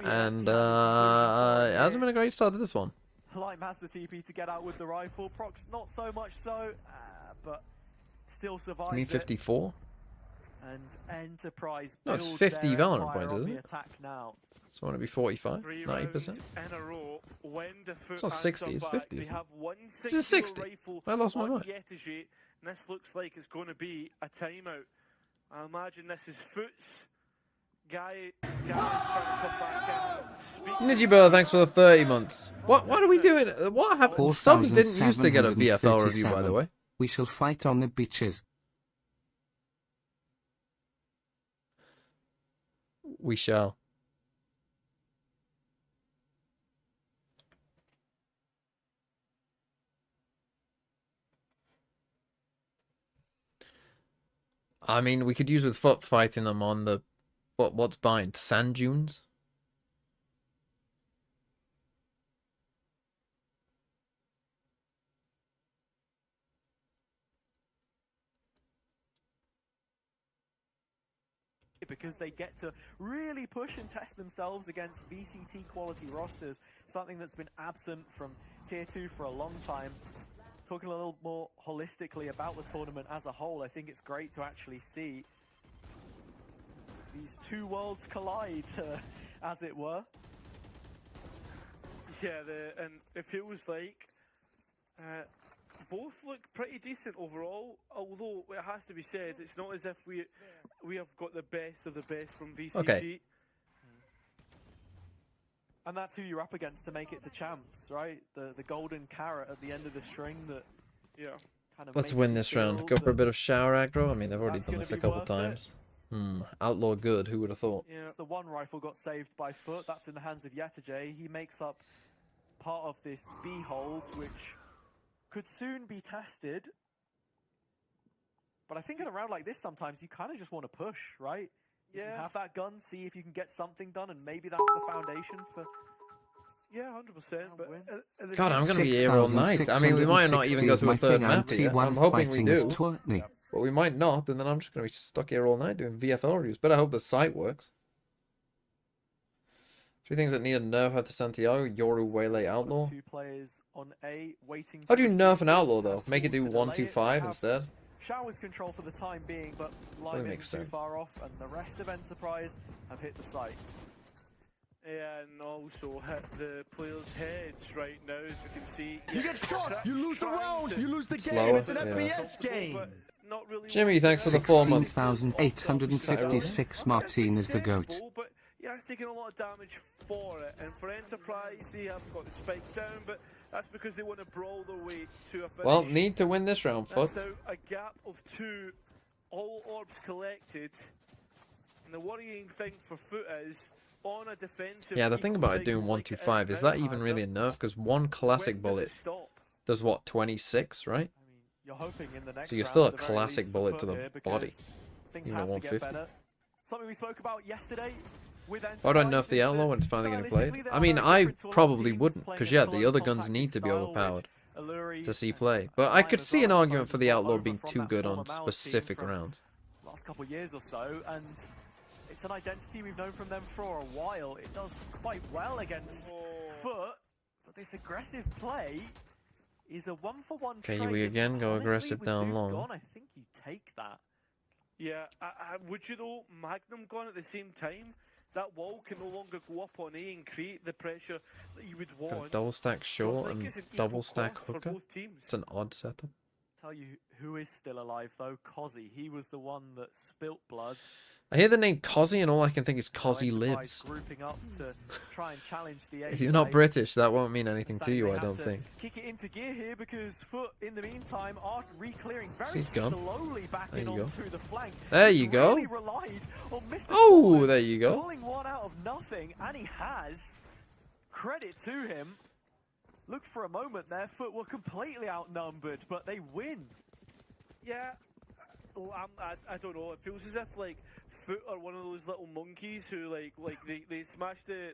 And it hasn't been a great start to this one. Lime has the TP to get out with the rifle. Prox not so much so, but still survives. You need 54? And Enterprise. No, it's 50 Valorant points, isn't it? Attack now. So I want to be 45? 3 90%? rounds in a row. When the FUT It's not hands 60, are it's back, 50, They isn't it? have one Is it 60? rifle I lost my on mind. Yetiji, and this looks like it's going to be a timeout. I imagine this is FUT's guy is trying to come back in. Nijibella, thanks for the 30 months. What are we doing? What happened? Subs didn't used to get a VFL review, by the way. We shall fight on the beaches. We shall. I mean, we could use with FUT fighting them on the what's bind? Sand dunes? Because they get to really push and test themselves against VCT quality rosters, something that's been absent from Tier 2 for a long time. Talking a little more holistically about the tournament as a whole, I think it's great to actually see these two worlds collide, as it were. Yeah, and it feels like both look pretty decent overall, although it has to be said, it's not as if we have got the best of the best from VCG. Okay. And that's who you're up against to make it to champs, right? The golden carrot at the end of the string that kind of Let's makes win you this round. feel Go for a that bit of shower aggro. I mean, they've already that's done gonna this a be couple worth it. times. Outlaw good. Who would have thought? Yeah. It's the one rifle got saved by FUT. That's in the hands of Yetije. He makes up part of this B hold, which could soon be tested. But I think in a round like this, sometimes you kind of just want to push, right? You can have that gun, see if you can get something done, and maybe that's the foundation for... Yeah, 100%. But God, I'm going to be here all night. I mean, we might not even go to a third map here. I'm hoping we do. But we might not, and then I'm just going to be stuck here all night doing VFL reviews. But I hope the site works. 3 things that need a nerf out to Santiago. Yoru, Waylay, Outlaw. 2 players on A waiting. How do you nerf an Outlaw, though? Make it do 1-2-5 instead? Showers control for the time being, but Really Lime makes isn't too sense. far off, and the rest of Enterprise have hit the site. Yeah, and also hit the players' heads right now, as we can see. You get shot, you lose the round, you lose the game. Slower, It's an FPS game. Not really Jimmy, thanks for the 4 months. 16,856 Martin is the GOAT. But yeah, it's taking a lot of damage for it. And for Enterprise, they haven't got the spike down, but that's because they want to brawl their way to a finish. Well, need to win this round, That's FUT. now a gap of 2, all orbs collected. And the worrying thing for FUT is, on a defensive... Yeah, the thing about it doing 1-2-5, is that even really a nerf? Because one classic bullet does what, 26, right? I mean, you're hoping in the next So you're round, still a at the very classic least, bullet for to FUT the here, body. because things Even at have to get 150. better. Something we spoke about yesterday with Enterprise. Why would I nerf the is Outlaw that when it's finally getting played? stylistically, they I are mean, very I different to a lot of probably teams wouldn't, playing because a yeah, the solid other guns contacting need to be style, which overpowered Alluri to see and play. But I Lime could as see well, an I argument suppose, for the have Outlaw over being from too that good former on Mao team specific from rounds. last couple of years or so, and it's an identity we've known from them for a while. It does quite well against FUT, but this aggressive play is a 1-for-1 Okay, trade. we again go Honestly, aggressive with down Zeus long. gone, I think you take that. Yeah, would you though, Magnum gone at the same time? That wall can no longer go up on A and create the pressure that you would Got a want. double stack So I short think and it's an equal double stack cost for hooker. both teams. It's an odd setup. Tell you who is still alive though, Cozzy. He was the one that spilt blood. I hear the name Cozzy and all I can think is Cozzy Enterprise lives. grouping up to try and challenge the If you're not A-side. British, that won't mean anything to They you, I have don't to think. Kick it into gear here because FUT, in the meantime, are re-clearing very He's gone. slowly back There in you on go. through the flank. There He's you go. really relied on Mr. Oh, Forward there you go. pulling one out of nothing, and he has. Credit to him. Look, for a moment there, FUT were completely outnumbered, but they win. Yeah, well, I don't know. It feels as if like FUT are one of those little monkeys who like they smash the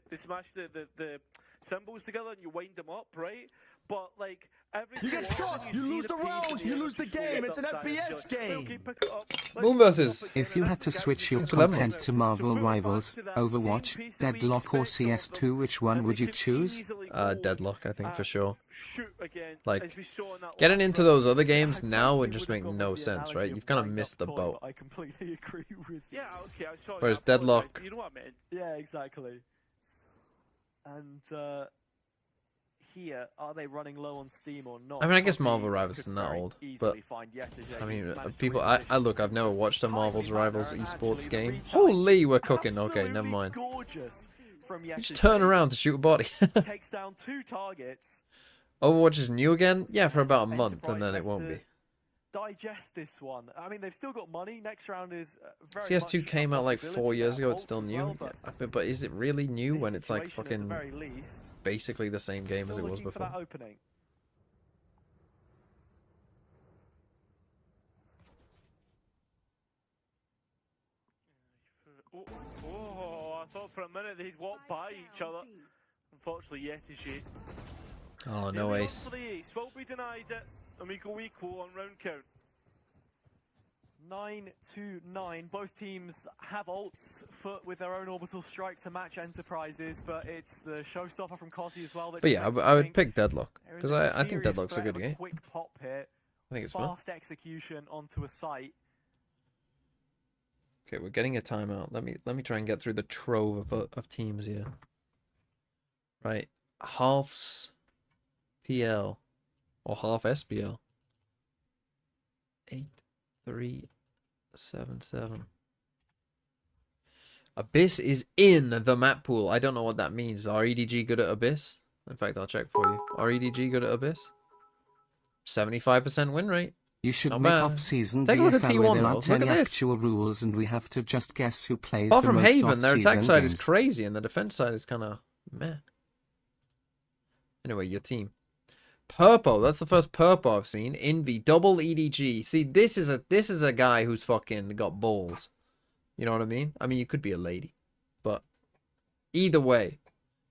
symbols together and you wind them up, right? But like every You so get often shot, you you see lose the pace round, in the you air lose the just slows game, it's an up down, and FPS you're like, game. okay, pick it up. Let's Moon pick it up versus. again, If you and had to as the switch game your That's what I'm content on. to Marvel So FUT are back Rivals, to that same Overwatch, pace that we Deadlock or expect of them, CS2, which one and would they you can choose? easily go Deadlock, I think, for sure. shoot again, Like, as we saw in that getting last into round. those other Yeah, games I now would personally just wouldn't make have no gone with the sense, right? analogy You've of kind of wind missed up the toy, boat. but I completely agree with Yeah, okay, I'm sorry. Whereas I apologise, Deadlock- but you know what I meant. Yeah, exactly. And here, are they running low on steam or not? I mean, I guess Cozzy Marvel Rivals could isn't that very old, easily but find Yetterjee. I mean, He's managed to people. reposition Look, I've never watched a timely Marvel's Rivals manner, and esports actually the game. re-challenge Holy, is we're cooking. Okay, absolutely never mind. Gorgeous from You just Yetterjee. turn around to shoot a body. Takes down 2 targets. Overwatch is new again? Yeah, for about a month, Enterprise and then it left won't to be. digest this one. I mean, they've still got money. Next round is very CS2 much a came out like 4 possibility. years They ago, have it's still ults as new. well, but But is it really new this when it's like situation, at the fucking very least, basically the same game as still it was looking for before? that opening. Oh, I thought for a minute they'd walk by each other. Unfortunately, Yetterjee. Oh, no Nearly on ace. for the ace. Will be denied it, and we go equal on round count. 9-9. Both teams have ults with their own orbital strike to match Enterprises, but it's the showstopper from Cozzy as well. That But just yeah, makes me I would think pick Deadlock. there is Because a I think serious Deadlock's a threat good of game. Quick pop here. I think it's fun. Fast execution onto a site. Okay, we're getting a timeout. Let me try and get through the trove of teams here. Right. Halves PL or half SPL. 8377. Abyss is in the map pool. I don't know what that means. Are EDG good at Abyss? In fact, I'll check for you. Are EDG good at Abyss? 75% win rate. You should Not make bad. off-season Take a look at VFL T1 where there though. aren't Look any at this. actual rules and we have to just guess who plays Apart the from most Haven, their attack off-season side is games. crazy and the defense side is kind of meh. Anyway, your team. Purpo, that's the first Purpo I've seen. Envy, double EDG. See, this is a guy who's fucking got balls. You know what I mean? I mean, you could be a lady, but either way,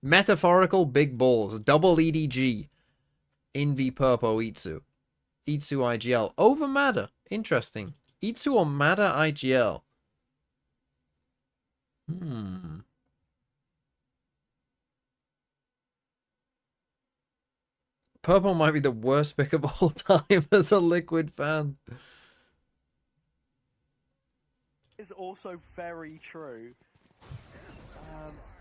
metaphorical big balls. Double EDG. Envy, Purpo, Itsu. Itsu IGL over Mada. Interesting. Itsu or Mada IGL. Purple might be the worst pick of all time as a Liquid fan. Is also very true.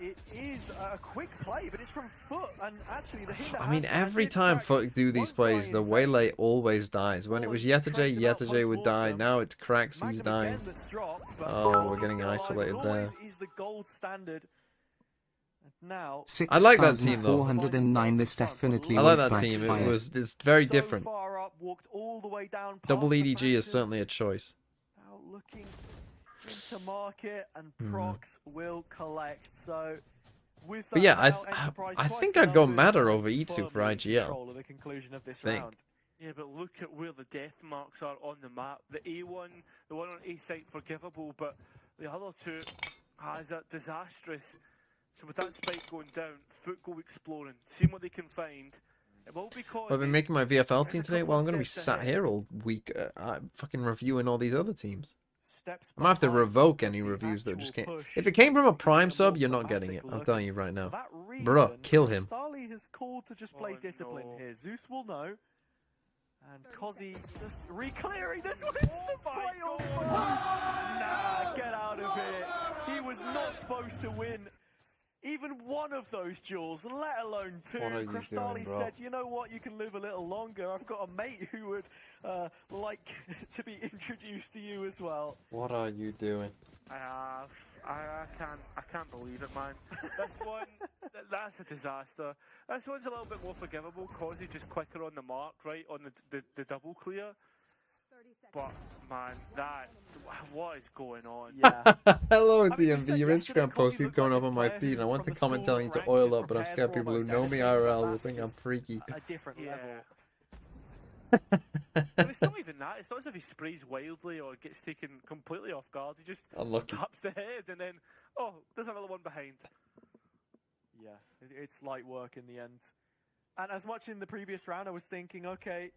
It is a quick play, but it's from FUT, and actually the thing that I mean, has every landed time cracks FUT do these won't plays, die the in Waylay vain. always dies. When it was Yetterjee, Yetterjee would die. Now it's Cracks, he's Magnum again dying. that's dropped, but Oh, because we're he's getting still alive, isolated as there. always, is the gold standard. And now, I like that team, though. 6,409. This definitely I like would that team. backfire. It's very so different. far up, walked all the way down Double past the EDG is Phantom. certainly a choice. Now looking into market, and Prox will collect. So, with But that yeah, now, Enterprise I twice think the I'd go numbers Matter and over Itsu for firmly in IGL. control of the conclusion of this Think. round. Yeah, but look at where the death marks are on the map. The A1, the one on A site, forgivable, but the other two has a disastrous. So with that spike going down, FUT go exploring, seeing what they can find. It will be causing... I've been making my VFL There's team a today. couple Well, of I'm going to be steps sat ahead. here all week, fucking reviewing all these other teams. Steps I'm going to have to behind, revoke but any the reviews that just actual came. push If it came from a is Prime getting sub, more you're not getting it. thematic I'm look. telling you right now. For that reason, Bruh, kill him. Starly has called to just play Oh, discipline no. here. Zeus will know. And Cozzy just re-clearing. This wins the fight on both. Nah, get out of here. He was not supposed to win even one of those duels, let alone two. What are you Cristali doing, bro? said, you know what, you can live a little longer. I've got a mate who would like to be introduced to you as well. What are you doing? I can't believe it, man. This one, that's a disaster. This one's a little bit more forgivable because he's just quicker on the mark, right, on the double clear. But, man, what is going on? Yeah. Hello, I mean, you DMV. said Your yesterday, Instagram post Cosy keeps looked going like up this on my player feed, who, and I want from to the comment small telling you to ranks, oil is up, but I'm prepared scared for people who almost know me anything, IRL but will that's think I'm just freaky. a different Yeah. level. But it's not even that. It's not as if he sprays wildly or gets taken completely off guard. He just Unlucky. taps the head and then, oh, there's another one behind. Yeah, it's light work in the end. And as much in the previous round, I was thinking, okay,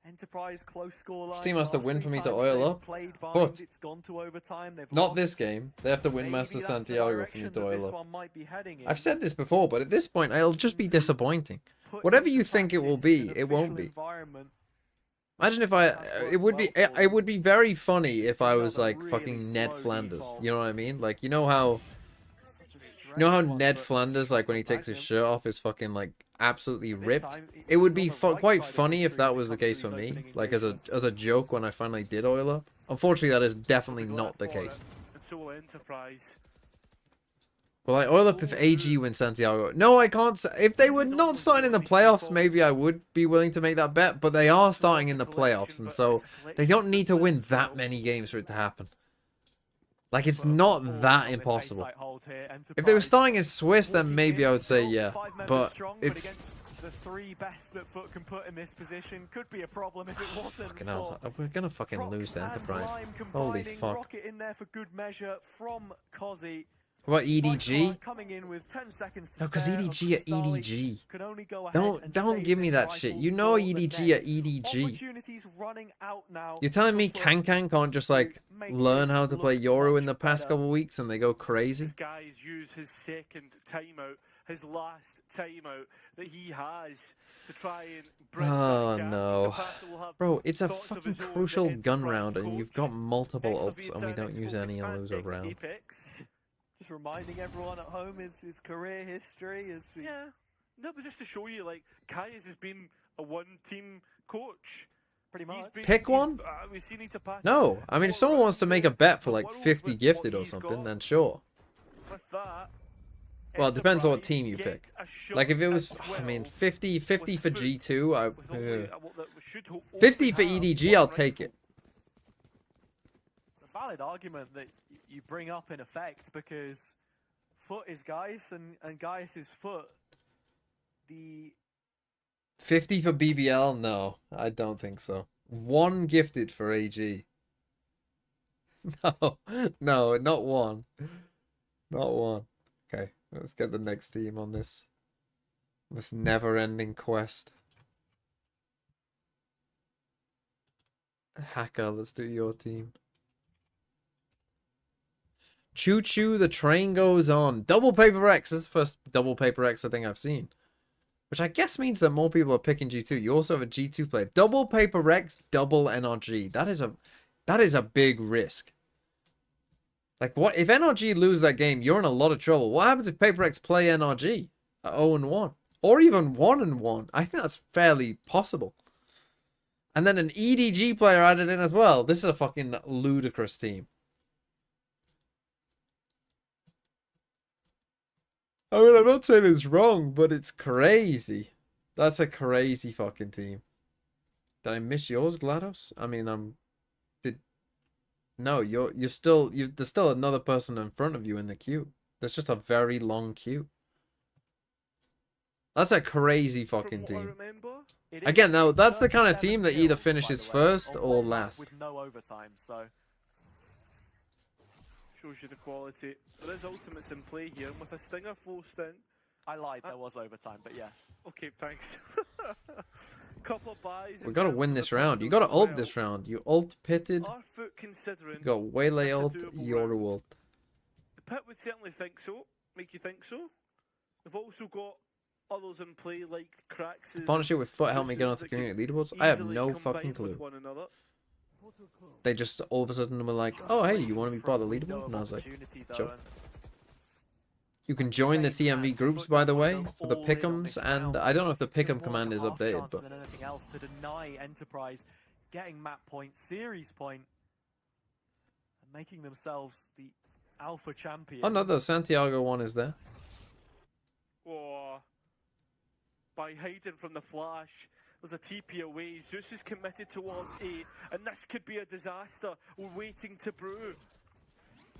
Enterprise close scoreline. Team has to last win 3 for me to times oil they've up, played but bind, it's gone to overtime. They've not lost. this game. They have to win Maybe Master that's the Santiago for direction me to that oil this up. one might be heading in. I've said this before, but at this point, I'll just be disappointing. Put Whatever into you think it will practice in be, an it won't official be. environment. Imagine if it would be very funny if I was like fucking Ned Flanders. You know what I mean? Like, you know how Ned Flanders, like when he takes his shirt off, is fucking like absolutely ripped. It would be quite funny if that was the case for me, like as a joke when I finally did oil up. Unfortunately, that is definitely not the case. It's all Enterprise. Well, I oil up if AG wins Santiago. No, I can't. If they were not starting in the playoffs, maybe I would be willing to make that bet. But they are starting in the playoffs, and so they don't need to win that many games for it to happen. Like, it's not that impossible. If they were starting as Swiss, then maybe I would say yeah. But it's... the 3 best that FUT can put in this position could be a problem if it wasn't. Fucking hell, we're gonna fucking lose the Enterprise. Holy fuck. Rocket in there for good measure from Cozzy. What about EDG? Coming in with 10 seconds to No, because spare. EDG at EDG. Could only go ahead and Don't save give me this that rifle shit. You for know the EDG at next. EDG. Opportunities running out now. You're telling me Kankan can't just like learn how to play Yoru in the past better. couple weeks and they go crazy? This guy's used his second timeout, his last timeout that he has to try and bring Oh that gap. no. Tapata will have Bro, it's a thoughts of fucking his own, crucial the gun Enterprise round and coach. you've got multiple Next ults and we don't use any and lose a round. Apex. Just reminding everyone at home his career history. Yeah. No, but just to show you, like, Kayas has been a one-team coach. Pretty much. Pick one? We've seen Tapata. No, I mean if someone wants to make a bet for like 50 gifted or something, then sure. With that, Well, it depends on what team you get pick. a shot Like if it was, as I mean, well 50 for with FUT, G2, with only, what that should 50 for only have EDG, I'll one take rifle. it. It's a valid argument that you bring up in effect because FUT is Gaius and Gaius is FUT. The 50 for BBL? No, I don't think so. 1 gifted for AG. No, not 1. Not 1. Okay, let's get the next team on this never-ending quest. Hacker, let's do your team. Choo choo, the train goes on. Double Paper X. This is the first Double Paper X I think I've seen. Which I guess means that more people are picking G2. You also have a G2 player. Double Paper X, double NRG. That is a big risk. Like, what if NRG lose that game, you're in a lot of trouble. What happens if Paper X play NRG at 0-1? Or even 1-1? I think that's fairly possible. And then an EDG player added in as well. This is a fucking ludicrous team. I mean, I'm not saying it's wrong, but it's crazy. That's a crazy fucking team. Did I miss yours, GLaDOS? I mean, no, there's still another person in front of you in the queue. There's just a very long queue. That's a crazy fucking team. Again, though, that's the kind of team that either finishes first or last. With no overtime, so Shows you the quality. There is ultimates in play here, and with a stinger forced in. I lied, there was overtime, but yeah. Okay, thanks. Couple of buys. We gotta win this round. You gotta ult this round. You ult pitted. Our FUT considering. You got Waylay ult, that's a doable Yoru round. ult. The pit would certainly think so. Make you think so. We've also got others in play like Cracks. Partnership with FUT helped me get onto the community leaderboards. I have no fucking clue. They just all of a sudden were like, "Oh, hey, you want to be part of the leaderboard?" And I was like, "Sure." You can join the TMV groups, by the way, for the pick'ems, and I don't know if the pick'em command is updated, but than anything else to deny Enterprise getting map point, series point. making themselves the alpha champions. Oh no, the Santiago one is there. Oh, by hiding from the flash, there's a TP away. Zeus is committed towards A, and this could be a disaster waiting to brew.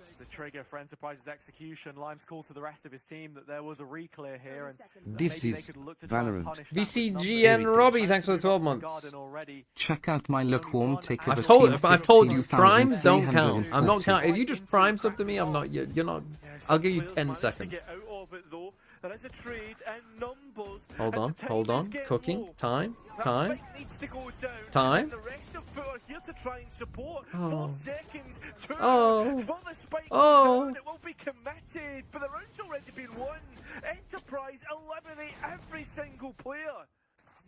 It's the trigger for Enterprise's execution. Lime's call to the rest of his team that there was a re-clear here, and This maybe they is could look to try and Valorant. punish that with VCGN numbers. Robbie, thanks for the 12 Garden months. already. Check out my lukewarm take of I've a told team you, primes don't count. I'm not 15,340. counting. If you just prime something to me, I'm not. You're not. I'll give you 10 seconds. There is a trade and numbers. Hold and on, the time hold is on. getting Cooking. low. Time. That Time. spike needs to go down. Time. And the rest of FUT are here to try and support. Oh. 4 seconds. 2. Oh. For the spike Oh. down, it will be committed. But the round's already been won. Enterprise eliminate every single player.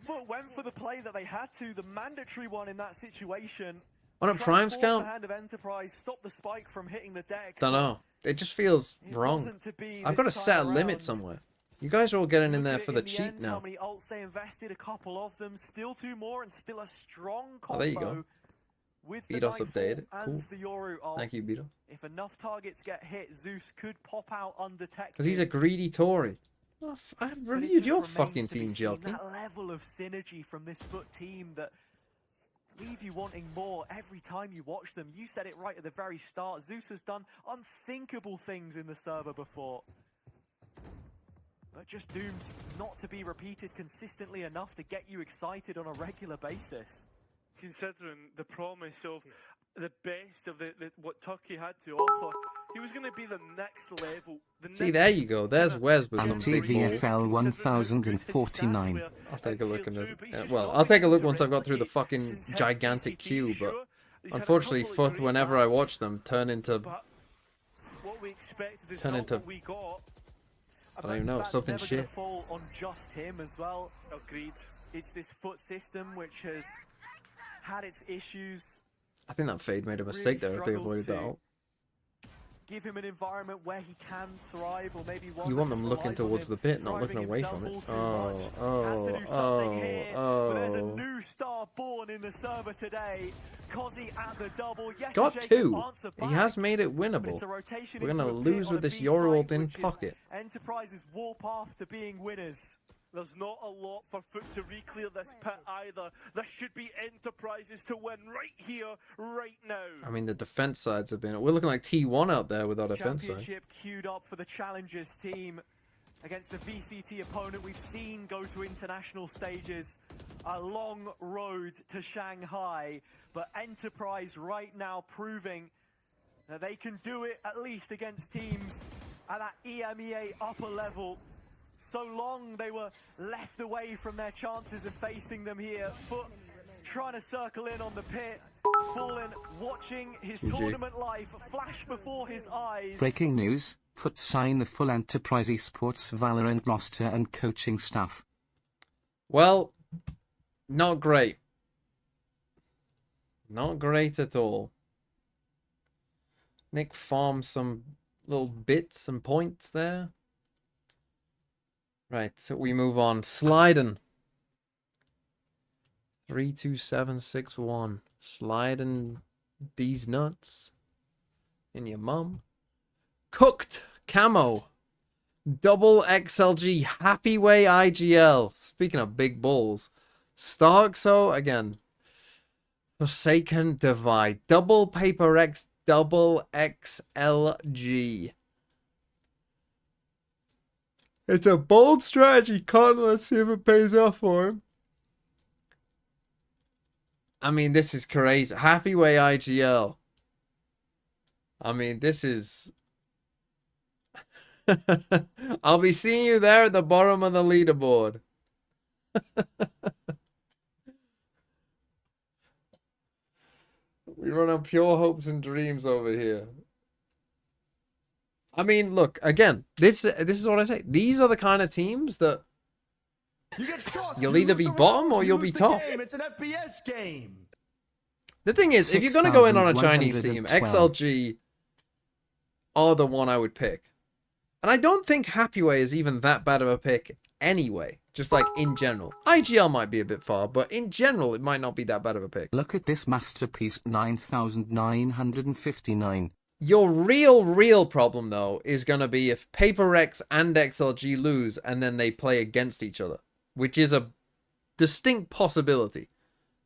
FUT went for the play that they had to, the mandatory one in that situation. Why don't Try and primes force count? the hand of Enterprise, stop the spike from hitting the deck. Don't know. It just feels It wrong. wasn't to be I've got to this set a time limit around. somewhere. You guys are all getting in Look there at for it the in cheat end, How now. many ults they invested? A couple of them, still 2 more, and still a strong Oh, combo. there you go. With the Beatos Nightfall updated. and Cool. the Yoru ult. Thank you, Beetle. If enough targets get hit, Zeus could pop out undetected. Because he's a greedy Tory. Oh, I But it reviewed just your remains fucking to be team, seen, Jelky. that level of synergy from this FUT team that leave you wanting more every time you watch them. You said it right at the very start. Zeus has done unthinkable things in the server before, but just doomed not to be repeated consistently enough to get you excited on a regular basis. Considering the promise of the best of what Turkey had to offer, he was going to be the next level. See, there you go. There's Wes with some big balls. VFL 1049. I'll take a look in this. Well, I'll take a look once I've got through the fucking gigantic queue, but unfortunately, FUT, whenever I watch them, turn into... What we expected is Turn not into- what we got. I don't even know, That's something never gonna shit. fall on just him as well. Agreed. It's this FUT system which has had its issues. I think that Fade made a mistake there if they avoided that ult. Give him an environment where he can thrive, or maybe one You that want them just looking relies on towards him the pit, not thriving looking away from himself it. all too much. Has to do something here, but there's a Oh. new star born in the server today. Kozzy at the double. Yet Got Jacob 2. answer He back. has made it But winnable. it's a rotation We're into gonna a pit lose on with a this B Yoru site, ult in which is pocket. Enterprise's warpath to being winners. There's not a lot for FUT to re-clear this pit either. This should be Enterprises to win right here, right now. I mean, the defense sides have been... We're looking like T1 out there with our defense side. Championship queued up for the Challengers team against a VCT opponent we've seen go to international stages. A long road to Shanghai, but Enterprise right now proving that they can do it at least against teams at that EMEA upper level. So long they were left away from their chances of facing them here. FUT trying to circle in on the pit. Fallen watching his GG. tournament life flash before his eyes. Breaking news, FUT sign the full Enterprise Esports Valorant roster and coaching staff. Well, not great. Not great at all. Nick farmed some little bits and points there. Right, so we move on. Sliding. 32761. Sliding these nuts in your mum. Cooked camo. Double XLG Happy Way IGL. Speaking of big balls. Starkso again. Forsaken Divide. Double Paper X. Double XLG. It's a bold strategy, Con. Let's see if it pays off for him. I mean, this is crazy. Happy Way IGL. I mean, this is... I'll be seeing you there at the bottom of the leaderboard. We run on pure hopes and dreams over here. I mean, look, again, this is what I say. These are the kind of teams that You get shot. You'll you either lose be the bottom round, or you you'll lose be the top. game. It's an FPS game. the thing is, if you're going to go in on a Chinese team, 6,112. XLG are the one I would pick. And I don't think Happy Way is even that bad of a pick anyway. Just like in general. IGL might be a bit far, but in general, it might not be that bad of a pick. Look at this masterpiece, 9,959. Your real problem, though, is going to be if Paper Rex and XLG lose and then they play against each other, which is a distinct possibility.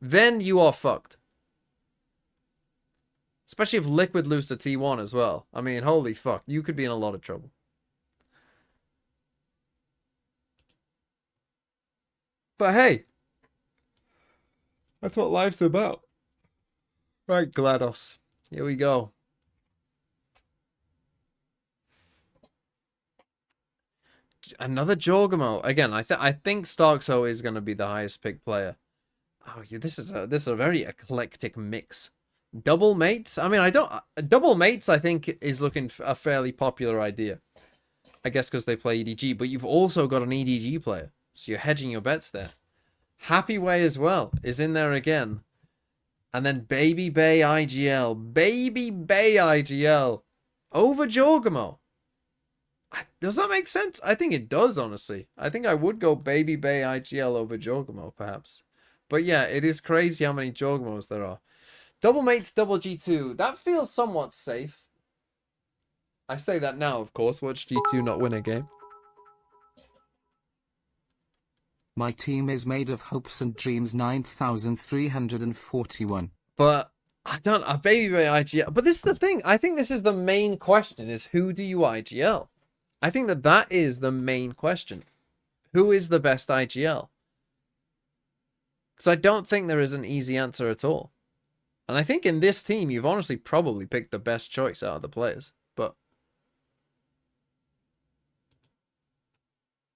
Then you are fucked. Especially if Liquid lose to T1 as well. I mean, holy fuck. You could be in a lot of trouble. But hey, that's what life's about. Right, GLaDOS. Here we go. Another Jorgamo. Again, I think Starkso is going to be the highest picked player. Oh, yeah, this is a very eclectic mix. Double mates. I mean, double mates. I think is looking a fairly popular idea. I guess because they play EDG, but you've also got an EDG player, so you're hedging your bets there. Happy Way as well is in there again, and then Baby Bay IGL. Baby Bay IGL over Jorgamo. Does that make sense? I think it does, honestly. I think I would go Baby Bay IGL over Jorgamo, perhaps. But yeah, it is crazy how many Jorgamos there are. Double mates, double G2. That feels somewhat safe. I say that now, of course. Watch G2 not win a game. My team is made of hopes and dreams, 9,341. But I don't... A Baby Bay IGL... But this is the thing. I think this is the main question, is who do you IGL? I think that is the main question. Who is the best IGL? Because I don't think there is an easy answer at all. And I think in this team, you've honestly probably picked the best choice out of the players. But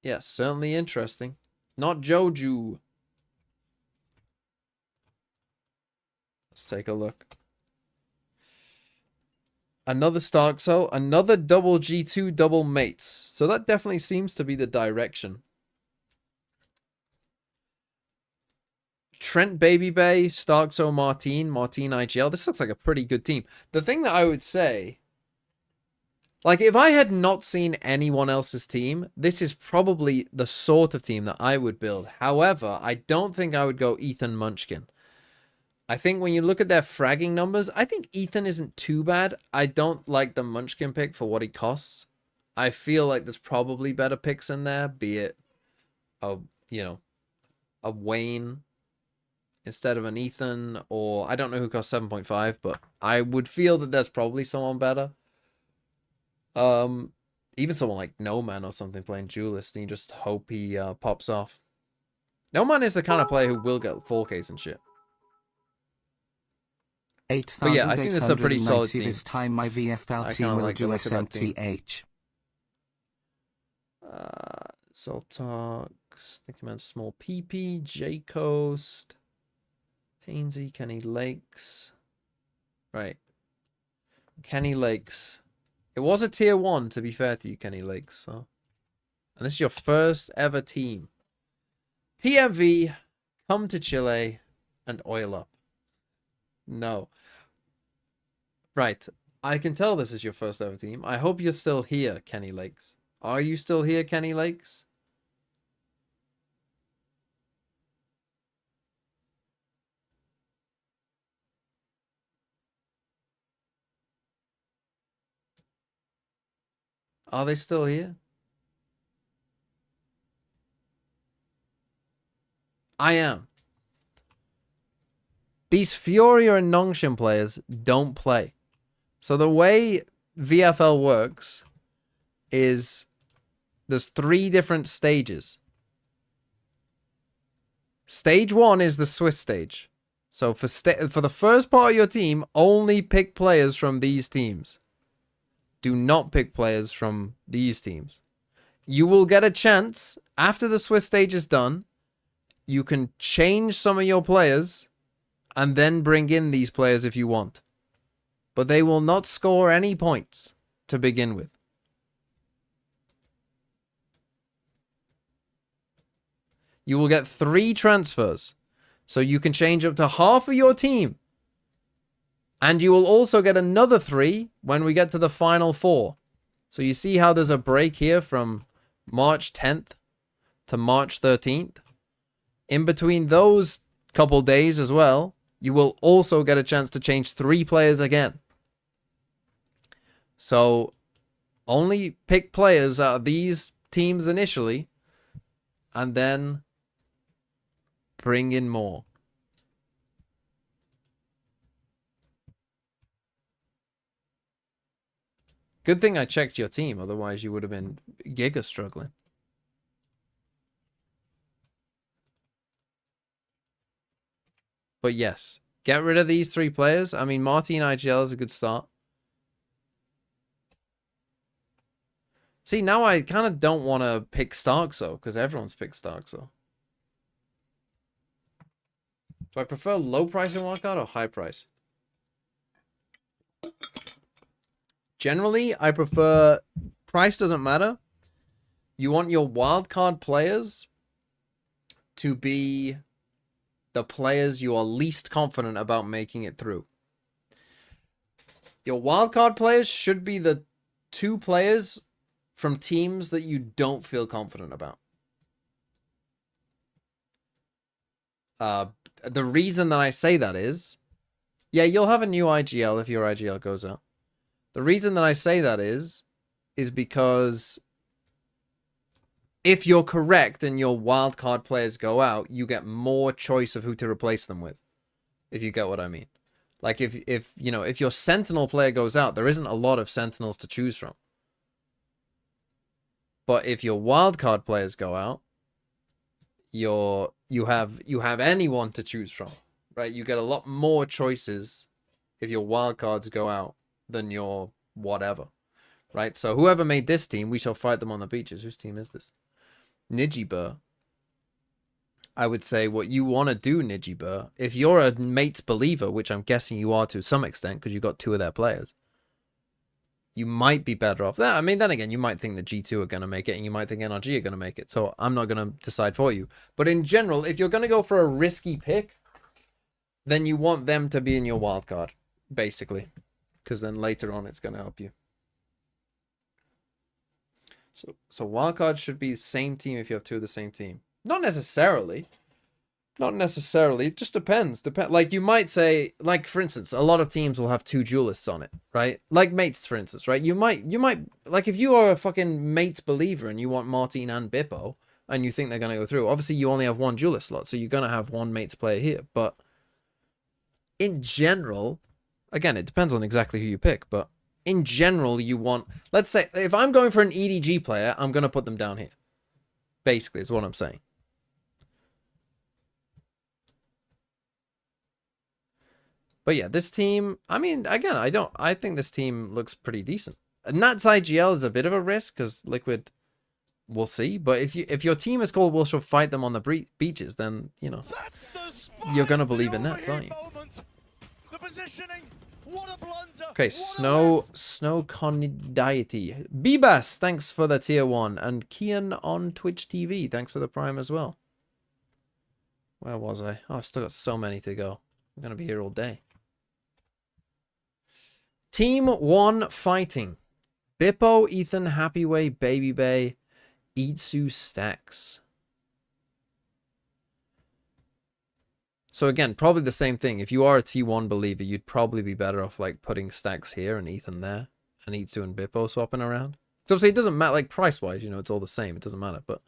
yeah, certainly interesting. Not Joju. Let's take a look. Another Starkso, another double G2, double mates. So that definitely seems to be the direction. Trent Baby Bay, Starkso Martine IGL. This looks like a pretty good team. The thing that I would say, like if I had not seen anyone else's team, this is probably the sort of team that I would build. However, I don't think I would go Ethan Munchkin. I think when you look at their fragging numbers, I think Ethan isn't too bad. I don't like the Munchkin pick for what he costs. I feel like there's probably better picks in there, be it a Wayne instead of an Ethan, or I don't know who costs 7.5, but I would feel that there's probably someone better. Even someone like No Man or something playing Duelist, and you just hope he pops off. No Man is the kind of player who will get 4Ks and shit. But yeah, I think this is a pretty solid team. This time my VFL team will do SMTH. Zoltark, Stickman, Small PP, J Coast, Hainsey, Kenny Lakes. Right. Kenny Lakes. It was a tier 1, to be fair to you, Kenny Lakes. So. And this is your first ever team. TMV, come to Chile, and oil up. No. Right. I can tell this is your first ever team. I hope you're still here, Kenny Lakes. Are you still here, Kenny Lakes? Are they still here? I am. These Fioria and Nongshim players don't play. So the way VFL works is there's 3 different stages. Stage 1 is the Swiss stage. So for the first part of your team, only pick players from these teams. Do not pick players from these teams. You will get a chance after the Swiss stage is done. You can change some of your players and then bring in these players if you want. But they will not score any points to begin with. You will get 3 transfers. So you can change up to half of your team. And you will also get another 3 when we get to the final 4. So you see how there's a break here from March 10th to March 13th. In between those couple days as well, you will also get a chance to change 3 players again. So only pick players out of these teams initially, and then bring in more. Good thing I checked your team, otherwise you would have been giga struggling. But yes, get rid of these 3 players. I mean, Martin IGL is a good start. See, now I kind of don't want to pick Starks, though, because everyone's picked Starks, though. Do I prefer low price in wildcard or high price? Generally, I prefer price doesn't matter. You want your wildcard players to be the players you are least confident about making it through. Your wildcard players should be the 2 players from teams that you don't feel confident about. The reason that I say that is, yeah, you'll have a new IGL if your IGL goes out. The reason that I say that is because if you're correct and your wildcard players go out, you get more choice of who to replace them with. If you get what I mean. Like if you know, if your Sentinel player goes out, there isn't a lot of Sentinels to choose from. But if your wildcard players go out, you have anyone to choose from, right? You get a lot more choices if your wildcards go out than your whatever, right? So whoever made this team, we shall fight them on the beaches. Whose team is this? Nijibur. I would say what you want to do, Nijibur, if you're a mate's believer, which I'm guessing you are to some extent because you've got 2 of their players, you might be better off. I mean, then again, you might think the G2 are going to make it and you might think NRG are going to make it. So I'm not going to decide for you. But in general, if you're going to go for a risky pick, then you want them to be in your wildcard, basically. Because then later on, it's going to help you. So wildcard should be the same team if you have 2 of the same team. Not necessarily. Not necessarily. It just depends. Like you might say, like for instance, a lot of teams will have 2 duelists on it, right? Like mates, for instance, right? You might like if you are a fucking mates believer and you want Martin and Bippo and you think they're gonna go through, obviously you only have 1 duelist slot, so you're gonna have 1 mates player here. But in general, again, it depends on exactly who you pick, but in general, you want, let's say if I'm going for an EDG player, I'm gonna put them down here. Basically, is what I'm saying. But yeah, this team, I mean, again, I think this team looks pretty decent. Nats IGL is a bit of a risk because Liquid, we'll see. But if your team is called, we'll shall fight them on the beaches, then, you know, you're going to believe in Nats, aren't you? Okay, Snow Condiety. Bebas, thanks for the tier 1. And Kian on Twitch TV, thanks for the prime as well. Where was I? Oh, I've still got so many to go. I'm going to be here all day. Team 1 fighting. Bippo, Ethan, Happyway, Baby Bay, Itsu, Stacks. So again, probably the same thing. If you are a T1 believer, you'd probably be better off like putting Stacks here and Ethan there. And Itsu and Bippo swapping around. So obviously it doesn't matter, like price-wise, you know, it's all the same. It doesn't matter. But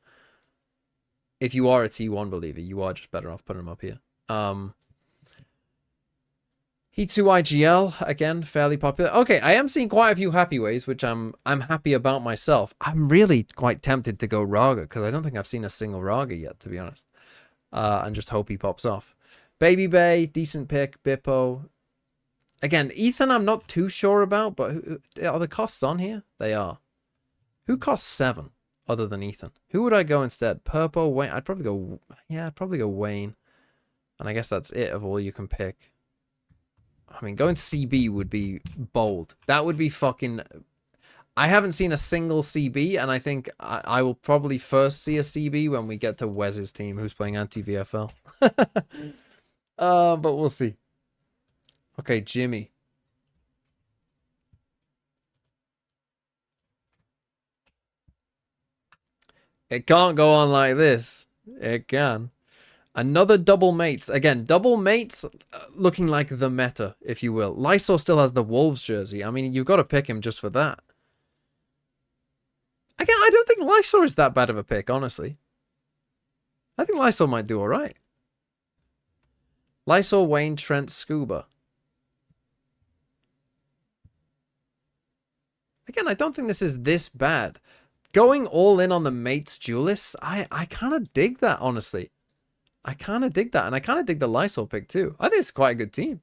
if you are a T1 believer, you are just better off putting them up here. Hitsu IGL, again, fairly popular. Okay, I am seeing quite a few happy ways, which I'm happy about myself. I'm really quite tempted to go Raga, because I don't think I've seen a single Raga yet, to be honest. And just hope he pops off. Baby Bay, decent pick. Bippo. Again, Ethan I'm not too sure about, but are the costs on here? They are. Who costs 7 other than Ethan? Who would I go instead? Purpo, Wayne? I'd probably go, yeah, I'd probably go Wayne. And I guess that's it of all you can pick. I mean, going CB would be bold. That would be fucking... I haven't seen a single CB, and I think I will probably first see a CB when we get to Wes's team, who's playing anti-VFL. But we'll see. Okay, Jimmy. It can't go on like this. It can. Another double mates. Again, double mates looking like the meta, if you will. Lysol still has the Wolves jersey. I mean, you've got to pick him just for that. Again, I don't think Lysol is that bad of a pick, honestly. I think Lysol might do all right. Lysol, Wayne, Trent, Scuba. Again, I don't think this is this bad. Going all in on the mates duelists, I kind of dig that, honestly. I kind of dig that, and I kind of dig the Lysol pick too. I think it's quite a good team.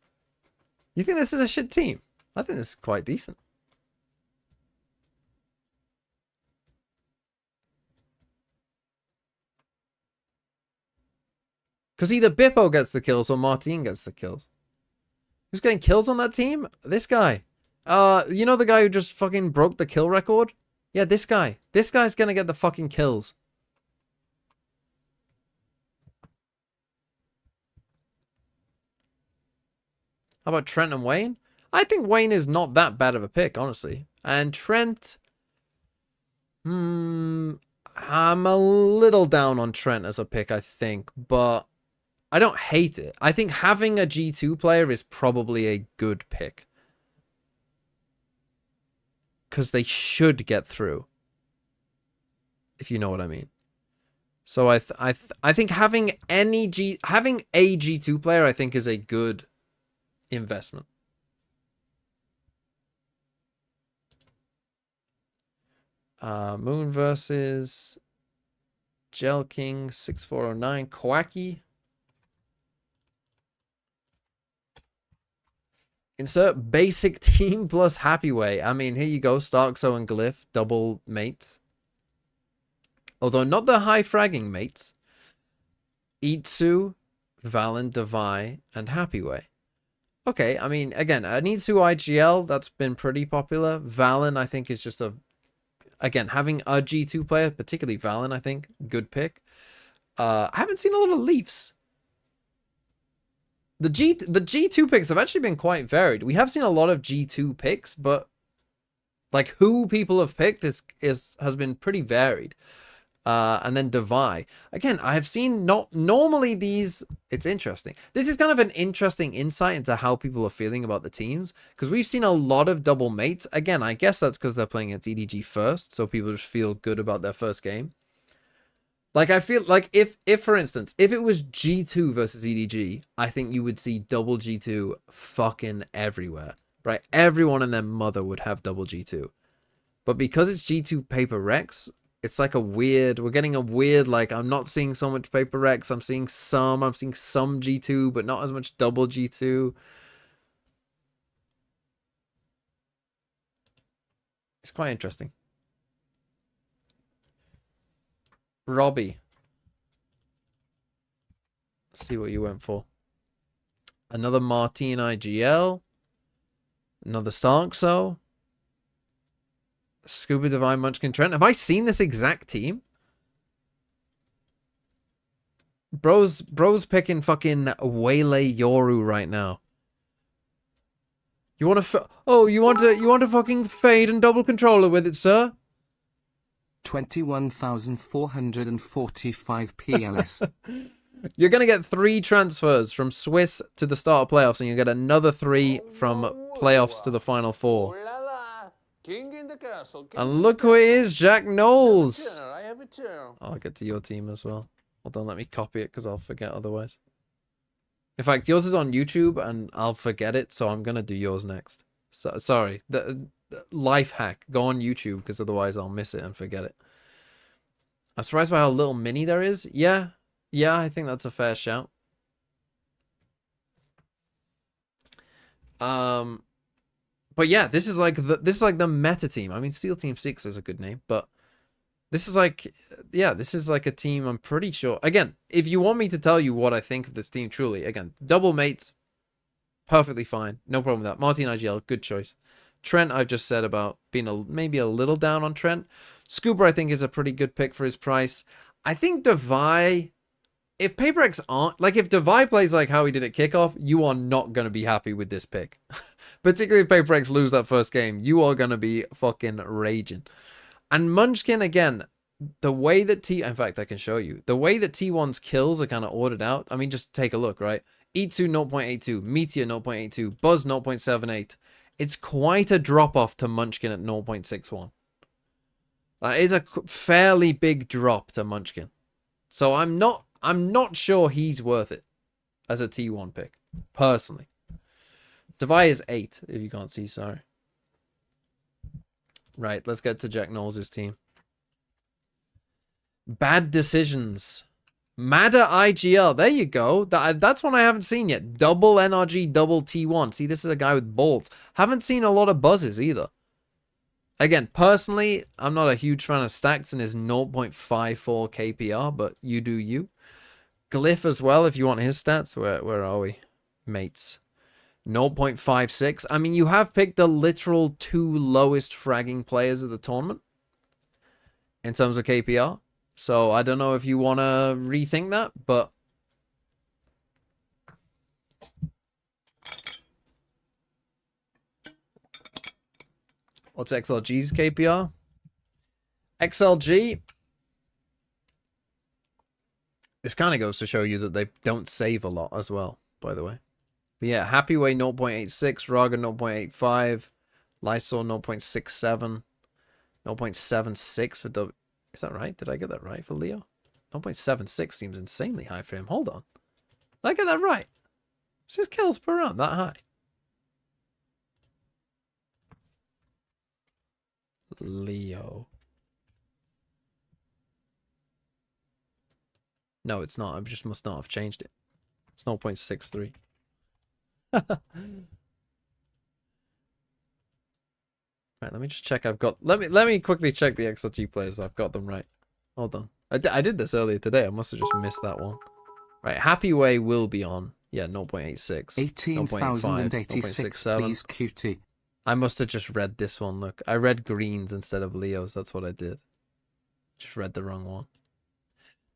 You think this is a shit team? I think this is quite decent. Because either Bippo gets the kills or Martin gets the kills. Who's getting kills on that team? This guy. You know the guy who just fucking broke the kill record? Yeah, this guy. This guy's gonna get the fucking kills. How about Trent and Wayne? I think Wayne is not that bad of a pick, honestly. And Trent... I'm a little down on Trent as a pick, I think. But I don't hate it. I think having a G2 player is probably a good pick. Because they should get through. If you know what I mean. So I think having a G2 player, I think, is a good investment. Moon versus Gel King 6409 Quacky. Insert basic team plus Happy Way. I mean, here you go. Starkso and Glyph, double mates. Although not the high fragging mates. Itsu, Valen, Devi, and Happy Way. Okay, I mean, again, an Itsu IGL, that's been pretty popular. Valen, I think, is just a... Again, having a G2 player, particularly Valen, I think, good pick. I haven't seen a lot of Leafs. The G2 picks have actually been quite varied. We have seen a lot of G2 picks, but like who people have picked has been pretty varied. And then Devi. Again, I have seen not normally these. It's interesting. This is kind of an interesting insight into how people are feeling about the teams, because we've seen a lot of double mates. Again, I guess that's because they're playing against EDG first, so people just feel good about their first game. Like, I feel like if for instance, if it was G2 versus EDG, I think you would see double G2 fucking everywhere, right? Everyone and their mother would have double G2. But because it's G2 Paper Rex, it's like a weird, we're getting a weird, like, I'm not seeing so much Paper Rex, I'm seeing some G2, but not as much double G2. It's quite interesting. Robbie. Let's see what you went for. Another Martin IGL. Another Starkso. Scuba Divine Munchkin Trent. Have I seen this exact team? Bro's picking fucking Waylay Yoru right now. You want to you want to fucking fade and double controller with it, sir? 21,445 PLS. You're going to get 3 transfers from Swiss to the start of playoffs, and you get another 3 from playoffs to the final 4. King in the castle. And look who it is, Jack Knowles. I have a turn. I'll get to your team as well. Hold on, let me copy it because I'll forget otherwise. In fact, yours is on YouTube and I'll forget it, so I'm going to do yours next. So, sorry. The life hack. Go on YouTube because otherwise I'll miss it and forget it. I'm surprised by how little mini there is. Yeah, I think that's a fair shout. But yeah, this is like the meta team. I mean, Steel Team 6 is a good name, but this is like, yeah, this is like a team I'm pretty sure. Again, if you want me to tell you what I think of this team truly, again, double mates, perfectly fine. No problem with that. Martin IGL, good choice. Trent, I've just said about being maybe a little down on Trent. Scuba, I think, is a pretty good pick for his price. I think Devi, if PaperX aren't, like if Devi plays like how he did at kickoff, you are not going to be happy with this pick. Particularly if PaperX lose that first game, you are going to be fucking raging. And Munchkin, again, the way that in fact, I can show you. The way that T1's kills are kind of ordered out. I mean, just take a look, right? E2 0.82, Meteor 0.82, Buzz 0.78. It's quite a drop-off to Munchkin at 0.61. That is a fairly big drop to Munchkin. So I'm not sure he's worth it as a T1 pick, personally. Devi is 8, if you can't see, sorry. Right, let's get to Jack Knowles' team. Bad decisions. Madder IGL. There you go. That's one I haven't seen yet. Double NRG, double T1. See, this is a guy with balls. Haven't seen a lot of buzzes either. Again, personally, I'm not a huge fan of Stacks and his 0.54 KPR, but you do you. Glyph as well, if you want his stats. Where are we? Mates. 0.56. I mean, you have picked the literal 2 lowest fragging players of the tournament in terms of KPR. So I don't know if you want to rethink that, but what's XLG's KPR? XLG, this kind of goes to show you that they don't save a lot as well, by the way. But yeah, Happyway 0.86, Raga 0.85, Lysol 0.67, 0.76 for W. Is that right? Did I get that right for Leo? 0.76 seems insanely high for him. Hold on. Did I get that right? Is his kills per round that high? Leo. No, it's not. I just must not have changed it. It's 0.63. Right, let me just check. I've got. Let me quickly check the XLG players. I've got them right. Hold on. I did this earlier today. I must have just missed that one. Right, Happy Way will be on. Yeah, 0.86. 18,086, please, cutie. I must have just read this one. Look, I read Greens instead of Leos. That's what I did. Just read the wrong one.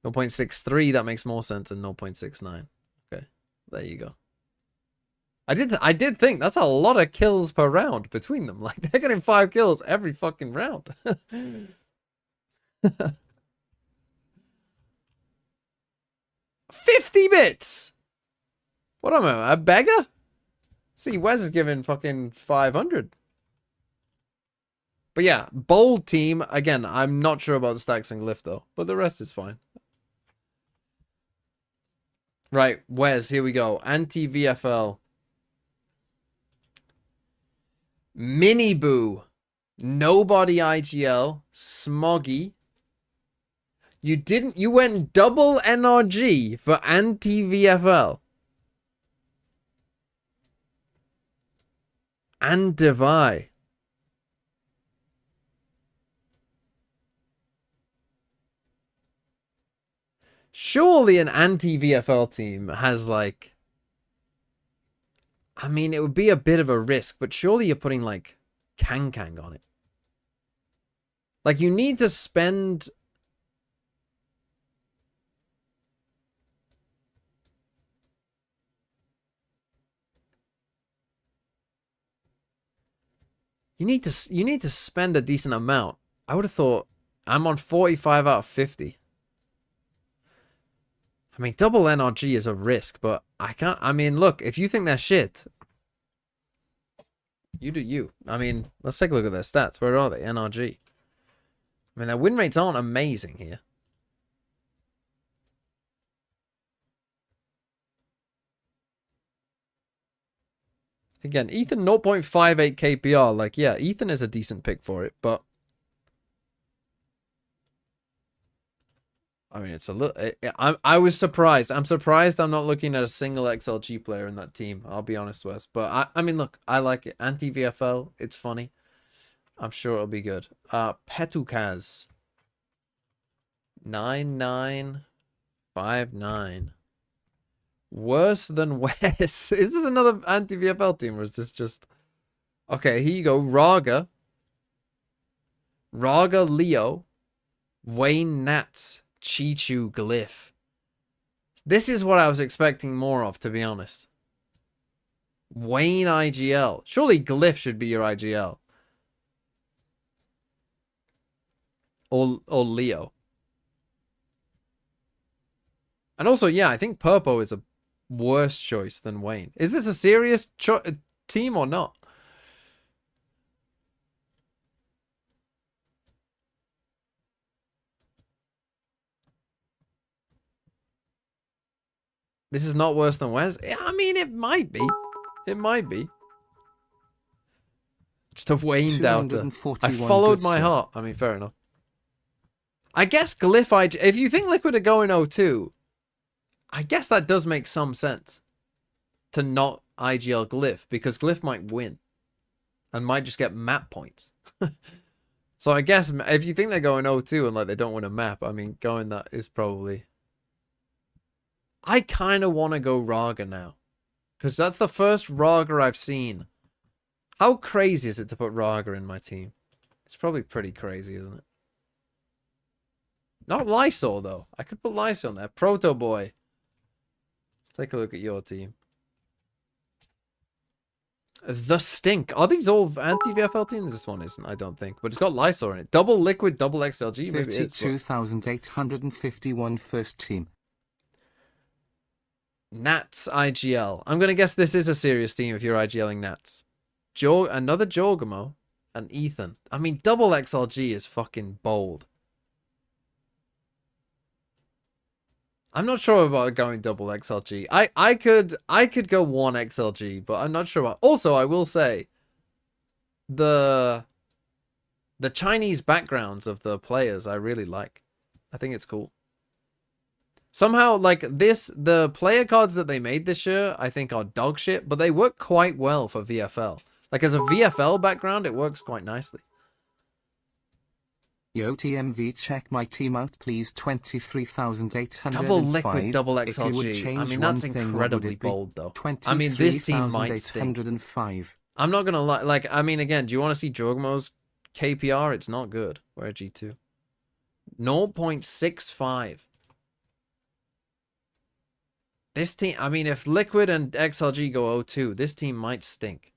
0.63. That makes more sense than 0.69. Okay, there you go. I did think that's a lot of kills per round between them. Like, they're getting 5 kills every fucking round. 50 bits! What am I, a beggar? See, Wes is giving fucking 500. But yeah, bold team. Again, I'm not sure about the Stacks and Glyph though, but the rest is fine. Right, Wes, here we go. Anti-VFL. Mini Boo. Nobody IGL. Smoggy. You went double NRG for anti-VFL. And Devi. Surely an anti-VFL team has like... I mean, it would be a bit of a risk, but surely you're putting like Kang on it. Like, you need to spend... You need to spend a decent amount. I would have thought I'm on 45 out of 50. I mean, double NRG is a risk, but I can't. I mean, look, if you think they're shit, you do you. I mean, let's take a look at their stats. Where are they? NRG. I mean, their win rates aren't amazing here. Again, Ethan 0.58 KPR. Like, yeah, Ethan is a decent pick for it, but I mean, it's a little... I was surprised. I'm surprised I'm not looking at a single XLG player in that team. I'll be honest, Wes. But, I mean, look, I like it. Anti-VFL, it's funny. I'm sure it'll be good. Petukaz. 9959. Worse than Wes. Is this another anti-VFL team, or is this just... Okay, here you go. Raga. Raga Leo. Wayne Nats. Chichu Glyph. This is what I was expecting more of, to be honest. Wayne IGL. Surely Glyph should be your IGL. or Leo. And also, yeah, I think Purpo is a worse choice than Wayne. Is this a serious team or not? This is not worse than Wes? I mean, it might be. It might be. Just a Wayne doubter. I followed my heart. I mean, fair enough. I guess Glyph, if you think Liquid are going 0-2, I guess that does make some sense to not IGL Glyph, because Glyph might win and might just get map points. So I guess if you think they're going 0-2 and like they don't win a map, I mean, going that is probably... I kind of want to go Raga now, because that's the first Raga I've seen. How crazy is it to put Raga in my team? It's probably pretty crazy, isn't it? Not Lysol, though. I could put Lysol in there. Proto Boy. Let's take a look at your team. The Stink. Are these all anti-VFL teams? This one isn't, I don't think. But it's got Lysol in it. Double Liquid, double XLG. Maybe it's 32,851 first team. Nats IGL. I'm going to guess this is a serious team if you're IGLing Nats. Another Jorgamo and Ethan. I mean, double XLG is fucking bold. I'm not sure about going double XLG. I could go one XLG, but I'm not sure about... Also, I will say the Chinese backgrounds of the players I really like. I think it's cool. Somehow, like the player cards that they made this year, I think are dog shit, but they work quite well for VFL. Like as a VFL background, it works quite nicely. Yo TMV, check my team out please. 23,805. Double Liquid, double XLG. I mean, that's incredibly bold though. I mean, this team might stink. I'm not gonna lie. Like, I mean, again, do you want to see Jorgmo's KPR? It's not good. We're at G2. 0.65. This team, I mean, if Liquid and XLG go 0-2, this team might stink.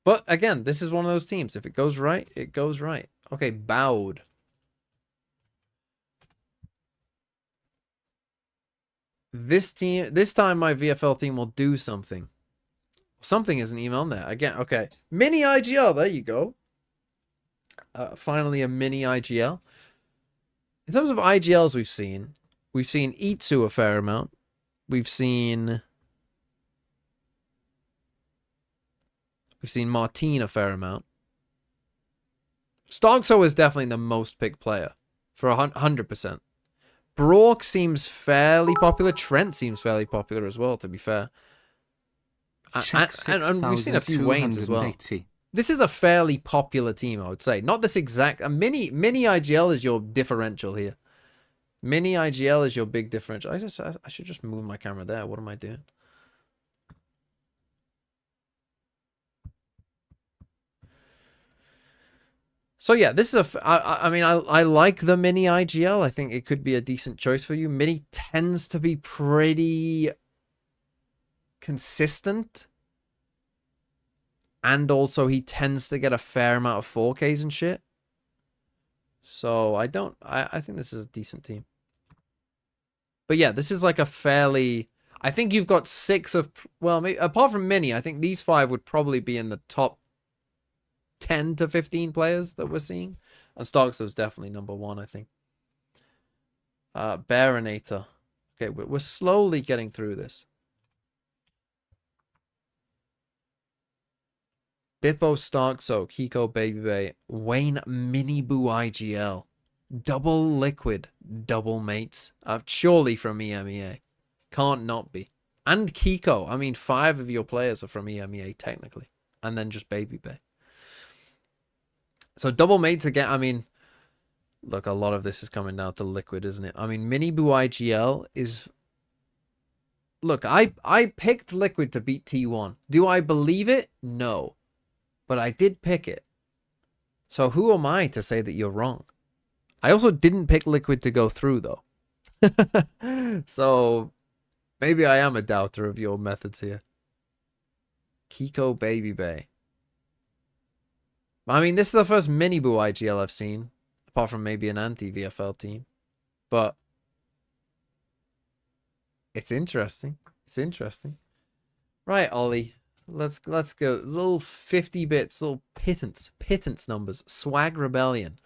But again, this is one of those teams. If it goes right, it goes right. Okay, Bowed. This time my VFL team will do something. Something isn't even on there. Again, okay. Mini IGL, there you go. Finally a mini IGL. In terms of IGLs we've seen Itsu a fair amount. We've seen Martine a fair amount. Starkso is definitely the most picked player for 100%. Brock seems fairly popular. Trent seems fairly popular as well, to be fair. And we've seen a few Waynes as well. This is a fairly popular team, I would say. Not this exact... Mini IGL is your differential here. Mini IGL is your big differential. I should just move my camera there. What am I doing? So yeah, this is I mean, I like the Mini IGL. I think it could be a decent choice for you. Mini tends to be pretty consistent. And also he tends to get a fair amount of 4Ks and shit. So I think this is a decent team. But yeah, this is like a fairly... I think you've got 6 of... Well, maybe, apart from Mini, I think these 5 would probably be in the top 10 to 15 players that we're seeing. And Starkso's definitely number 1, I think. Baronator. Okay, we're slowly getting through this. Bippo, Starkso, Kiko, Baby Bay, Wayne, Mini Boo IGL. Double Liquid, double Mates. Surely from EMEA. Can't not be. And Kiko. I mean, 5 of your players are from EMEA, technically. And then just Baby Bay. So double Mates again. I mean, look, a lot of this is coming down to Liquid, isn't it? I mean, Mini Boo IGL is... Look, I picked Liquid to beat T1. Do I believe it? No. But I did pick it. So who am I to say that you're wrong? I also didn't pick Liquid to go through, though. So maybe I am a doubter of your methods here. Kiko, Baby Bay. I mean, this is the first mini boo IGL I've seen, apart from maybe an anti-VFL team. But it's interesting. It's interesting. Right, Ollie. Let's go. Little 50 bits, little pittance numbers. Swag Rebellion.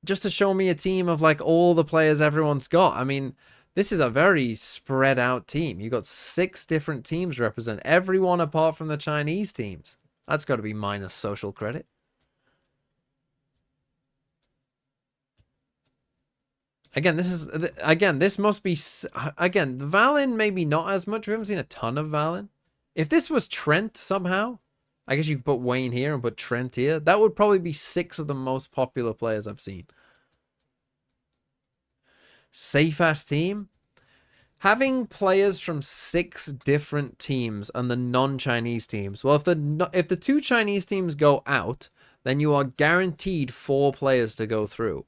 Just to show me a team of like all the players everyone's got. I mean, this is a very spread out team. You got 6 different teams represent everyone apart from the Chinese teams. That's got to be minus social credit. Again, this must be, again, Valen maybe not as much. We haven't seen a ton of Valen. If this was Trent somehow, I guess you could put Wayne here and put Trent here. That would probably be 6 of the most popular players I've seen. Safe ass team. Having players from 6 different teams and the non-Chinese teams. Well, if the 2 Chinese teams go out, then you are guaranteed 4 players to go through.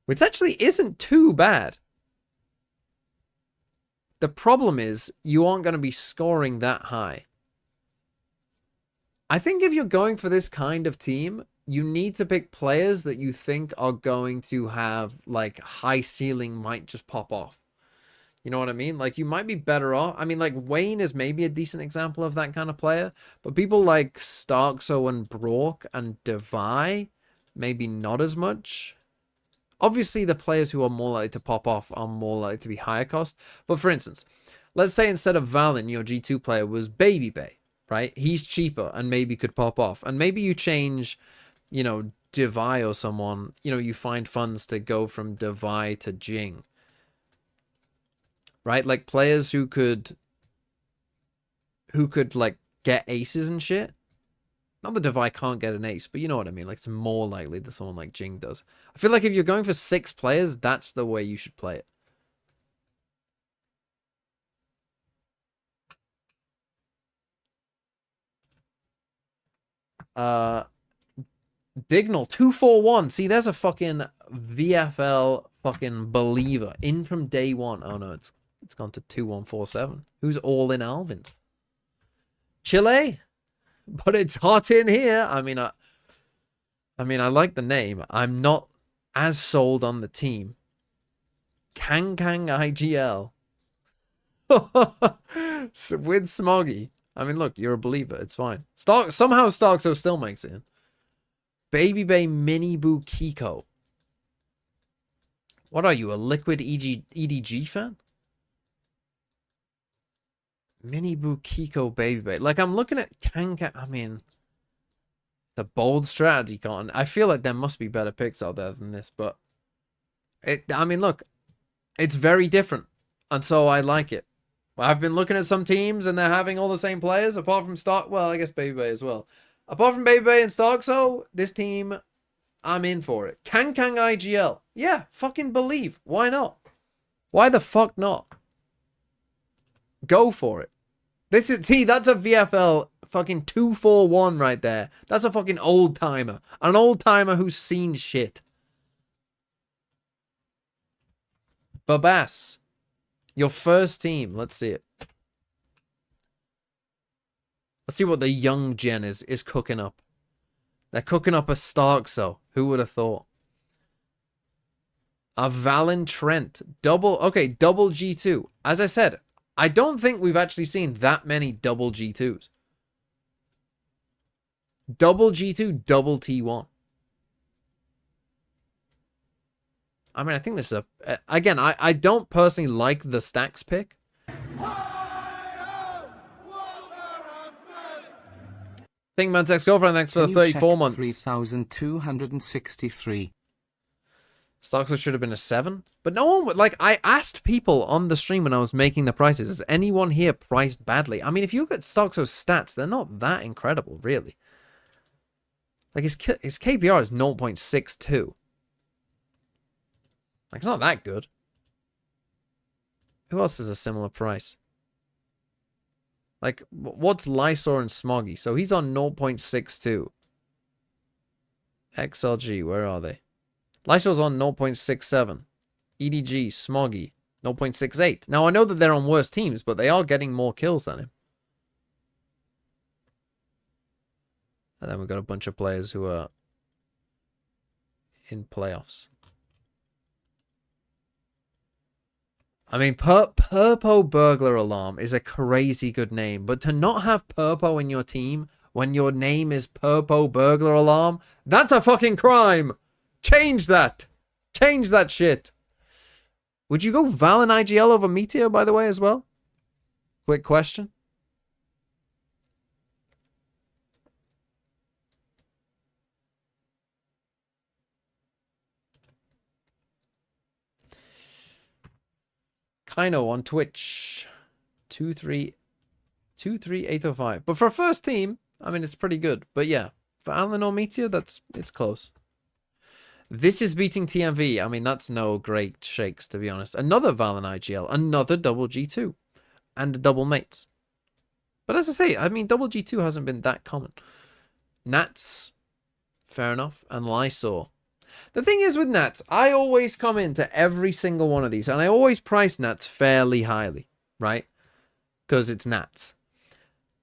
Which actually isn't too bad. The problem is you aren't going to be scoring that high. I think if you're going for this kind of team, you need to pick players that you think are going to have like high ceiling, might just pop off. You know what I mean? Like you might be better off. I mean, like Wayne is maybe a decent example of that kind of player, but people like Starkso and Brock and Devi, maybe not as much. Obviously, the players who are more likely to pop off are more likely to be higher cost. But for instance, let's say instead of Valen, your G2 player was Baby Bay, right? He's cheaper and maybe could pop off. And maybe you change, you know, Devi or someone, you know, you find funds to go from Devi to Jing. Right? Like players who could like get aces and shit. Not that Devi can't get an ace, but you know what I mean. Like, it's more likely that someone like Jing does. I feel like if you're going for 6 players, that's the way you should play it. Dignal 241. See, there's a fucking VFL fucking believer in from day one. Oh no, it's gone to 2147. Who's all in Alvin's? Chile? But it's hot in here. I mean, I like the name. I'm not as sold on the team. Kang IGL. With Smoggy. I mean, look, you're a believer. It's fine. Somehow Starkso still makes it in. Baby Bay Mini Boo Kiko. What are you, a liquid EDG fan? Mini Boo Kiko Baby Bay. Like, I'm looking at Kanka. I mean, the bold strategy con. I feel like there must be better picks out there than this, but I mean, look, it's very different, and so I like it. I've been looking at some teams, and they're having all the same players, apart from Stark. Well, I guess Baby Bay as well. Apart from Baby Bay and Starkso, this team, I'm in for it. Kang IGL. Yeah, fucking believe. Why not? Why the fuck not? Go for it. That's a VFL fucking 241 right there. That's a fucking old timer. An old timer who's seen shit. Babas. Your first team. Let's see it. Let's see what the young gen is cooking up. They're cooking up a Starkso. Who would have thought? A Valen Trent. Double G2. As I said, I don't think we've actually seen that many double G2s. Double G2, double T1. I mean, I think this is a... Again, I don't personally like the stacks pick. Think Mantex girlfriend, thanks for the 34 months. 3,263. Starkso should have been a 7. But no one would, like, I asked people on the stream when I was making the prices, is anyone here priced badly? I mean, if you look at Starkso's stats, they're not that incredible, really. Like, his KPR is 0.62. Like, it's not that good. Who else is a similar price? Like, what's Lysor and Smoggy? So he's on 0.62. XLG, where are they? Lysor's on 0.67. EDG, Smoggy. 0.68. Now, I know that they're on worse teams, but they are getting more kills than him. And then we've got a bunch of players who are in playoffs. I mean, Purpo Burglar Alarm is a crazy good name, but to not have Purpo in your team when your name is Purpo Burglar Alarm, that's a fucking crime. Change that. Change that shit. Would you go Val and IGL over Meteor, by the way, as well? Quick question. Kino on Twitch. 23805. But for a first team, I mean, it's pretty good. But yeah, for Alan or Meteor, it's close. This is beating TMV. I mean, that's no great shakes, to be honest. Another Val and IGL. Another double G2. And a double mates. But as I say, I mean, double G2 hasn't been that common. Nats, fair enough. And Lysor. The thing is with Nats, I always come into every single one of these. And I always price Nats fairly highly. Right? Because it's Nats.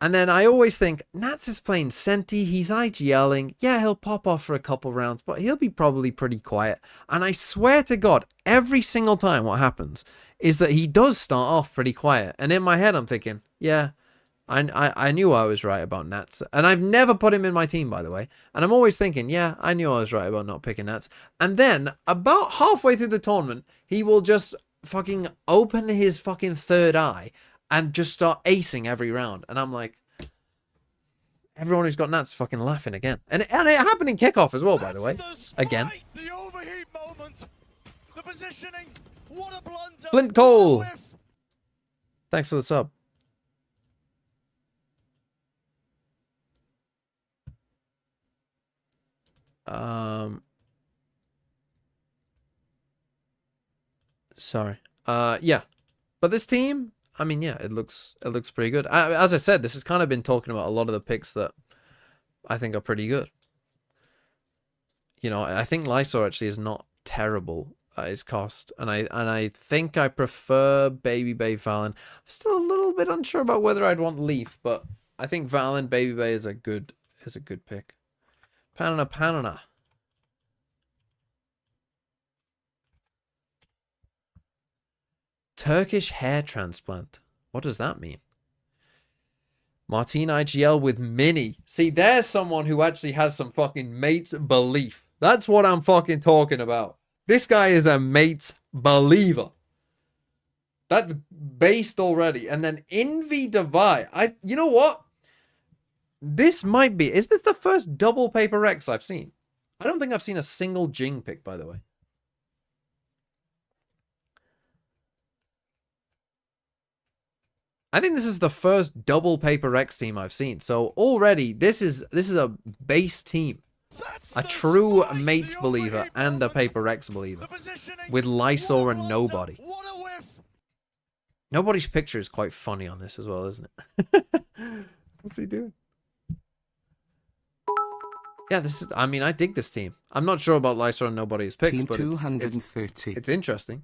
And then I always think, Nats is playing Senti, he's IGLing. Yeah, he'll pop off for a couple rounds, but he'll be probably pretty quiet. And I swear to God, every single time what happens is that he does start off pretty quiet. And in my head, I'm thinking, yeah, I knew I was right about Nats. And I've never put him in my team, by the way. And I'm always thinking, yeah, I knew I was right about not picking Nats. And then, about halfway through the tournament, he will just fucking open his fucking third eye and just start acing every round. And I'm like, everyone who's got Nats fucking laughing again. And it happened in kickoff as well, by the way. Again. The overheat moment. The positioning. What a blunder. Flint Cole. Thanks for the sub. Sorry. Yeah. But this team, I mean, yeah, it looks pretty good. As I said, this has kind of been talking about a lot of the picks that I think are pretty good. You know, I think Lysor actually is not terrible at his cost, and I think I prefer Baby Bay Valen. I'm still a little bit unsure about whether I'd want Leaf, but I think Valen Baby Bay is a good pick. Panana. Turkish hair transplant. What does that mean? Martin IGL with Mini. See, there's someone who actually has some fucking mate's belief. That's what I'm fucking talking about. This guy is a mate's believer. That's based already. And then Envy Divide. You know what? This might be... Is this the first double Paper Rex I've seen? I don't think I've seen a single Jing pick, by the way. I think this is the first double Paper Rex team I've seen. So already, this is a base team. A true Mates believer and a Paper Rex believer. With Lysor and Nobody. Nobody's picture is quite funny on this as well, isn't it? What's he doing? Yeah, this is... I mean, I dig this team. I'm not sure about Lysor and Nobody's picks, Team but 230. it's interesting.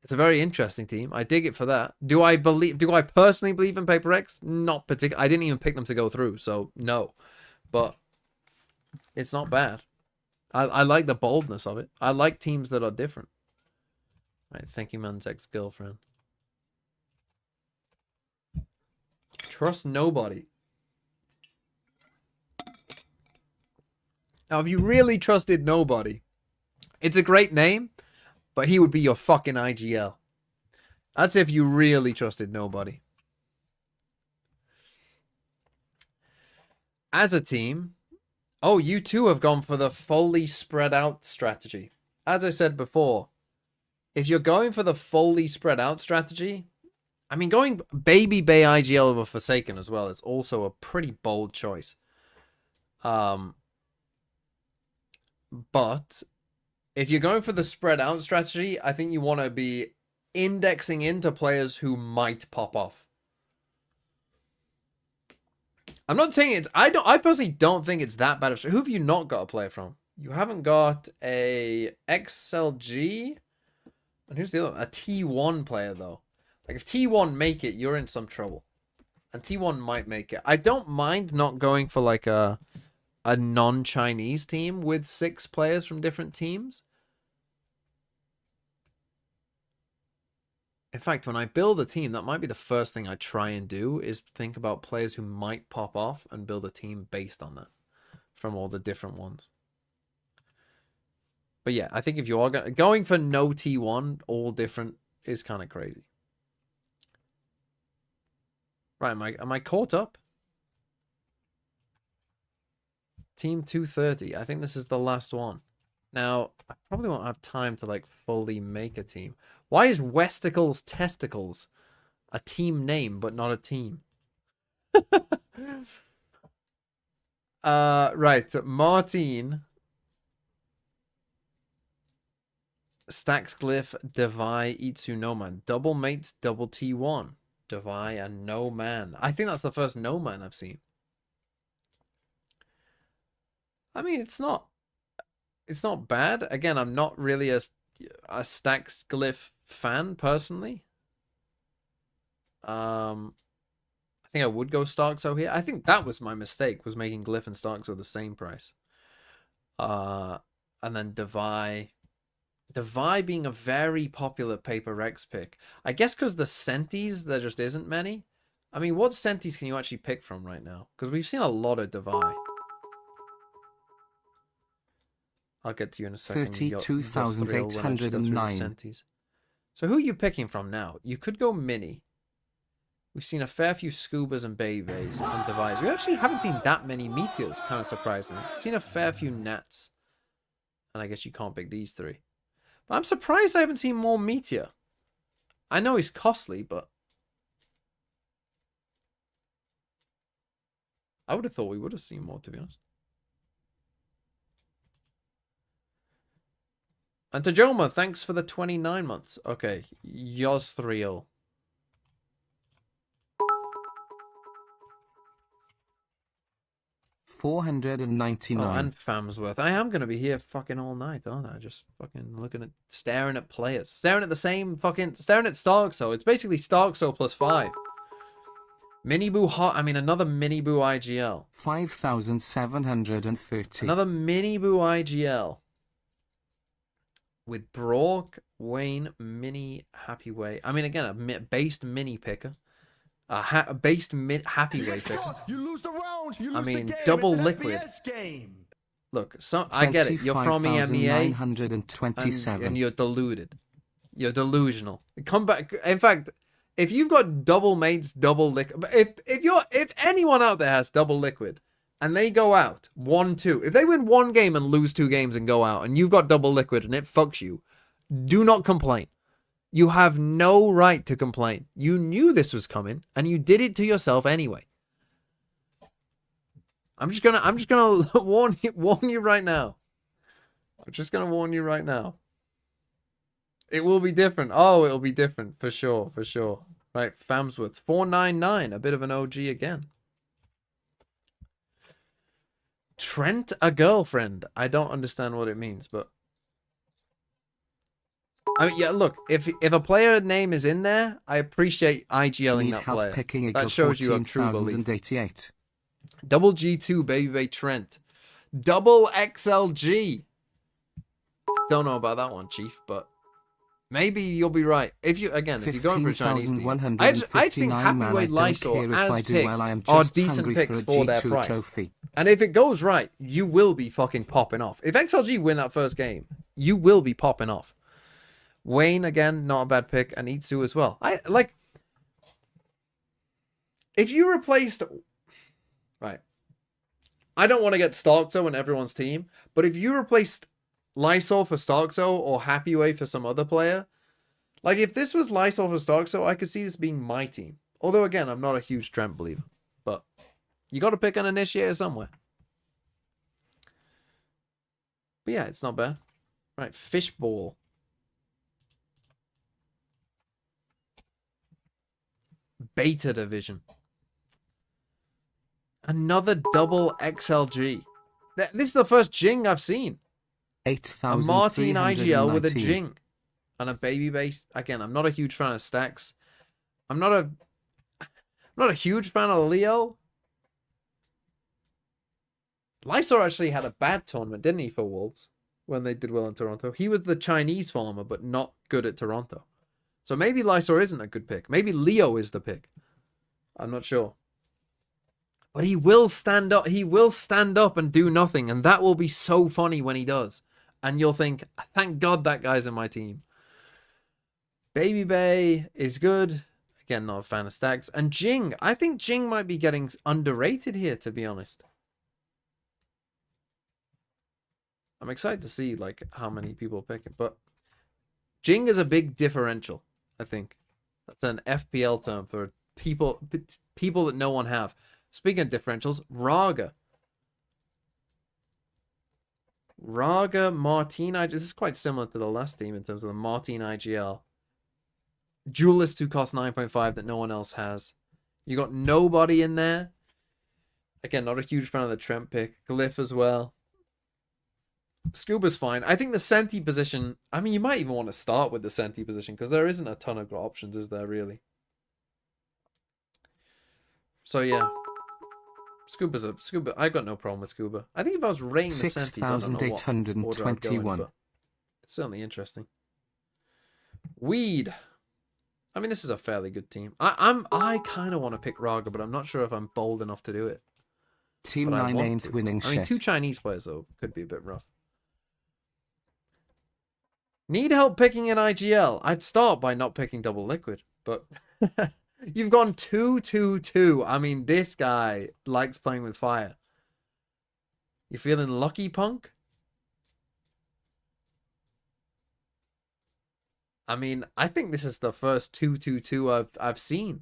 It's a very interesting team. I dig it for that. Do I personally believe in Paper X? Not particularly. I didn't even pick them to go through, so no. But it's not bad. I like the boldness of it. I like teams that are different. Right, thank you, man's ex-girlfriend. Trust Nobody. Now, if you really trusted Nobody, it's a great name, but he would be your fucking IGL. That's if you really trusted Nobody. As a team, oh, you too have gone for the fully spread out strategy. As I said before, if you're going for the fully spread out strategy, I mean, going Baby Bay IGL over Forsaken as well is also a pretty bold choice. But if you're going for the spread out strategy, I think you want to be indexing into players who might pop off. I'm not saying it's... I personally don't think it's that bad. Who have you not got a player from? You haven't got a XLG And who's the other one? A T1 player, though. Like, if T1 make it, you're in some trouble. And T1 might make it. I don't mind not going for, like, a non-Chinese team with 6 players from different teams. In fact, when I build a team, that might be the first thing I try and do, is think about players who might pop off and build a team based on that from all the different ones. But yeah, I think if you are going for no T1, all different, is kind of crazy. Right, am I caught up? Team 230. I think this is the last one. Now, I probably won't have time to, like, fully make a team. Why is Westicles Testicles a team name, but not a team? Right. Martine. Stacks Glyph, Devi, Itsu, No Man. Double mates, double T1. Devi and No Man. I think that's the first No Man I've seen. I mean, it's not bad. Again, I'm not really a Stacks Glyph fan personally. I think I would go Starkso here. I think that was my mistake, was making Glyph and Starkso the same price. And then Devi being a very popular Paper Rex pick. I guess because the Sentis, there just isn't many. I mean, what Sentis can you actually pick from right now? Because we've seen a lot of Devi. I'll get to you in a second. 32,809. So who are you picking from now? You could go Mini. We've seen a fair few Scubas and Babies and Devi's. We actually haven't seen that many Meteors, kind of surprisingly. Seen a fair few Nats. And I guess you can't pick these 3. But I'm surprised I haven't seen more Meteor. I know he's costly, but I would have thought we would have seen more, to be honest. And Tajoma, thanks for the 29 months. Okay, Yosthriel. 499. Oh, and Famsworth. I am going to be here fucking all night, aren't I? Just fucking staring at players. Staring at Starkso. It's basically Starkso plus 5. Miniboo Hot. I mean, another Miniboo IGL. 5,730. Another Miniboo IGL. With Brock, Wayne, Mini, Happy Way. I mean, again, a based Mini picker. A based Happy Way picker. You lose the round. You lose I mean, the game. double it's an liquid. FPS game. Look, so I get it. You're from EMEA, and you're deluded. You're delusional. Come back. In fact, if you've got double mates, double liquid. If anyone out there has double liquid, and they go out 1-2, if they win 1 game and lose 2 games and go out, and you've got double liquid and it fucks you, do not complain. You have no right to complain. You knew this was coming, and you did it to yourself anyway. I'm just gonna warn you right now. I'm just gonna warn you right now. It will be different. Oh, it'll be different for sure, for sure. Right, Famsworth 499, a bit of an OG again. Trent a girlfriend. I don't understand what it means, but I mean, yeah, look, if a player name is in there, I appreciate IGLing that player. That shows you have true belief. Double G2 Baby Trent. Double XLG. Don't know about that one, Chief, but maybe you'll be right. If you're going for a Chinese team, I think Happy Way Lysol as picks are decent picks for their price. Trophy. And if it goes right, you will be fucking popping off. If XLG win that first game, you will be popping off. Wayne, again, not a bad pick, and Itsu as well. If you replaced... Right. I don't want to get Starkso in everyone's team, but if you replaced Lysol for Starkso or Happy Way for some other player, like if this was Lysol for Starkso, I could see this being my team. Although, again, I'm not a huge Trent believer, but you got to pick an initiator somewhere. But yeah, it's not bad. Right, Fishball. Beta Division. Another double XLG. This is the first Jing I've seen. 8,000. A Martine IGL with a Jing. and a baby base. Again, I'm not a huge fan of stacks. I'm not a huge fan of Leo. Lysor actually had a bad tournament, didn't he, for Wolves when they did well in Toronto? He was the Chinese farmer, but not good at Toronto. So maybe Lysor isn't a good pick. Maybe Leo is the pick. I'm not sure. But he will stand up. He will stand up and do nothing. And that will be so funny when he does. And you'll think, thank God that guy's in my team. Baby Bay is good. Again, not a fan of stacks. And Jing. I think Jing might be getting underrated here, to be honest. I'm excited to see like how many people pick it. But Jing is a big differential, I think. That's an FPL term for people that no one have. Speaking of differentials, Raga. Raga, Martin, this is quite similar to the last team in terms of the Martin IGL. Duelist who costs 9.5 that no one else has. You got nobody in there. Again, not a huge fan of the Trent pick. Glyph as well. Scuba's fine. I think the Senti position, I mean, you might even want to start with the Senti position because there isn't a ton of options, is there, really? So, yeah. Scuba. I've got no problem with Scuba. I think if I was rating the Sentis, I don't know what order I'd go in, but it's certainly interesting. Weed. I mean, this is a fairly good team. I kind of want to pick Raga, but I'm not sure if I'm bold enough to do it. Team 9 ain't winning shit. I mean, 2 Chinese players, though, could be a bit rough. Need help picking an IGL? I'd start by not picking double liquid, but you've gone 2-2-2. I mean, this guy likes playing with fire. You feeling lucky, Punk? I mean, I think this is the first 2-2-2 I've seen.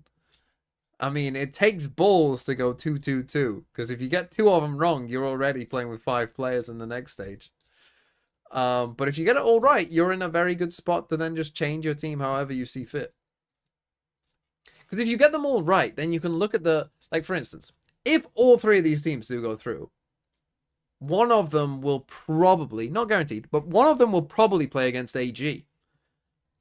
I mean, it takes balls to go 2-2-2, because if you get 2 of them wrong, you're already playing with 5 players in the next stage. But if you get it all right, you're in a very good spot to then just change your team however you see fit. Because if you get them all right, then you can look at the... Like, for instance, if all 3 of these teams do go through, one of them will probably, not guaranteed, but one of them will probably play against AG.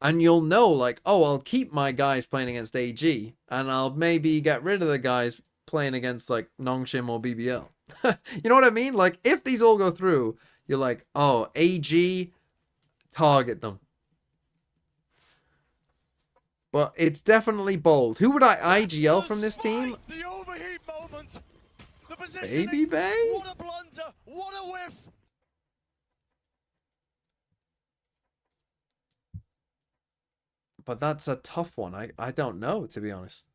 And you'll know, like, oh, I'll keep my guys playing against AG, and I'll maybe get rid of the guys playing against, like, Nongshim or BBL. You know what I mean? Like, if these all go through, you're like, oh, AG, target them. But it's definitely bold. Who would I IGL from this team? The overheat moment. The Baby Bay? What a blunder. What a whiff. But that's a tough one. I don't know, to be honest.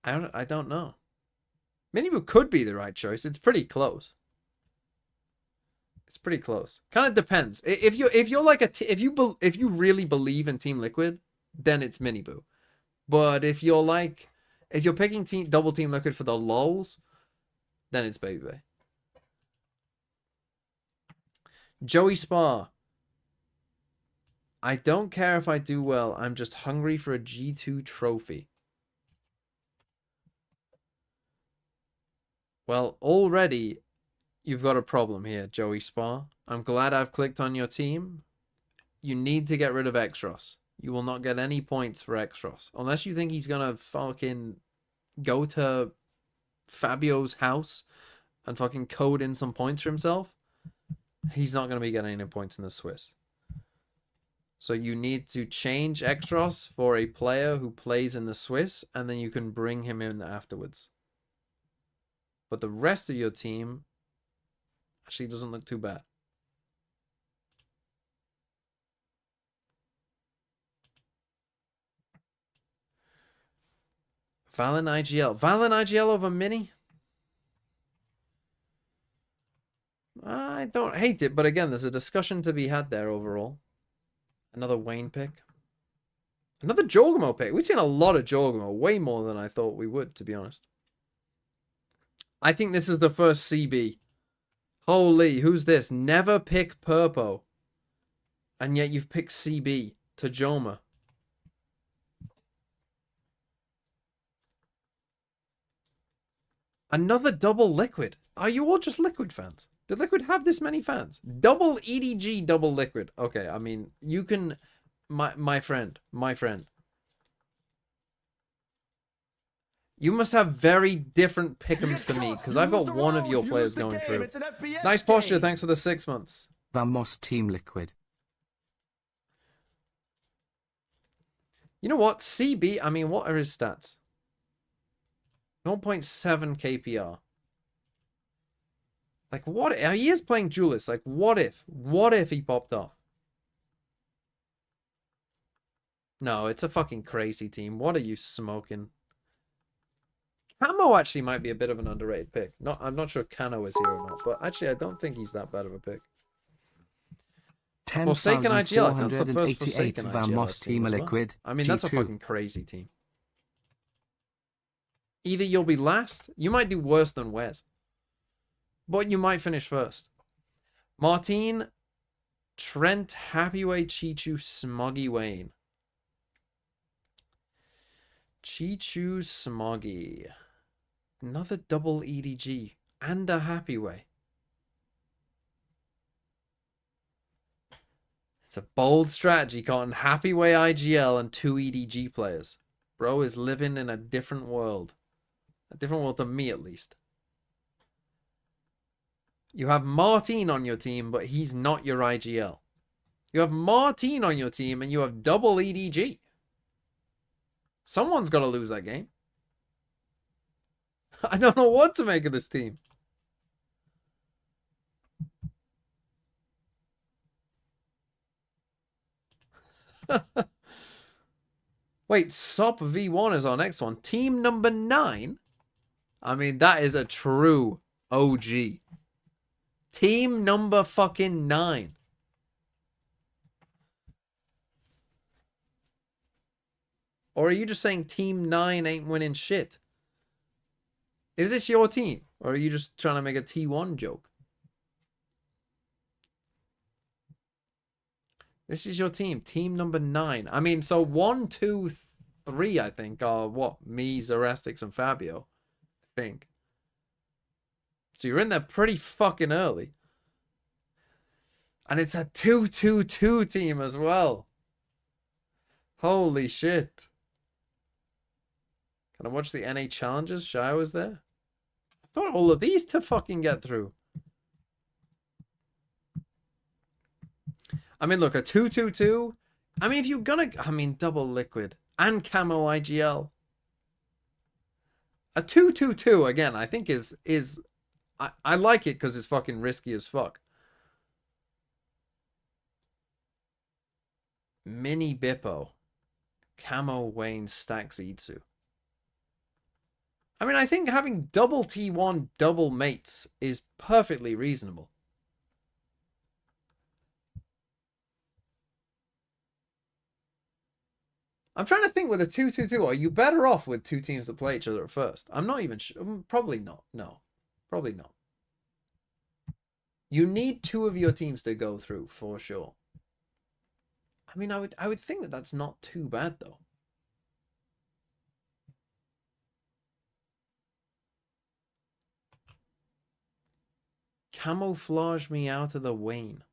I don't know. Minibu could be the right choice. It's pretty close. It's pretty close. Kind of depends. If you're like if you really believe in Team Liquid, then it's Minibu. But if you're picking double Team Liquid for the lulz, then it's Baby Bay. Joey Spa. I don't care if I do well. I'm just hungry for a G2 trophy. Well, already you've got a problem here, Joey Spa. I'm glad I've clicked on your team. You need to get rid of Extros. You will not get any points for Extros. Unless you think he's going to fucking go to Fabio's house and fucking code in some points for himself. He's not going to be getting any points in the Swiss. So you need to change Extros for a player who plays in the Swiss, and then you can bring him in afterwards. But the rest of your team actually doesn't look too bad. Valen IGL. Valen IGL over Mini? I don't hate it, but again, there's a discussion to be had there overall. Another Wayne pick. Another Jorgamo pick. We've seen a lot of Jorgamo. Way more than I thought we would, to be honest. I think this is the first CB. Holy, who's this? Never pick Purpo. And yet you've picked CB. Tajoma. Another double liquid. Are you all just liquid fans? Did Liquid have this many fans? Double EDG, double Liquid. Okay, I mean, you can... My friend. You must have very different pick'ems to me, because I've got one of your players going through. Nice posture, thanks for the 6 months. Vamos Team Liquid. You know what? CB, I mean, what are his stats? 0.7 KPR. Like, what? He is playing Julius. Like, what if? What if he popped off? No, it's a fucking crazy team. What are you smoking? Camo actually might be a bit of an underrated pick. I'm not sure if Cano is here or not, but actually I don't think he's that bad of a pick. Forsaken IGL, I think that's the first Forsaken Vamos IGL Team Liquid. I mean, that's a fucking crazy team. Either you'll be last, you might do worse than Wes, but you might finish first. Martine, Trent, Happyway, Chichu, Smoggy, Wayne. Chichu, Smoggy. Another double EDG and a Happyway. It's a bold strategy, Cotton. Happyway IGL and 2 EDG players. Bro is living in a different world. A different world to me, at least. You have Martine on your team, but he's not your IGL. You have Martine on your team, and you have double EDG. Someone's got to lose that game. I don't know what to make of this team. Wait, SOP V1 is our next one. Team number 9? I mean, that is a true OG. Team number fucking 9. Or are you just saying Team 9 ain't winning shit? Is this your team? Or are you just trying to make a T1 joke? This is your team. Team number 9. I mean, so 1, 2, 3, I think, are what? Me, Zerastix, and Fabio. I think. So you're in there pretty fucking early. And it's a 2-2-2 team as well. Holy shit. Can I watch the NA challenges? Shai was there. I've got all of these to fucking get through. I mean, look, a 2-2-2. I mean, if you're gonna... I mean, double Liquid. And Camo IGL. A 2-2-2, again, I think is... I like it because it's fucking risky as fuck. Mini Bippo. Camo Wayne stacks Itsu. I mean, I think having double T1 double mates is perfectly reasonable. I'm trying to think with a 2-2-2. Are you better off with 2 teams that play each other at first? I'm not even sure. Probably not. No. Probably not. You need 2 of your teams to go through, for sure. I mean, I would think that that's not too bad, though. Camouflage me out of the Wayne.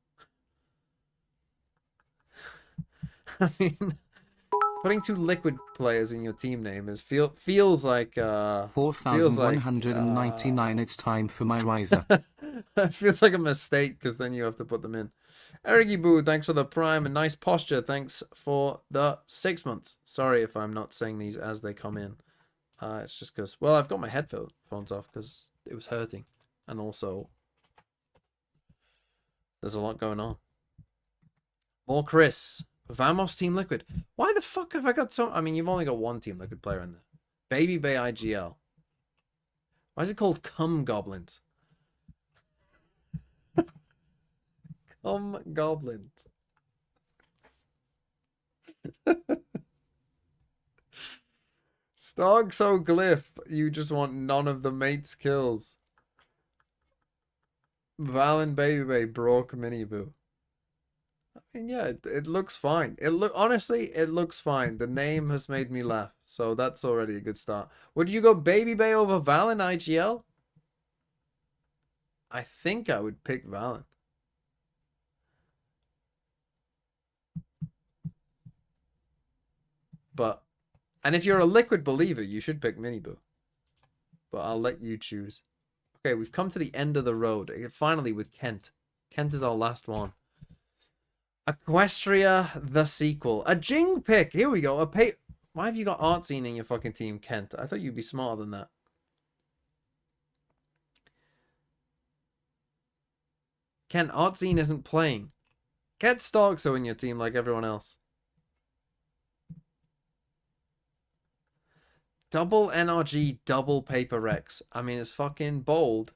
I mean, putting 2 Liquid players in your team name is feels like 4,199. It's time for my riser. It feels like a mistake because then you have to put them in. Erigy Boo, thanks for the prime and nice posture. Thanks for the 6 months. Sorry if I'm not saying these as they come in. It's just because, well, I've got my headphones off because it was hurting, and also there's a lot going on. More Chris. Vamos Team Liquid. Why the fuck have I got so... I mean, you've only got 1 Team Liquid player in there. Baby Bay IGL. Why is it called Cum Goblins? Cum Goblins. Stogso Glyph. You just want none of the mates' kills. Valen Baby Bay broke Mini Boo. I mean, yeah, it looks fine. Honestly, it looks fine. The name has made me laugh, so that's already a good start. Would you go Baby Bay over Valen IGL? I think I would pick Valen. But, and if you're a Liquid believer, you should pick Miniboo. But I'll let you choose. Okay, we've come to the end of the road. Finally, with Kent. Kent is our last one. Equestria, the sequel. A Jing pick. Here we go. Why have you got Artscene in your fucking team, Kent? I thought you'd be smarter than that. Kent, Artscene isn't playing. Get Starkso in your team like everyone else. Double NRG, double Paper Rex. I mean, it's fucking bold.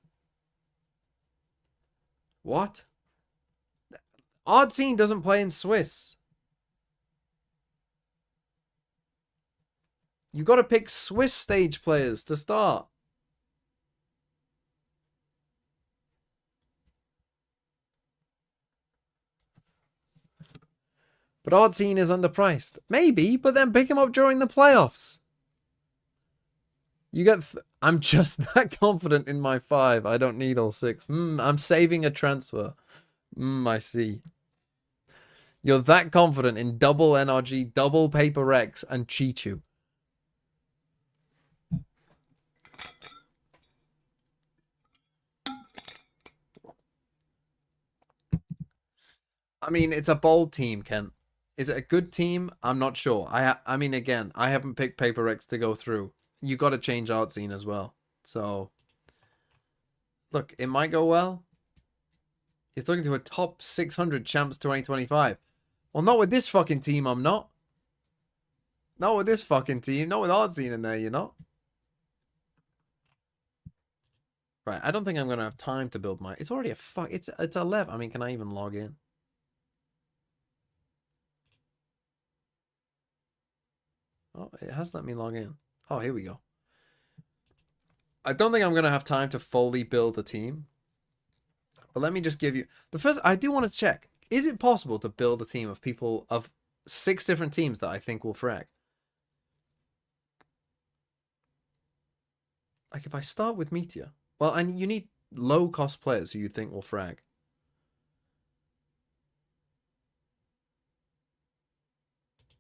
What? Artscene doesn't play in Swiss. You got to pick Swiss stage players to start. But Artscene is underpriced. Maybe, but then pick him up during the playoffs. You get... I'm just that confident in my 5. I don't need all 6. I'm saving a transfer. I see. You're that confident in double NRG, double Paper Rex, and Chichu. I mean, it's a bold team, Kent. Is it a good team? I'm not sure. I mean, again, I haven't picked Paper Rex to go through. You got to change Artscene as well. So, look, it might go well. You're talking to a top 600 champs 2025. Well, not with this fucking team, I'm not. Not with this fucking team. Not with Artscene in there, you're not. Right, I don't think I'm going to have time to build my... It's already It's 11. I mean, can I even log in? Oh, it has let me log in. Oh, here we go. I don't think I'm going to have time to fully build a team. But let me just give you... The first, I do want to check. Is it possible to build a team of people, of 6 different teams that I think will frag? Like, if I start with Meteor... Well, and you need low-cost players who you think will frag.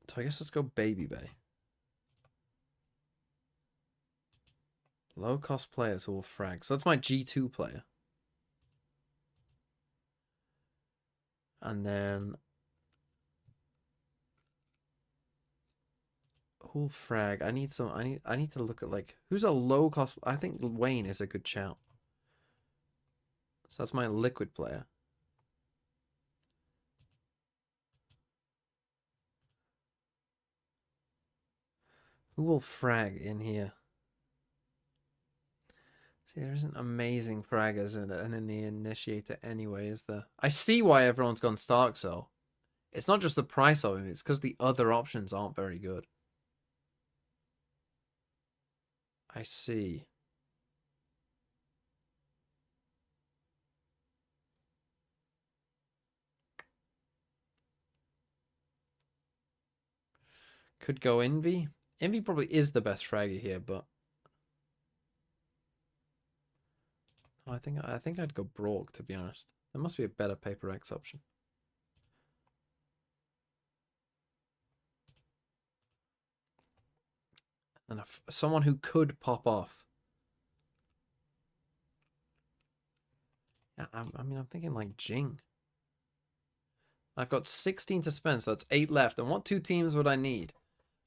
So I guess let's go Baby Bay. Low-cost players who will frag. So that's my G2 player. And then... who'll frag? I need some... I need to look at, like... Who's a low-cost... I think Wayne is a good shout. So that's my Liquid player. Who will frag in here? See, there isn't amazing fraggers in the initiator anyway, is there? I see why everyone's gone Starkso. It's not just the price of him, it's because the other options aren't very good. I see. Could go Envy. Envy probably is the best fragger here, but I think I'd go Brock, to be honest. There must be a better Paper X option. And someone who could pop off. Yeah, I mean, I'm thinking like Jing. I've got 16 to spend, so that's 8 left. And what 2 teams would I need?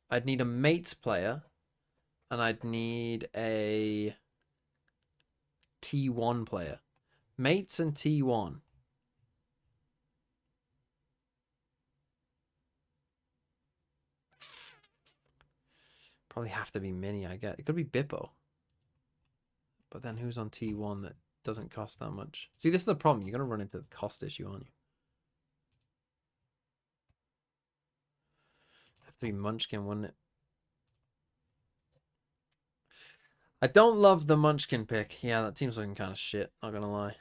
I'd need a mates player, and I'd need a T1 player. Mates and T1. Probably have to be Mini, I get. It could be Bippo. But then who's on T1 that doesn't cost that much? See, this is the problem. You're going to run into the cost issue, aren't you? Have to be Munchkin, wouldn't it? I don't love the Munchkin pick. Yeah, that team's looking kind of shit, not going to lie.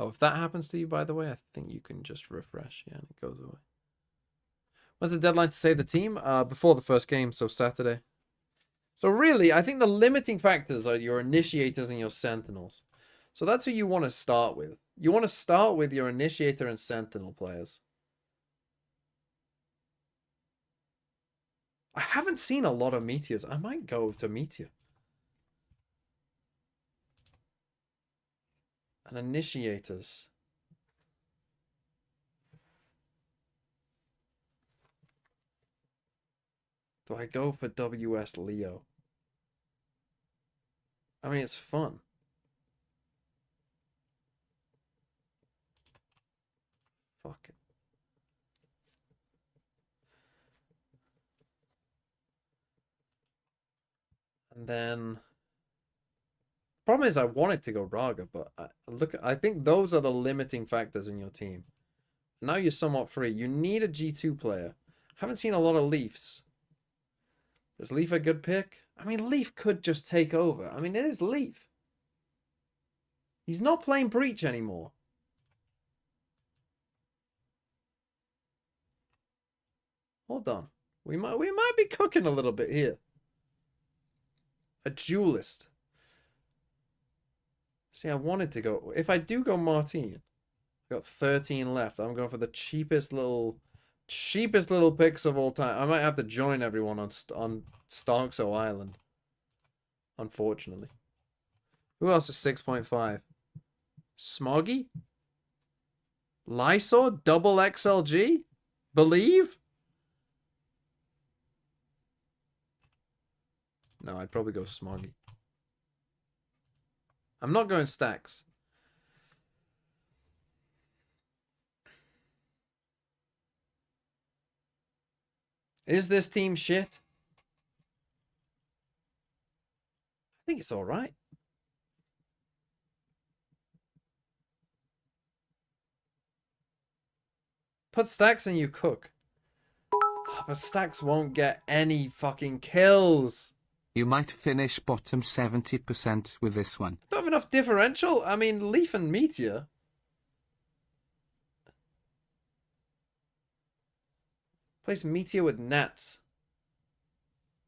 Oh, if that happens to you, by the way, I think you can just refresh. Yeah, and it goes away. When's the deadline to save the team? Before the first game, so Saturday. So really, I think the limiting factors are your initiators and your sentinels. So that's who you want to start with. You want to start with your initiator and sentinel players. I haven't seen a lot of meteors. I might go to meteor. And initiators. Do I go for WS Leo? I mean, it's fun. Fuck it. And then... Problem is, I wanted to go Raga, but I think those are the limiting factors in your team. Now you're somewhat free. You need a G2 player. Haven't seen a lot of Leafs. Is Leaf a good pick? I mean, Leaf could just take over. I mean, it is Leaf. He's not playing Breach anymore. Hold on. We might be cooking a little bit here. A duelist. See, I wanted to go... If I do go Martine, I got 13 left. I'm going for the cheapest little picks of all time. I might have to join everyone on Starkso Island. Unfortunately. Who else is 6.5? Smoggy? Lysor? Double XLG? Believe? No, I'd probably go Smoggy. I'm not going stacks. Is this team shit? I think it's alright. Put stacks and you cook. Oh, but stacks won't get any fucking kills. You might finish bottom 70% with this one. Don't have enough differential. I mean, Leaf and Meteor. Place Meteor with Nats.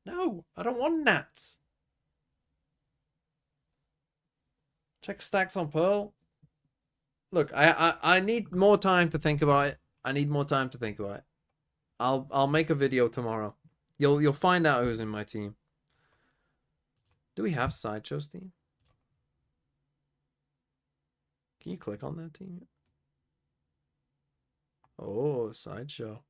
No, I don't want Nats. Check stacks on Pearl. Look, I need more time to think about it. I need more time to think about it. I'll make a video tomorrow. You'll find out who's in my team. Do we have Sideshow's team? Can you click on that team? Oh, Sideshow.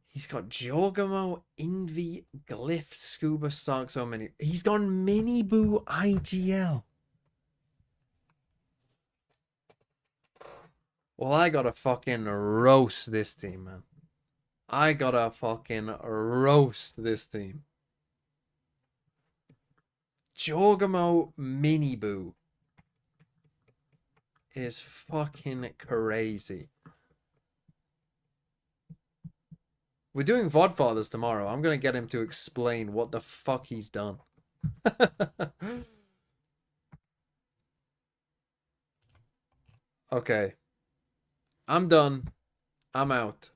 He's got Jorgamo, Envy, Glyph, Scuba, Stark, so many. He's gone Mini Boo IGL. Well, I gotta fucking roast this team, man. I gotta fucking roast this team. Jorgamo Mini Boo is fucking crazy. We're doing VODfathers tomorrow. I'm gonna get him to explain what the fuck he's done. Okay. I'm done. I'm out.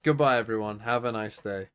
Goodbye, everyone. Have a nice day.